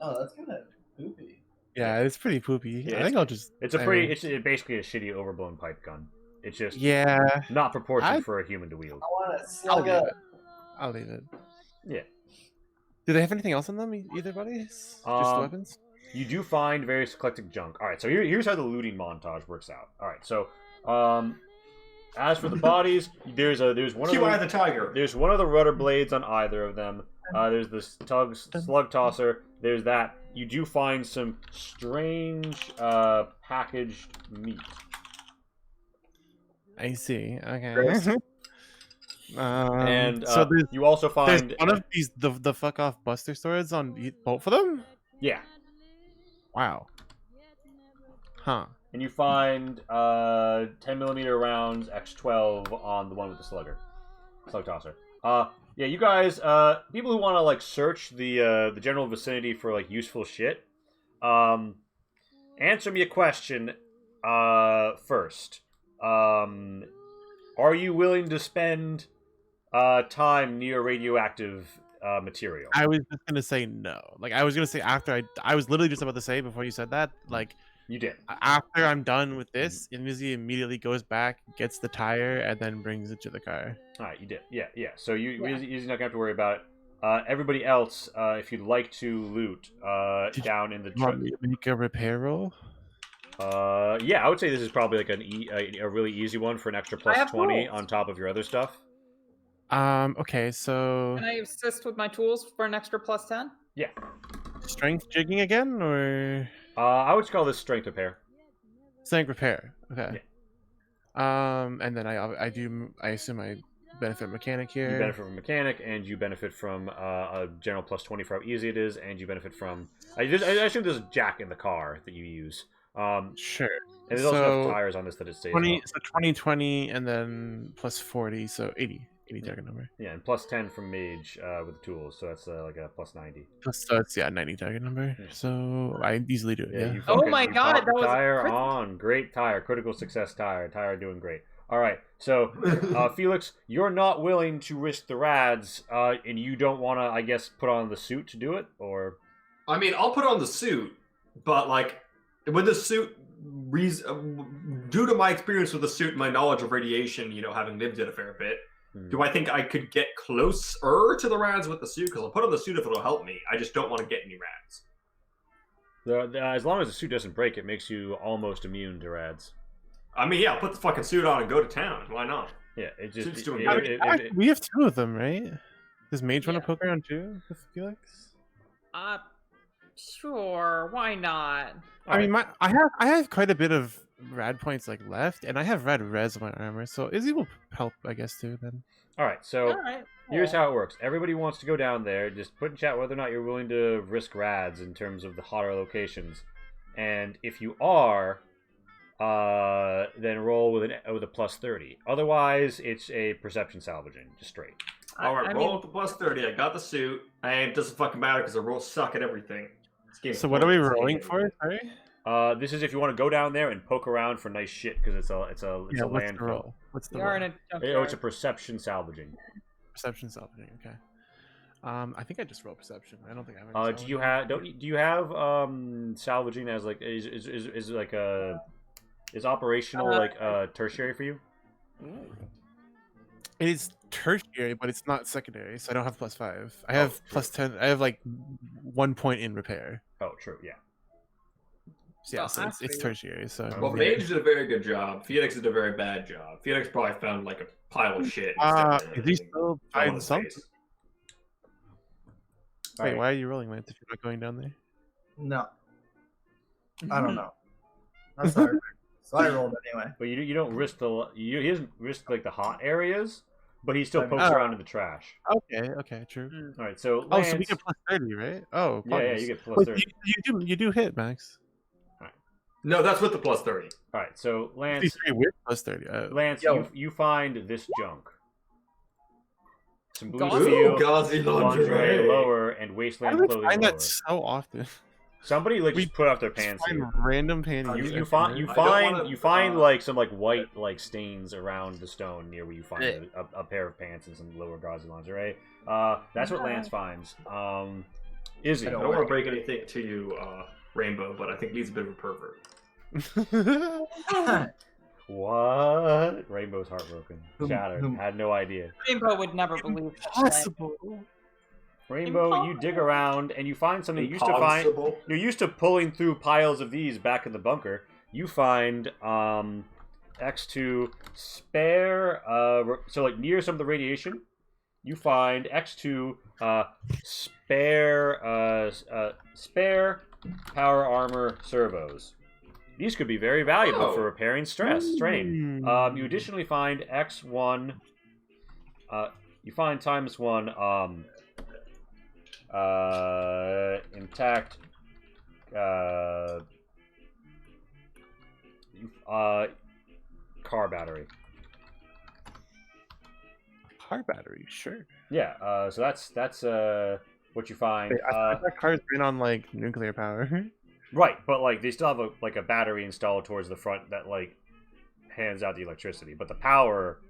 Oh, that's kind of poopy. Yeah, it's pretty poopy. Yeah, I think I'll just. It's basically a shitty overblown pipe gun. It's just not proportioned for a human to wield. I want to slug up. I'll leave it. Yeah. Do they have anything else on them, either buddies? Just weapons? You do find various eclectic junk. All right, so here's how the looting montage works out. All right, so as for the bodies, there's one of the tiger. There's one of the rudder blades on either of them. There's the slug tosser. There's that. You do find some strange packaged meat. I see. Okay. And so you also there's find one of these the fuck off Buster swords on both of them. Yeah. Wow. Huh. And you find 10mm rounds X12 on the one with the slug tosser. Yeah, you guys, people who want to like search the general vicinity for like useful shit, answer me a question first. Are you willing to spend time near radioactive material? I was just gonna say no. Like I was gonna say after I was literally just about to say before you said that. Like You did. after I'm done with this, Invisi immediately goes back, gets the tire, and then brings it to the car. All right, you did. Yeah. So you're not gonna have to worry about it. Everybody else, if you'd like to loot, down in the You want me to make a repair roll? yeah, I would say this is probably like a really easy one for an extra plus have 20 tools. on top of your other stuff. Okay, so Can I assist with my tools for an extra plus 10? Yeah. strength jigging again, or I would call this strength repair. strength repair? Okay. And then I assume I benefit mechanic here. You benefit from mechanic, and you benefit from a general plus 20 for how easy it is, and you benefit from. I assume there's a jack in the car that you use. Sure. And there's also enough tires on this that it stays. 20, so 20, and then plus 40, so 80 target number. Yeah, and plus 10 from mage with the tools, so that's like a plus 90. So it's 90 target number. Yeah. So I easily do it. Yeah. You Oh fucking- my you God, popped that the was a tire crit- on. Great tire, critical success tire. Tire doing great. All right. So, Felix, you're not willing to risk the rads, and you don't want to, I guess, put on the suit to do it, or? I mean, I'll put on the suit, but like, with the suit, due to my experience with the suit and my knowledge of radiation, having lived it a fair bit, do I think I could get closer to the rads with the suit? Because I'll put on the suit if it'll help me. I just don't want to get any rads. As long as the suit doesn't break, it makes you almost immune to rads. I mean, yeah, I'll put the fucking suit on and go to town. Why not? Yeah, it just Suit's doing We have two of them, right? Does Mage want to poke around too with Felix? Sure, why not? I mean, I have quite a bit of rad points like left, and I have red res on my armor, so Izzy will help, I guess, too. Then. All right, so All right. here's how it works. Everybody wants to go down there. Just put in chat whether or not you're willing to risk rads in terms of the hotter locations, and if you are, then roll with a plus 30. Otherwise, it's a perception salvaging, just straight. All right, roll with the plus 30. I got the suit, and it doesn't fucking matter because the rolls suck at everything. So what are we rolling for? Sorry. This is if you want to go down there and poke around for nice shit because it's a What's land the roll? What's the We roll? are in a Oh, junkyard. it's a perception salvaging. Perception salvaging. Okay. I think I just roll perception. I don't think I have. Do you have salvaging as like is like a is operational like tertiary for you? It is tertiary, but it's not secondary, so I don't have +5. I have plus 10. I have like 1 point in repair. Oh, true. Yeah. Yeah, so it's tertiary. So Well, Mage did a very good job. Felix did a very bad job. Felix probably found like a pile of shit. Is he still fell on find his something? face. Wait, Alright. why are you rolling, Lance, if you're not going down there? No. I don't know. That's how I rolled. So I rolled anyway. But you don't risk he doesn't risk like the hot areas, but he still pokes Oh. around in the trash. Okay, true. All right, so Oh, so we Lance- get plus 30, right? Oh, yeah, bonus. you get plus Wait, 30. you do hit, Max. No, that's with the plus 30. All right, so Lance, 53 with plus 30. Lance, Yo. you find this junk. Some blue Gauzy? steel, Ooh, gauzy lingerie lingerie. lower, and I wasteland would clothing find lower. that so often. Somebody like We just put off their Just pants. find here. random panties. You everywhere. find you I don't find wanna, you find like some like white like stains around the stone near where you find Yeah. a pair of pants and some lower gauzy lingerie. That's what Lance finds. Izzy, I don't want to break anything to you, Rainbow, but I think he's a bit of a pervert. what? Rainbow's heartbroken. Whom- Shattered. whom- Had no idea. Rainbow would never believe that. Possible. Rainbow, you dig around and you find something you used to find. Impossible. You're used to pulling through piles of these back in the bunker. You find X2 spare. So like near some of the radiation, you find X2 spare power armor servos. These could be very valuable Oh. for repairing strain. You additionally find X1. You find ×1 intact car battery. Car battery, sure. Yeah, so that's what you find. Wait, I thought that car's been on like nuclear power. Right, but like they still have a battery installed towards the front that like hands out the electricity, but the power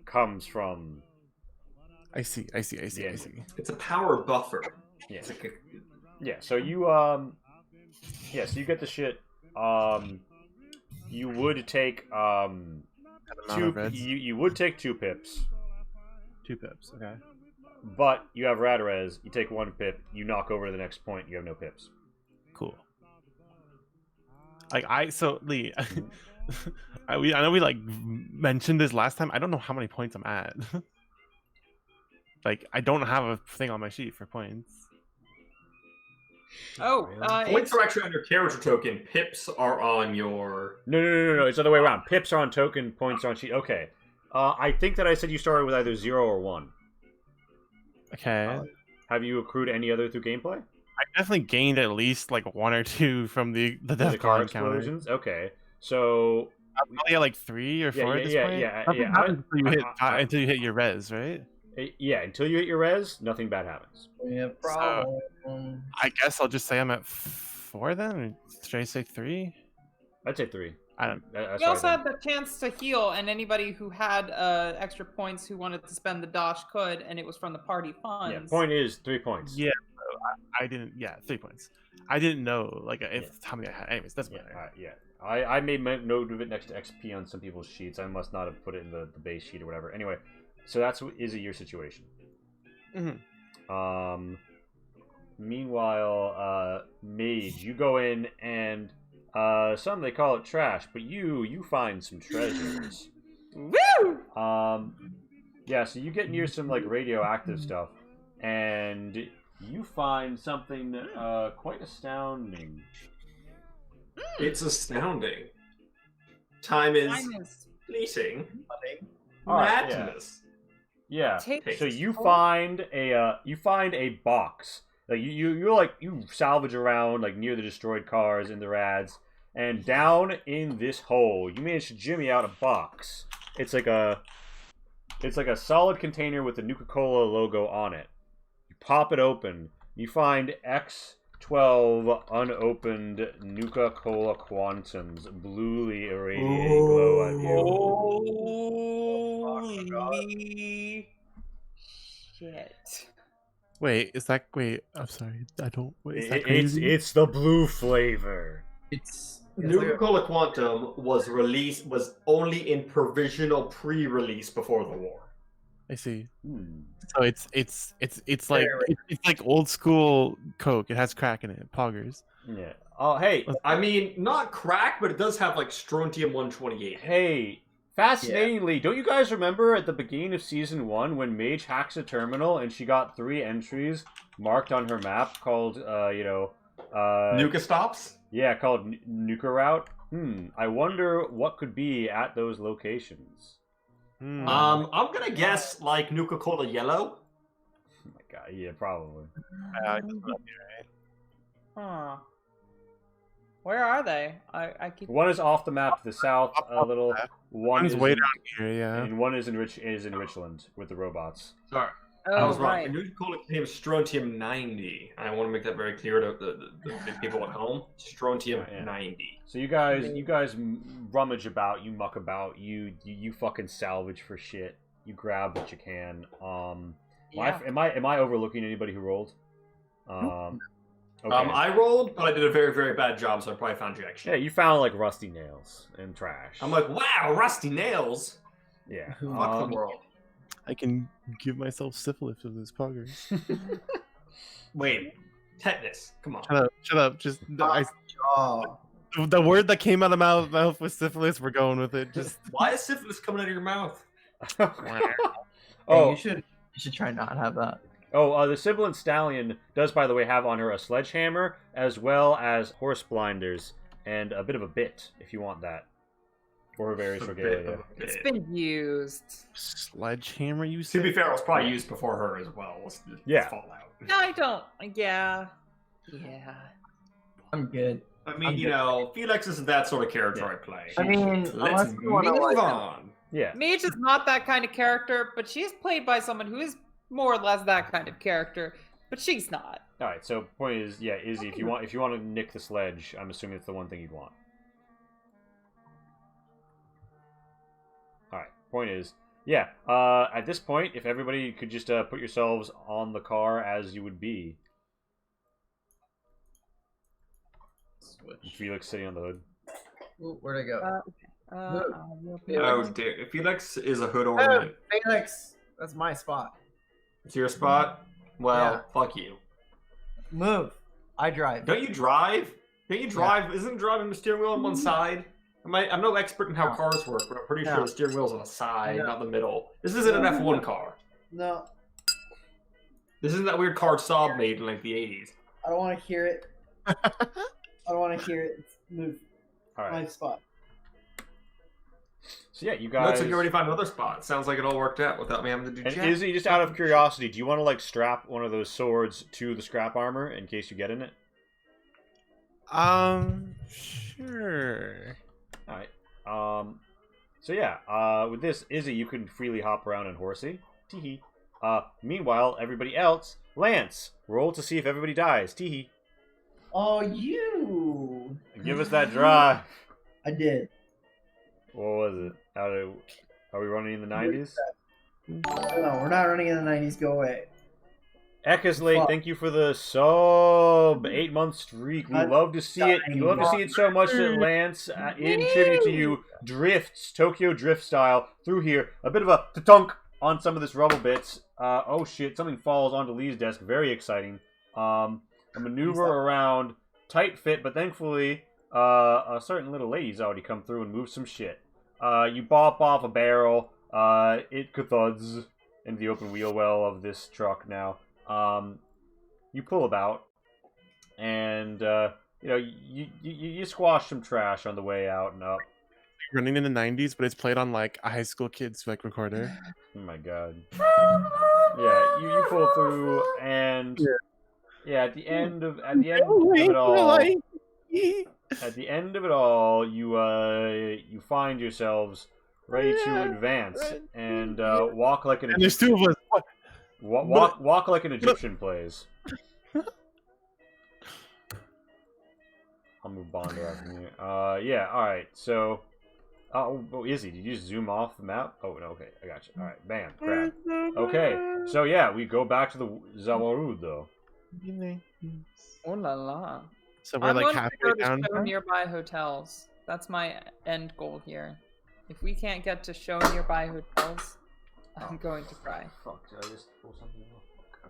comes from I see. Yeah. It's a power buffer. yeah. It's like Yeah, so you so you get the shit. You would take you would take 2 pips, 2 pips. Okay. but you have rad res. You take 1 pip, you knock over to the next point. You have no pips. Cool. Like Lee, I know we like mentioned this last time. I don't know how many points I'm at. Like I don't have a thing on my sheet for points. Oh, points are actually on your character token. Pips are on your. No. It's the other way around. Pips are on token, points are on sheet. Okay. I think that I said you started with either 0 or 1. Okay. Have you accrued any other through gameplay? I definitely gained at least like 1 or 2 from the death card encounter. explosions? Okay. So I'm probably at like 3 or 4 at this point. Nothing yeah. happens until you hit your res, right? Yeah, until you hit your res, nothing bad happens. We have problem. I guess I'll just say I'm at 4 then. Or should I say 3? I'd say 3. I don't. That's We what also I had the chance to heal, and anybody who had extra points who wanted to spend the dosh could, and it was from the party funds. Yeah, point is 3 points. Yeah, I didn't. Yeah, 3 points. I didn't know like if how many I had. Anyways, doesn't matter. I made note of it next to XP on some people's sheets. I must not have put it in the base sheet or whatever. Anyway, so that's Izzy, your situation. Mm-hmm. Meanwhile, Mage, you go in and some they call it trash, but you find some treasures. Woo! Yeah, so you get near some like radioactive stuff, and you find something quite astounding. It's astounding. Time is Mine is fleeting. All right, Madness. Yeah. Take- So you find a box. Like you salvage around like near the destroyed cars in the rads, and down in this hole you manage to jimmy out a box. It's like a solid container with the Nuka-Cola logo on it. You pop it open. You find X12 unopened Nuka-Cola Quantums bluely irradiating glow at you. Holy shit. Wait, is that? Wait, I'm sorry. I don't. Wait, is that crazy? It's the blue flavor. It's Nuka-Cola Quantum was only in provisional pre-release before the war. I see. Hmm. So it's like it's like old school Coke. It has crack in it. Poggers. Yeah. Oh, hey, I mean, not crack, but it does have like strontium 128. hey. Fascinatingly, don't you guys remember at the beginning of Season 1 when Mage hacks a terminal and she got 3 entries marked on her map called, Nuka stops? Yeah, called Nuka Route? I wonder what could be at those locations. Hmm. I'm gonna guess like Nuka-Cola Yellow. Oh my god, yeah, probably. Huh. Where are they? I keep. One is off the map to the south a little. One One's is way in, down here, yeah. and one is in Richland with the robots. Sorry, I Oh, was wrong. right. Nuka-Cola contains strontium 90. I want to make that very clear to the people at home. Strontium Yeah. 90. So you guys rummage about, you muck about, you fucking salvage for shit. You grab what you can. Yeah. Am I overlooking anybody who rolled? Okay. I rolled, but I did a very, very bad job, so I probably found jack shit. Yeah, you found like rusty nails and trash. I'm like, wow, rusty nails. yeah. Fuck the world. I can give myself syphilis with those poggers. Wait, tetanus. Come on. Shut up. Just Oh. the word that came out of my mouth was syphilis. We're going with it. Just Why is syphilis coming out of your mouth? Oh, You should try not have that. the sibilant stallion does, by the way, have on her a sledgehammer as well as horse blinders and a bit of a bit, if you want that, for her various regalia. It's been used. sledgehammer. You To said. be fair, it was probably used before her as well. Let's Yeah. Fallout. No, I don't. Yeah. Yeah. I'm good. I mean, Felix isn't that sort of character I play. I mean, Let's unless you want to move like, on. Yeah. Mage is not that kind of character, but she's played by someone who is more or less that kind of character. But she's not. All right. So point is, yeah, Izzy, if you want to nick the sledge, I'm assuming it's the one thing you'd want. All right. Point is, yeah. At this point, if everybody could just put yourselves on the car as you would be. Felix sitting on the hood. Ooh, where'd I go? Oh dear. Felix is a hood ornament. Felix, that's my spot. It's your spot? Well, Yeah. fuck you. Move. I drive. Don't you drive? Isn't driving the steering wheel on one side? I'm no expert in how No. cars work, but I'm pretty No. sure the steering wheel's on the side, No. not the middle. This isn't an F1 car. No, This isn't that weird car Saab made in like the 80s. I don't want to hear it. I don't want to hear it. Move. All right. spot. So yeah, you guys. Looks like you already found another spot. Sounds like it all worked out without me having to do And jack. Izzy, just out of curiosity, do you want to like strap one of those swords to the scrap armor in case you get in it? Sure. All right. So yeah, with this, Izzy, you can freely hop around in Horsey. Teehee. Meanwhile, everybody else, Lance, roll to see if everybody dies. Teehee. Oh, you. Give us that drive. I did. What was it? Are we running in the 90s? No, we're not running in the 90s. Go away. Eckaslate, Fuck. thank you for the sub 8-month streak. We I'm love to see it. You love to see it so much that Lance, in tribute to you, drifts Tokyo Drift style through here. A bit of a tunk on some of this rubble bits. Oh shit! Something falls onto Lee's desk. Very exciting. A maneuver around, tight fit, but thankfully, a certain little lady's already come through and moved some shit. You bop off a barrel. It thuds into the open wheel well of this truck now. You pull about, and you squash some trash on the way out and up. Running in the 90s, but it's played on like a high school kid's like recorder. Oh my god. Yeah, you pull through, and at the end of it all, you find yourselves ready to advance and walk like an And there's two of us. What? walk like an Egyptian plays. I'll move Bondo out from here. Yeah, alright, so... Oh, Izzy, did you just zoom off the map? Oh, no, okay, I got you. Alright, bam, grab. Okay, so yeah, we go back to the Zawarud, though. Oh la la. So we're I'm like going halfway to go to down. show nearby hotels. That's my end goal here. If we can't get to show nearby hotels, I'm going to cry. Fuck, did I just pull something off?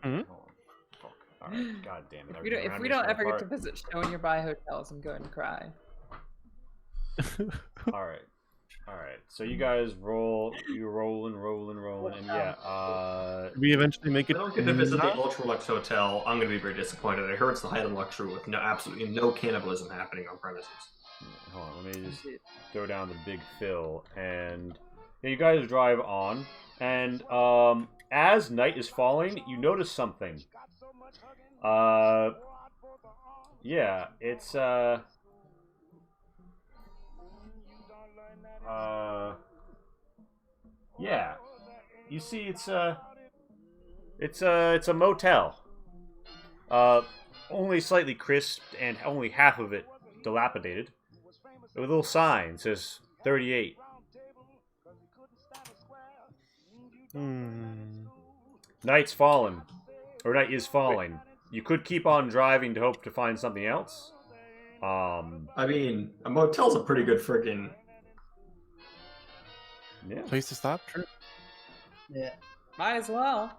Mhm. Fuck. Alright, god damn it. If we don't ever get to visit show nearby hotels, I'm going to cry. Alright. Alright, so you guys roll, you're rolling, and yeah, We eventually make If it. I don't get to visit the Ultralux Hotel, I'm going to be very disappointed. I heard it's the height of luxury with absolutely no cannibalism happening on premises. hold on, let me just go down the Big Phil, and yeah, you guys drive on, and as night is falling, you notice something. Yeah, it's yeah, you see, it's a motel. Only slightly crisped and only half of it dilapidated. With a little sign says 38. Night's fallen, or night is falling. You could keep on driving to hope to find something else. I mean, a motel's a pretty good friggin'... Yeah. Place to stop? True. Yeah. Might as well.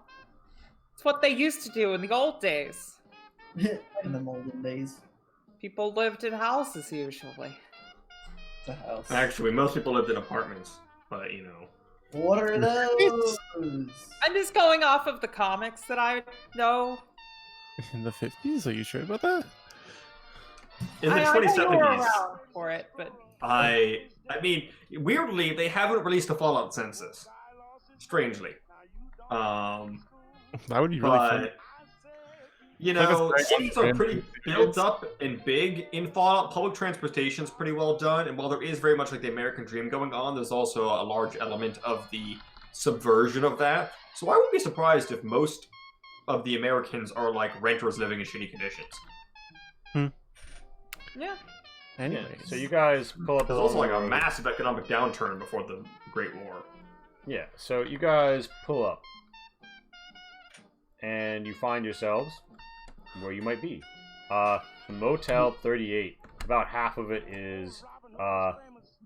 It's what they used to do in the old days. In the olden days. People lived in houses usually. The house. Actually, most people lived in apartments, but you know. What are those? I'm just going off of the comics that I know. In the 50s? Are you sure about that? In the I know you were 2070s, around for it, but I mean, weirdly, they haven't released a Fallout census. Strangely. That would be really fun. But, you Like know, a cities are pretty built up and big in Fallout. Public transportation's pretty well done, and while there is very much like the American dream going on, there's also a large element of the subversion of that. So I wouldn't be surprised if most of the Americans are like renters living in shitty conditions. yeah. Anyways. So you guys pull up. There's also like a massive economic downturn before the Great War. Yeah, so you guys pull up. And you find yourselves where you might be. Motel 38. About half of it is, a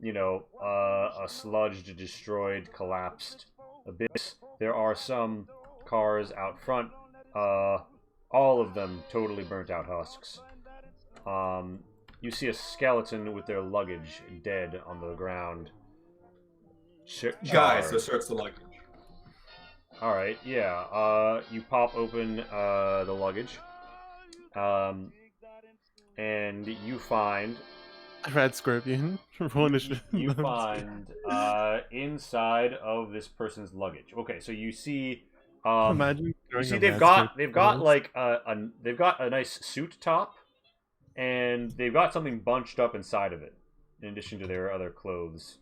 sludged, destroyed, collapsed abyss. There are some cars out front. All of them totally burnt out husks. You see a skeleton with their luggage dead on the ground. Guys, so search the luggage. Alright, yeah. You pop open the luggage. And you find... Red Scorpion. You find inside of this person's luggage. Okay, so you see... Imagine you see they've got like they've got a nice suit top, and they've got something bunched up inside of it, in addition to their other clothes.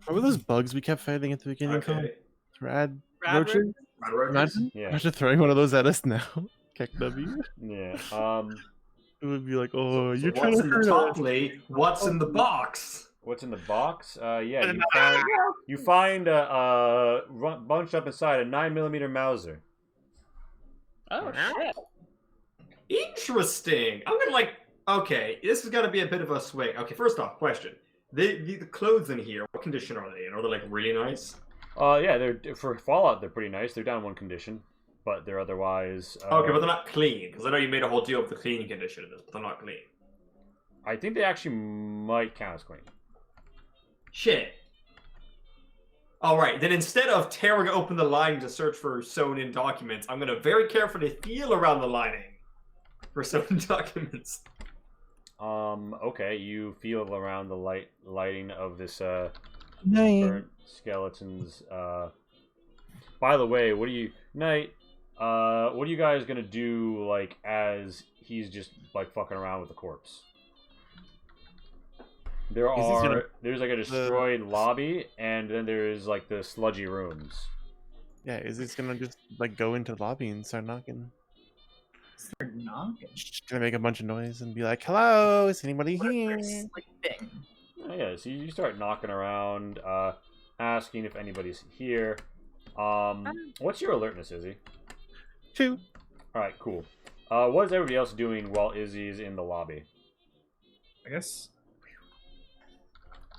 What were those bugs we kept fighting at the beginning called? Okay. Rad Rad roaches? Imagine, Yeah. imagine throwing one of those at us now. Kick W. Yeah. It would be like, oh, So you're trying what's to in the hurt top us. plate? What's in the box? What's in the box? Yeah, you find bunched up inside a 9mm Mauser. Oh shit. Interesting. I'm gonna like. Okay, this is gonna be a bit of a swing. Okay, first off, question: the clothes in here, what condition are they in? Are they like really nice? Yeah, they're for Fallout. They're pretty nice. They're down one condition, but they're otherwise. Okay, but they're not clean because I know you made a whole deal of the cleaning condition of this, but they're not clean. I think they actually might count as clean. Shit. All right, then instead of tearing open the lining to search for sewn-in documents, I'm gonna very carefully feel around the lining for sewn documents. Okay, you feel around the lighting of this Night. burnt skeletons. By the way, what are you guys gonna do like as he's just like fucking around with the corpse? There's like a destroyed lobby, and then there's like the sludgy rooms. Yeah, is he gonna just like go into the lobby and start knocking? Start knocking. Just gonna make a bunch of noise and be like, "Hello, is anybody What if here?" they're sleeping? Oh, yeah, so you start knocking around, asking if anybody's here. What's your alertness, Izzy? 2. All right, cool. What is everybody else doing while Izzy's in the lobby? I guess.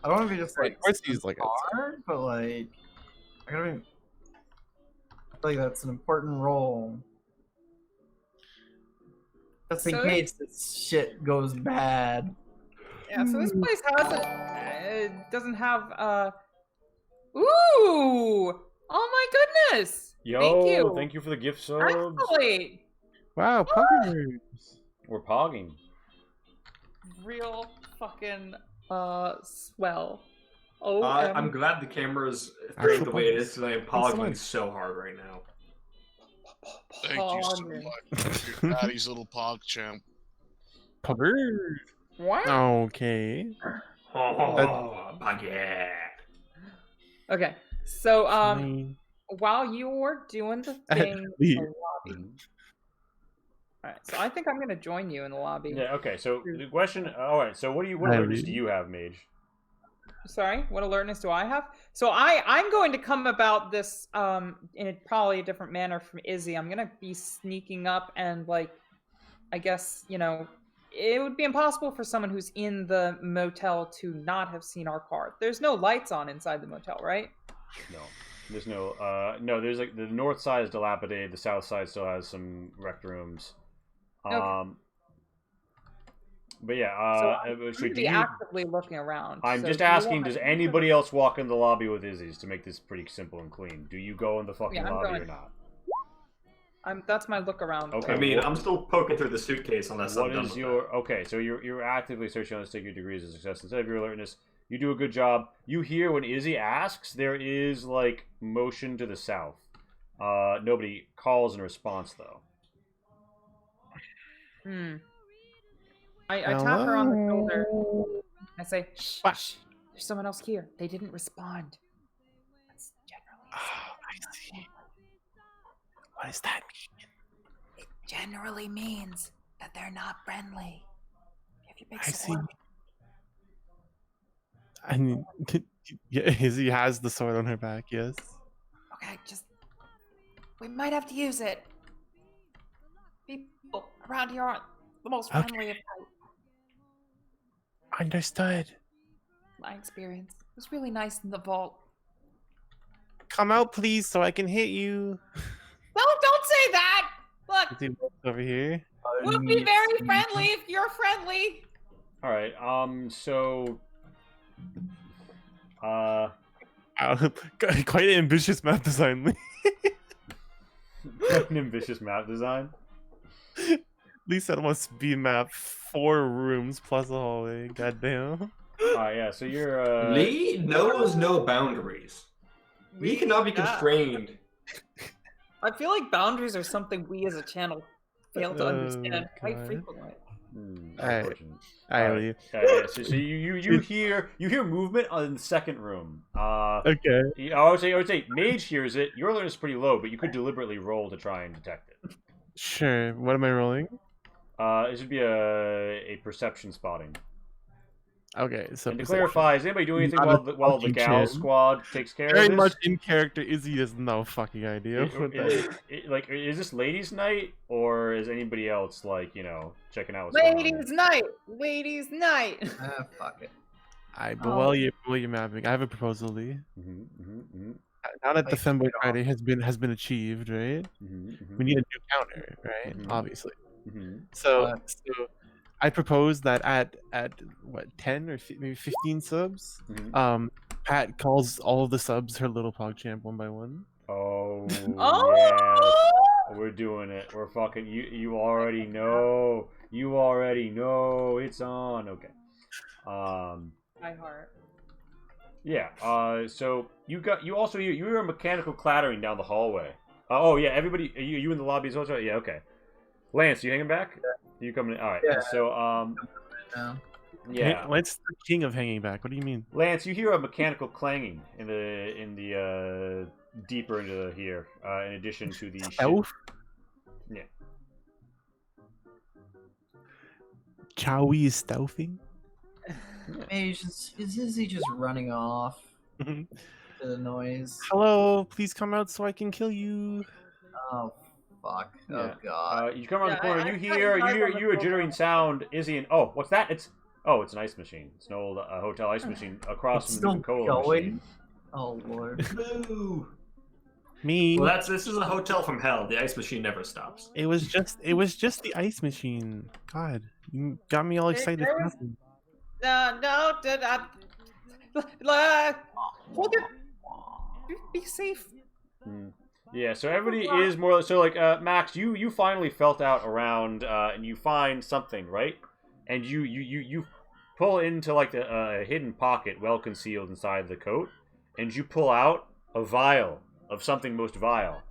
I don't want to be just like. Of course he's like hard, but like. I gotta be. I feel like that's an important role. Just in So- case this shit goes bad. Yeah, so this place doesn't have Ooh! Oh my goodness! Yo, Thank you. for the gift subs. Actually, Wow, poggers. We're pogging. real fucking swell. Oh, I'm glad the camera's Actual framed the way it poggers. is because I am Thanks so pogging much. so hard right now. Thank you so Pogging. much, you daddy's little pog champ. Poggers. Wow. Okay. Oh, baguette. Okay, so Fine. while you're doing the I had thing to in leave. the lobby. Alright, so I think I'm gonna join you in the lobby. Yeah. Okay. So the question. All right. So what alertness do you have, Mage? Sorry, what alertness do I have? So I'm going to come about this in probably a different manner from Izzy. I'm gonna be sneaking up and like, I guess it would be impossible for someone who's in the motel to not have seen our car. There's no lights on inside the motel, right? No. There's no. No. There's like the north side is dilapidated. The south side still has some wrecked rooms. Okay. But yeah. I'm So gonna do be you? actively looking around. I'm so just do you want asking. my Does input? anybody else walk in the lobby with Izzy's to make this pretty simple and clean? Do you go in the fucking Yeah, I'm lobby going. or not? That's my look around. Okay. I mean, what- I'm still poking through the suitcase unless I'm What done is with your okay? So you're actively searching on this, take your degrees of success instead of your alertness. You do a good job. You hear when Izzy asks, there is like motion to the south. Nobody calls in response though. I tap her on the shoulder. Hello? I say, shh, shh, there's someone else here. They didn't respond. That's generally. Oh, I see. What does that mean? It generally means that they're not friendly. You have your big I see. sword. I mean, yeah, Izzy has the sword on her back. Yes. Okay, we might have to use it. People around here aren't the most Okay. friendly of Understood. my experience. It was really nice in the vault. Come out, please, so I can hit you. Don't say that. Look, Izzy looks over here. we'll be very friendly if you're friendly. All right. So. Quite an ambitious map design. An ambitious map design. Lisa must be map 4 rooms plus a hallway. Goddamn. Yeah. So you're. Lee knows no boundaries. Lee cannot be Yeah. constrained. I feel like boundaries are something we as a channel fail to understand quite God. frequently. Alright. Unfortunate. I Alright. leave. Yeah, so you hear movement in the second room. Okay. I would say Mage hears it. Your alertness is pretty low, but you could deliberately roll to try and detect it. Sure. What am I rolling? It should be a perception spotting. Okay, so And to clarify, is anybody doing anything Not a while the fucking gal chin. squad takes care very of this? much in character, Izzy has no fucking idea. What that is. Like, is this ladies' night, or is anybody else like checking out what's going on? Ladies' night! Ladies' night! Fuck it. But while you're mapping, I have a proposal, Lee. Now that the Like, Femboy you know. Friday has been achieved, right? We need a new counter, right? Obviously. So I propose that at what 10 or maybe 15 subs, Pat calls all of the subs her little PogChamp one by one. Oh, Oh! yes. We're doing it. We're fucking you already know. You already know it's on. Okay. My heart. Yeah. So you hear a mechanical clattering down the hallway. Oh yeah, everybody. Are you in the lobby as well? Yeah. Okay. Lance, you hanging back? You coming in? All right. Yeah. So No. yeah. Lance the king of hanging back. What do you mean? Lance, you hear a mechanical clanging in the deeper into here. In addition to the Elf? Yeah. Chowie is stealthing. Maybe is Izzy just running off to the noise? Hello, please come out so I can kill you. Oh fuck! Yeah. Oh god! You come around the corner. I You got hear you guys on the a jittering floor. sound. Izzy and what's that? It's an ice machine. It's an old hotel ice machine across It's from the still Coca-Cola going? machine. Oh lord! Boo. Me. Well, this is a hotel from hell. The ice machine never stops. It was just the ice machine. God, you got me all excited. there was- No, hold it. Be safe. Yeah, so everybody is more so like Max. You finally felt out around and you find something, right? And you pull into like a hidden pocket, well concealed inside the coat, and you pull out a vial of something most vile.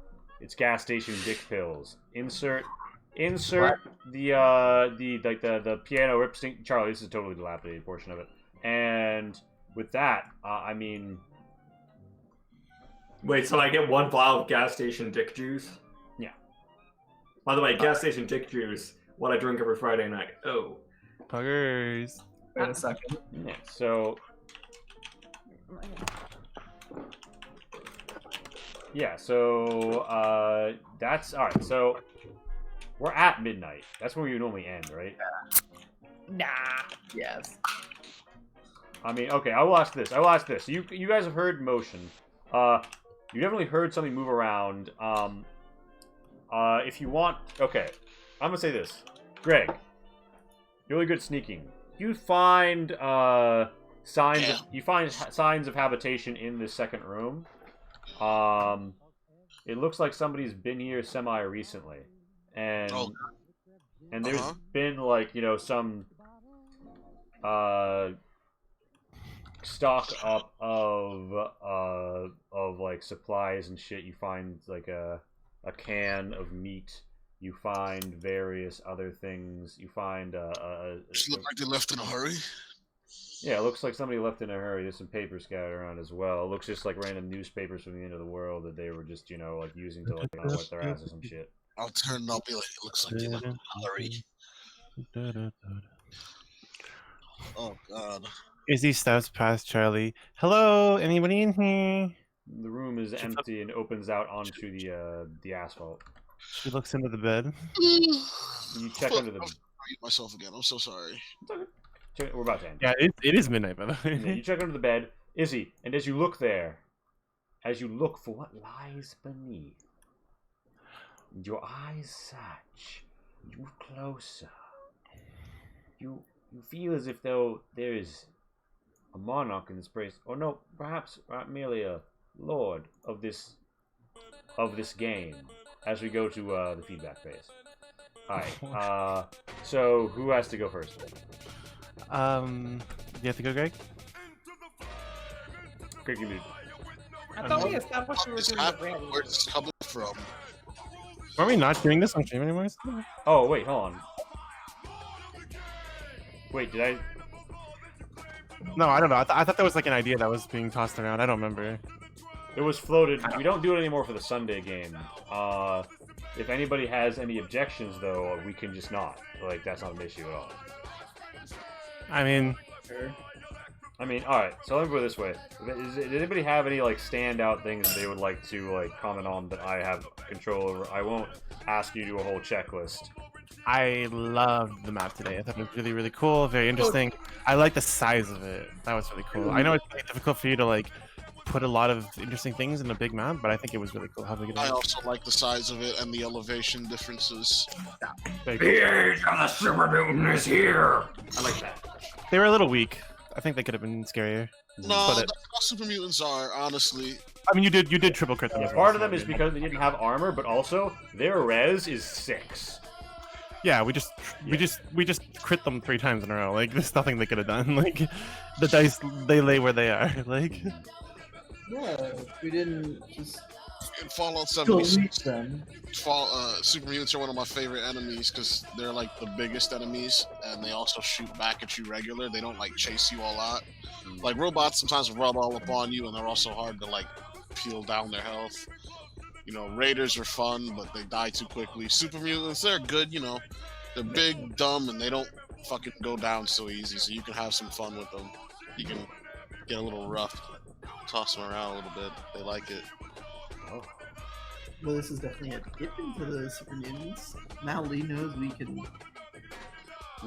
It's gas station dick pills. Insert the piano rip sync. Charlie, this is a totally dilapidated portion of it. And with that, I mean. Wait, so I get one vial of gas station dick juice? Yeah. By the way, gas station dick juice, what I drink every Friday night. Oh. Puggers. Wait a second. Yeah, so. Yeah, so that's all right. So we're at midnight. That's where you normally end, right? Nah. Yes. I mean, okay. I will ask this. You guys have heard motion. You definitely heard something move around. If you want, okay. I'm gonna say this, Greg. You're really good at sneaking. You find signs of habitation in the second room. It looks like somebody's been here semi-recently, and there's been like some stock up of like supplies and shit. You find like a can of meat. You find various other things. You find Just look like they left in a hurry. yeah, it looks like somebody left in a hurry. There's some papers scattered around as well. It looks just like random newspapers from the end of the world that they were just, like using to like wet their ass or some shit. I'll turn and I'll be like, it looks like they left in a hurry. Oh god. Izzy steps past Charlie. Hello, anybody in here? The room is empty and opens out onto the asphalt. She looks into the bed. You check under the. I'll eat myself again. I'm so sorry. We're about to end. Yeah, it is midnight, by the way. Yeah, you check under the bed, Izzy, and as you look there, as you look for what lies beneath, your eyes search. You move closer. You feel as if though there is a monarch in this place, or no, perhaps merely a lord of this game. As we go to the feedback phase. All right. So who has to go first? You have to go, Greg? Greg, you I thought we established we were What's doing the happening? rally. Where's this coming from? Are we not doing this on stream anymore? Oh wait, hold on. Wait, did I? No, I don't know. I thought that was like an idea that was being tossed around. I don't remember. It was floated. We don't do it anymore for the Sunday game. If anybody has any objections, though, we can just not. Like, that's not an issue at all. I mean, Sure. I mean, all right. So let me put it this way: did anybody have any like standout things that they would like to like comment on that I have control over? I won't ask you to do a whole checklist. I loved the map today. I thought it was really, really cool, very interesting. I like the size of it. That was really cool. I know it's really difficult for you to like put a lot of interesting things in a big map, but I think it was really cool how big it was. I also like the size of it and the elevation differences. Very The cool. age of the super mutant is here. I like that. They were a little weak. I think they could have been scarier. No, But that's how super mutants are, honestly. I mean, you did triple crit them. Yeah, as well, part of so them is yeah. because they didn't have armor, but also their res is 6. Yeah, we just crit them 3 times in a row. Like there's nothing they could have done. Like the dice they lay where they are. Like Yeah, we didn't just In Fallout delete 76, them. super mutants are one of my favorite enemies because they're like the biggest enemies, and they also shoot back at you regular. They don't like chase you a lot. Like robots sometimes rub all up on you, and they're also hard to like peel down their health. You know, raiders are fun, but they die too quickly. Super mutants, they're good. You know, they're big, dumb, and they don't fucking go down so easy. So you can have some fun with them. You can get a little rough, toss them around a little bit. They like it. Well, this is definitely a dip into the super mutants. Now Lee knows we can.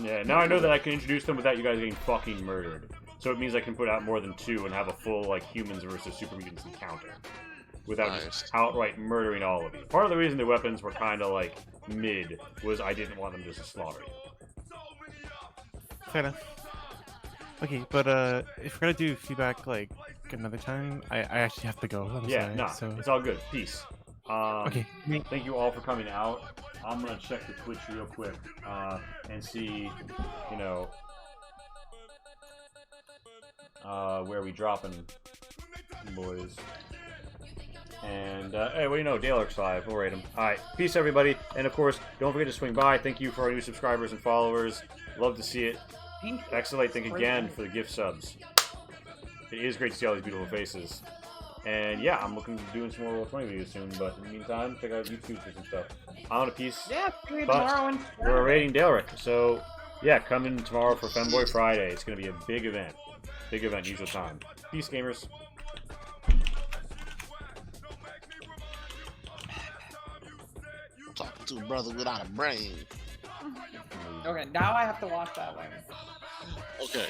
Yeah, now I know that I can introduce them without you guys getting fucking murdered. So it means I can put out more than 2 and have a full like humans versus super mutants encounter. Without just outright murdering all of you. Part of the reason the weapons were kind of like mid was I didn't want them just to slaughter you. fair enough. Okay, but if we're gonna do feedback like another time, I actually have to go. I'm sorry, nah, so... it's all good. Peace. Okay. Thank you all for coming out. I'm gonna check the Twitch real quick and see, you know, where we dropping, boys. And hey, what do you know? Dalark's live. We'll rate him. All right, peace, everybody. And of course, don't forget to swing by. Thank you for our new subscribers and followers. Love to see it. Excellent. Thank again for the gift subs. It is great to see all these beautiful faces. And yeah, I'm looking to doing some more Roll20 videos soon. But in the meantime, check out YouTube for some stuff. I'm on a piece. Yeah, But tomorrow and we're rating Dalark. So yeah, come in tomorrow for Femboy Friday. It's gonna be a big event. Big event, usual time. Peace, gamers. Talking to a brother without a brain. Okay, now I have to watch that one. Okay.